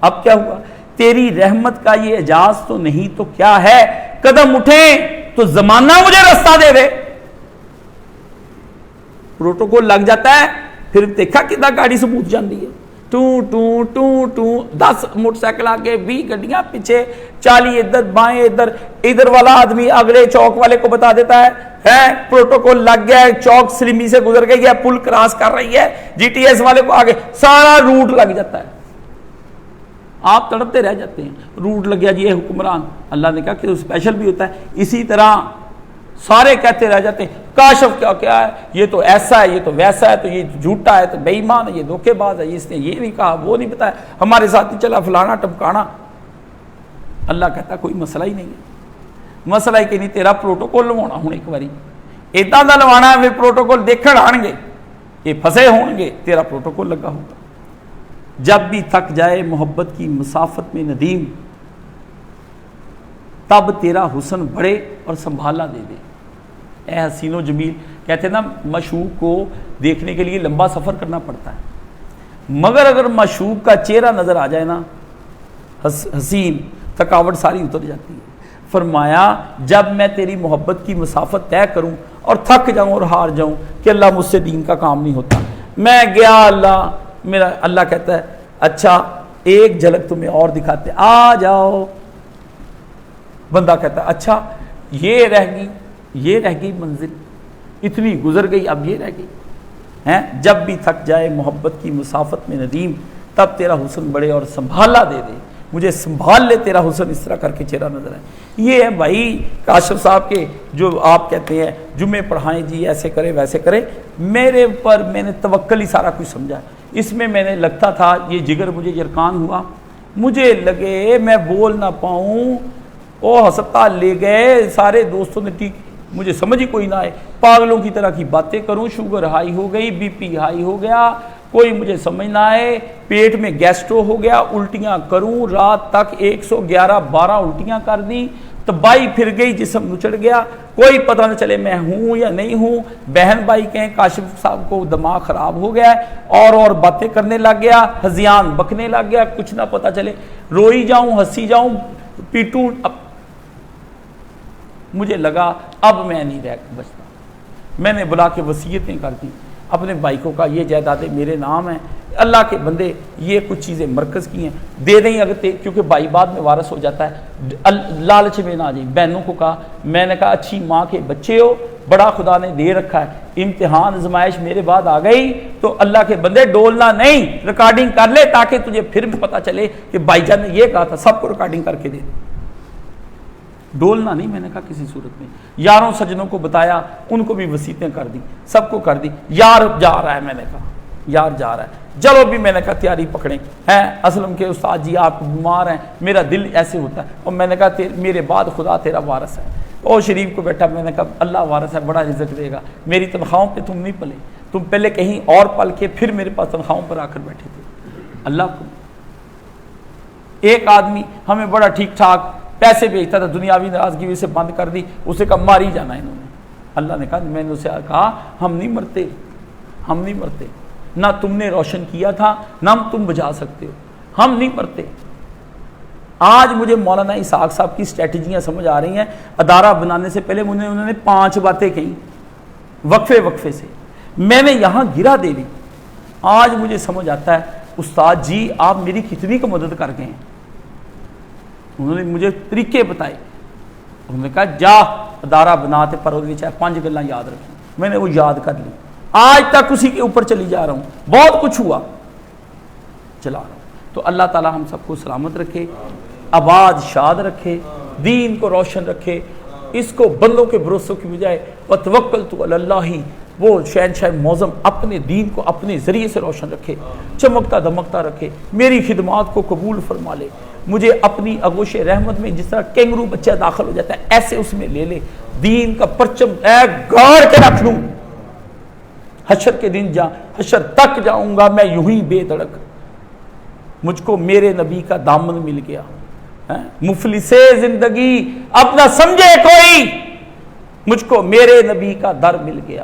اب کیا ہوا؟ تیری رحمت کا یہ اعجاز تو نہیں تو کیا ہے، قدم اٹھیں تو زمانہ مجھے رستہ دے دے۔ پروٹوکول لگ جاتا ہے، پھر دیکھا کتنا گاڑی سموتھ جاندی ہے، ٹوں ٹوں ٹوں ٹوں، 10 موٹر سائیکل آگے، 20 گڈیاں پیچھے، 40 ادھر بائیں، ادھر والا آدمی اگلے چوک والے کو بتا دیتا ہے پروٹوکول لگ گیا ہے، چوک سلمی سے گزر گئی ہے، پل کراس کر رہی ہے، جی ٹی ایس والے کو آگے، سارا روٹ لگ جاتا ہے، آپ تڑپتے رہ جاتے ہیں، روٹ لگ گیا جی یہ حکمران۔ اللہ نے کہا کہ وہ اسپیشل بھی ہوتا ہے، اسی طرح سارے کہتے رہ جاتے ہیں کاشف کیا ہے، یہ تو ایسا ہے، یہ تو ویسا ہے، تو یہ جھوٹا ہے، تو بے ایمان ہے، یہ دھوکے باز ہے، اس نے یہ نہیں کہا، وہ نہیں بتایا، ہمارے ساتھ نہیں چلا، فلانا ٹمکانا۔ اللہ کہتا کوئی مسئلہ ہی نہیں ہے، مسئلہ ہی کہ نہیں، تیرا پروٹوکول لوانا ہوں ایک باری اداں دا لوانا ہے، پھر پروٹوکول دیکھن آن گے، یہ پھنسے ہون گے، تیرا پروٹوکول لگا ہوگا۔ جب بھی تھک جائے محبت کی مسافت میں ندیم، تب تیرا حسن بڑھے اور سنبھالا دے دے۔ اے حسین و جمیل، کہتے ہیں نا معشوق کو دیکھنے کے لیے لمبا سفر کرنا پڑتا ہے، مگر اگر معشوق کا چہرہ نظر آ جائے نا حسین، تھکاوٹ ساری اتر جاتی ہے۔ فرمایا جب میں تیری محبت کی مسافت طے کروں اور تھک جاؤں اور ہار جاؤں کہ اللہ مجھ سے دین کا کام نہیں ہوتا، میں گیا اللہ میرا، اللہ کہتا ہے اچھا ایک جھلک تمہیں اور دکھاتے، آ جاؤ۔ بندہ کہتا ہے اچھا یہ رہ گئی منزل، اتنی گزر گئی، اب یہ رہ گئی ہے۔ جب بھی تھک جائے محبت کی مسافت میں ندیم، تب تیرا حسن بڑھے اور سنبھالا دے دے، مجھے سنبھال لے تیرا حسن، اس طرح کر کے چہرہ نظر ہے۔ یہ ہے بھائی کاشف صاحب کے جو آپ کہتے ہیں جمعے پڑھائیں جی، ایسے کرے ویسے کرے، میرے اوپر میں نے توکل ہی سارا کچھ سمجھا، اس میں میں نے لگتا تھا یہ جگر مجھے یرکان ہوا، مجھے لگے میں بول نہ پاؤں، وہ ہسپتال لے گئے سارے دوستوں نے، ٹھیک مجھے سمجھ ہی کوئی نہ آئے، پاگلوں کی طرح کی باتیں کروں، شوگر ہائی ہو گئی، بی پی ہائی ہو گیا، کوئی مجھے سمجھ نہ آئے، پیٹ میں گیسٹرو ہو گیا، الٹیاں کروں، رات تک 111-12 الٹیاں کر دیں، تباہی پھر گئی، جسم نچڑ گیا، کوئی پتہ نہ چلے میں ہوں یا نہیں ہوں، بہن بھائی کہیں کاشف صاحب کو دماغ خراب ہو گیا ہے، اور باتیں کرنے لگ گیا، ہذیان بکنے لگ گیا، کچھ نہ پتہ چلے، روئی جاؤں ہنسی جاؤں پیٹوں، مجھے لگا اب میں نہیں رہ بچتا، میں نے بلا کے وصیتیں کر دی اپنے بھائی کو، کہا یہ جائیدادیں میرے نام ہیں، اللہ کے بندے یہ کچھ چیزیں مرکز کی ہیں دے دیں، اگر کیونکہ بھائی بعد میں وارث ہو جاتا ہے، لالچ میں نہ آ جائیں۔ بہنوں کو کہا، میں نے کہا اچھی ماں کے بچے ہو، بڑا خدا نے دے رکھا ہے، امتحان آزمائش میرے بعد آ گئی تو اللہ کے بندے ڈولنا نہیں، ریکارڈنگ کر لے تاکہ تجھے پھر بھی پتہ چلے کہ بھائی جان نے یہ کہا تھا، سب کو ریکارڈنگ کر کے دے، ڈولنا نہیں۔ میں نے کہا کسی صورت میں، یاروں سجنوں کو بتایا، ان کو بھی وصیتیں کر دی، سب کو کر دی، یار جا رہا ہے، میں نے کہا یار جا رہا ہے، چلو بھی، میں نے کہا تیاری پکڑیں ہیں، اسلم کے استاد جی آپ بیمار ہیں، میرا دل ایسے ہوتا ہے، اور میں نے کہا میرے بعد خدا تیرا وارث ہے، اور شریف کو بیٹھا، میں نے کہا اللہ وارث ہے، بڑا رزق دے گا، میری تنخواہوں پہ تم نہیں پلے، تم پہلے کہیں اور پل کے پھر میرے پاس تنخواہوں پر آ کر بیٹھے تھے۔ اللہ کو ایک آدمی ہمیں بڑا ٹھیک ٹھاک پیسے بھیجتا تھا، دنیاوی ناراضگی وجہ سے بند کر دی، اسے کہا مار ہی جانا انہوں نے۔ اللہ نے کہا، میں نے اسے کہا ہم نہیں مرتے، ہم نہیں مرتے، نہ تم نے روشن کیا تھا نہ تم بجھا سکتے ہو، ہم نہیں مرتے۔ آج مجھے مولانا اسحاق صاحب کی اسٹریٹجیاں سمجھ آ رہی ہیں، ادارہ بنانے سے پہلے انہوں نے 5 باتیں کہیں وقفے سے، میں نے یہاں گرا دے دی، آج مجھے سمجھ آتا ہے استاد جی آپ میری کتنی کو مدد کر گئے ہیں۔ انہوں نے مجھے طریقے بتائے، انہوں نے کہا جا ادارہ بناتے پر چاہے 5 گلاں یاد رکھیں، میں نے وہ یاد کر لی، آج تک اسی کے اوپر چلی جا رہا ہوں، بہت کچھ ہوا چلا رہا ہوں۔ تو اللہ تعالی ہم سب کو سلامت رکھے، آباد شاد رکھے، دین کو روشن رکھے، اس کو بندوں کے بھروسوں کی بجائے وتوکلت علی اللہ، وہ شہنشاہ معظم اپنے دین کو اپنے ذریعے سے روشن رکھے، چمکتا دمکتا رکھے، میری خدمات کو قبول فرما لے، مجھے اپنی آغوش رحمت میں جس طرح کینگرو بچہ داخل ہو جاتا ہے ایسے اس میں لے لے، دین کا پرچم گاڑ کے رکھ لوں، حشر کے دن حشر تک جاؤں گا میں یوں ہی بے دھڑک، مجھ کو میرے نبی کا دامن مل گیا، مفلس زندگی اب نہ سمجھے کوئی، مجھ کو میرے نبی کا در مل گیا،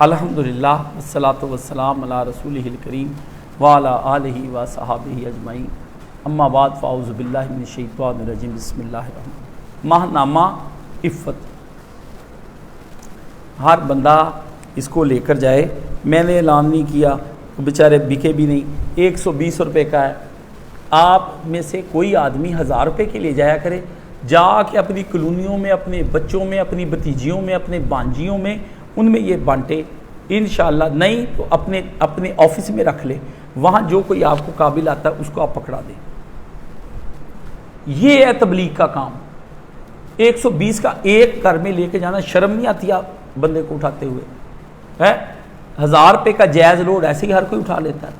الحمدللہ والصلاۃ والسلام علی رسولہ الکریم وعلی آلہ وصحبہ اجمعین، اما بعد فاعوذ باللہ من الشیطان الرجیم، بسم اللہ الرحمن الرحیم۔ ماہ نامہ عفت، ہر بندہ اس کو لے کر جائے۔ میں نے اعلان نہیں کیا، بیچارے بکے بھی نہیں، 120 روپے کا ہے۔ آپ میں سے کوئی آدمی 1000 روپے کے لے جایا کرے، جا کے اپنی کالونیوں میں، اپنے بچوں میں، اپنی بھتیجیوں میں، اپنے بانجیوں میں، ان میں یہ بانٹے انشاءاللہ۔ نہیں تو اپنے آفس میں رکھ لے، وہاں جو کوئی آپ کو قابل آتا ہے اس کو آپ پکڑا دیں۔ یہ ہے تبلیغ کا کام۔ 120 کا ایک گھر میں لے کے جانا، شرم نہیں آتی آپ بندے کو اٹھاتے ہوئے ہے؟ 1000 روپے کا جائز لوڈ ایسے ہی ہر کوئی اٹھا لیتا ہے۔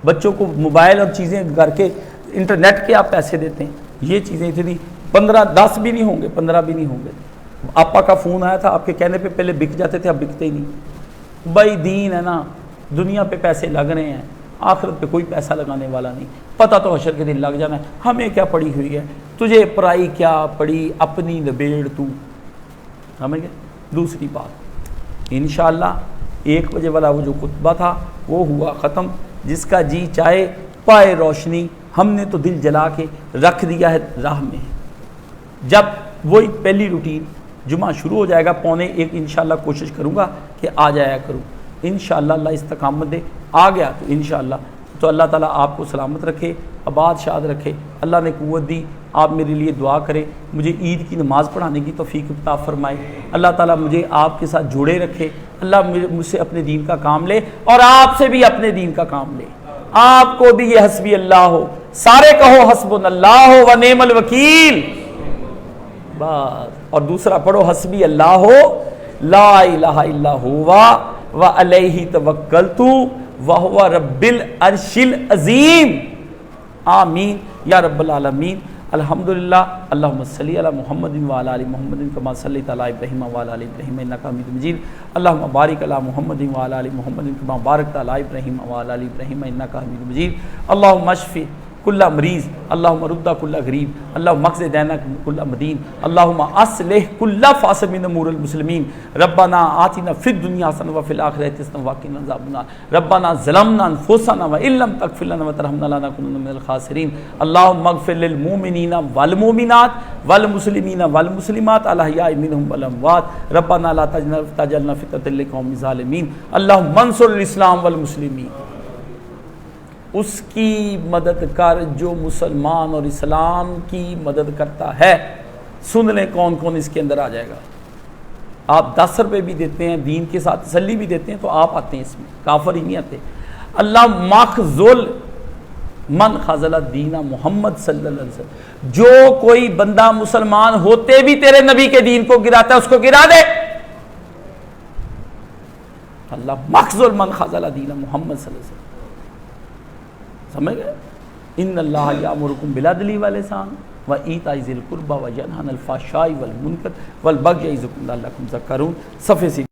بچوں کو موبائل اور چیزیں گھر کے انٹرنیٹ کے آپ پیسے دیتے ہیں، یہ چیزیں اتنی 10 بھی نہیں ہوں گے، 15 بھی نہیں ہوں گے۔ آپا کا فون آیا تھا، آپ کے کہنے پہ پہلے بک جاتے تھے، اب بکتے ہی نہیں۔ بھائی دین ہے نا، دنیا پہ پیسے لگ رہے ہیں، آخرت پہ کوئی پیسہ لگانے والا نہیں۔ پتہ تو حشر کے دن لگ جانا ہے۔ ہمیں کیا پڑی ہوئی ہے، تجھے پرائی کیا پڑی، اپنی نبیڑ تو۔ سمجھ گئے؟ دوسری بات، انشاءاللہ 1 بجے والا وہ جو خطبہ تھا وہ ہوا ختم۔ جس کا جی چاہے پائے روشنی، ہم نے تو دل جلا کے رکھ دیا ہے راہ میں۔ جب وہی پہلی روٹین جمعہ شروع ہو جائے گا 12:45، انشاءاللہ کوشش کروں گا کہ آ جایا کروں انشاءاللہ۔ اللہ استقامت دے، آ گیا تو انشاءاللہ تو اللہ تعالیٰ آپ کو سلامت رکھے، آباد شاد رکھے۔ اللہ نے قوت دی، آپ میرے لیے دعا کریں، مجھے عید کی نماز پڑھانے کی توفیق عطا فرمائے۔ اللہ تعالیٰ مجھے آپ کے ساتھ جوڑے رکھے، اللہ مجھ سے اپنے دین کا کام لے، اور آپ سے بھی اپنے دین کا کام لے۔ آپ کو بھی یہ حسبی اللہ ہو، سارے کہو حسبنا اللہ و نعم الوکیل، بس۔ اور دوسرا پڑھو حسبی اللہ ہو لا الہ الا ہوا وعلیہ توکلت وہو رب العرش العظیم، آمین یا رب العالمین۔ الحمدللہ، اللہم صلی علی محمد وعلی آل محمد کما صلیت علی ابراہیم وعلی آل ابراہیم انک حمید مجید۔ اللہم بارک علی محمد وعلی آل محمد کما بارکت علی ابراہیم وعلی آل ابراہیم انک حمید مجید۔ اللہم اشف کل مریض، اللہم رد کل غریب، اللہم اقض دین کل مدین، اللہم اصلح کل فاسد من امور المسلمین۔ ربنا آتنا فی الدنیا حسنۃ وفی الآخرۃ حسنۃ وقنا عذاب النار۔ ربنا ظلمنا انفسنا وان لم تغفر لنا وترحمنا لنکونن من الخاسرین۔ اللہم اغفر للمؤمنین والمؤمنات والمسلمین والمسلمات الاحیاء منهم والاموات۔ ربنا لا تجعلنا فتنة للقوم الظالمین۔ اللہم انصر الاسلام والمسلمین۔ اس کی مدد کر جو مسلمان اور اسلام کی مدد کرتا ہے۔ سن لیں کون کون اس کے اندر آ جائے گا۔ آپ 10 روپے بھی دیتے ہیں، دین کے ساتھ تسلی بھی دیتے ہیں، تو آپ آتے ہیں اس میں، کافر ہی نہیں آتے۔ اللہ مخذل من خذل دین محمد صلی اللہ علیہ وسلم، جو کوئی بندہ مسلمان ہوتے بھی تیرے نبی کے دین کو گراتا ہے، اس کو گرا دے۔ اللہ مخذل من خذل دین محمد صلی اللہ علیہ وسلم، سمجھ گئے؟ ان اللہ یامرکم بالعدل والاحسان وایتاء ذی القربی وینہی عن الفحشاء والمنکر والبغی یعظکم لعلکم تذکرون۔ صفحے سے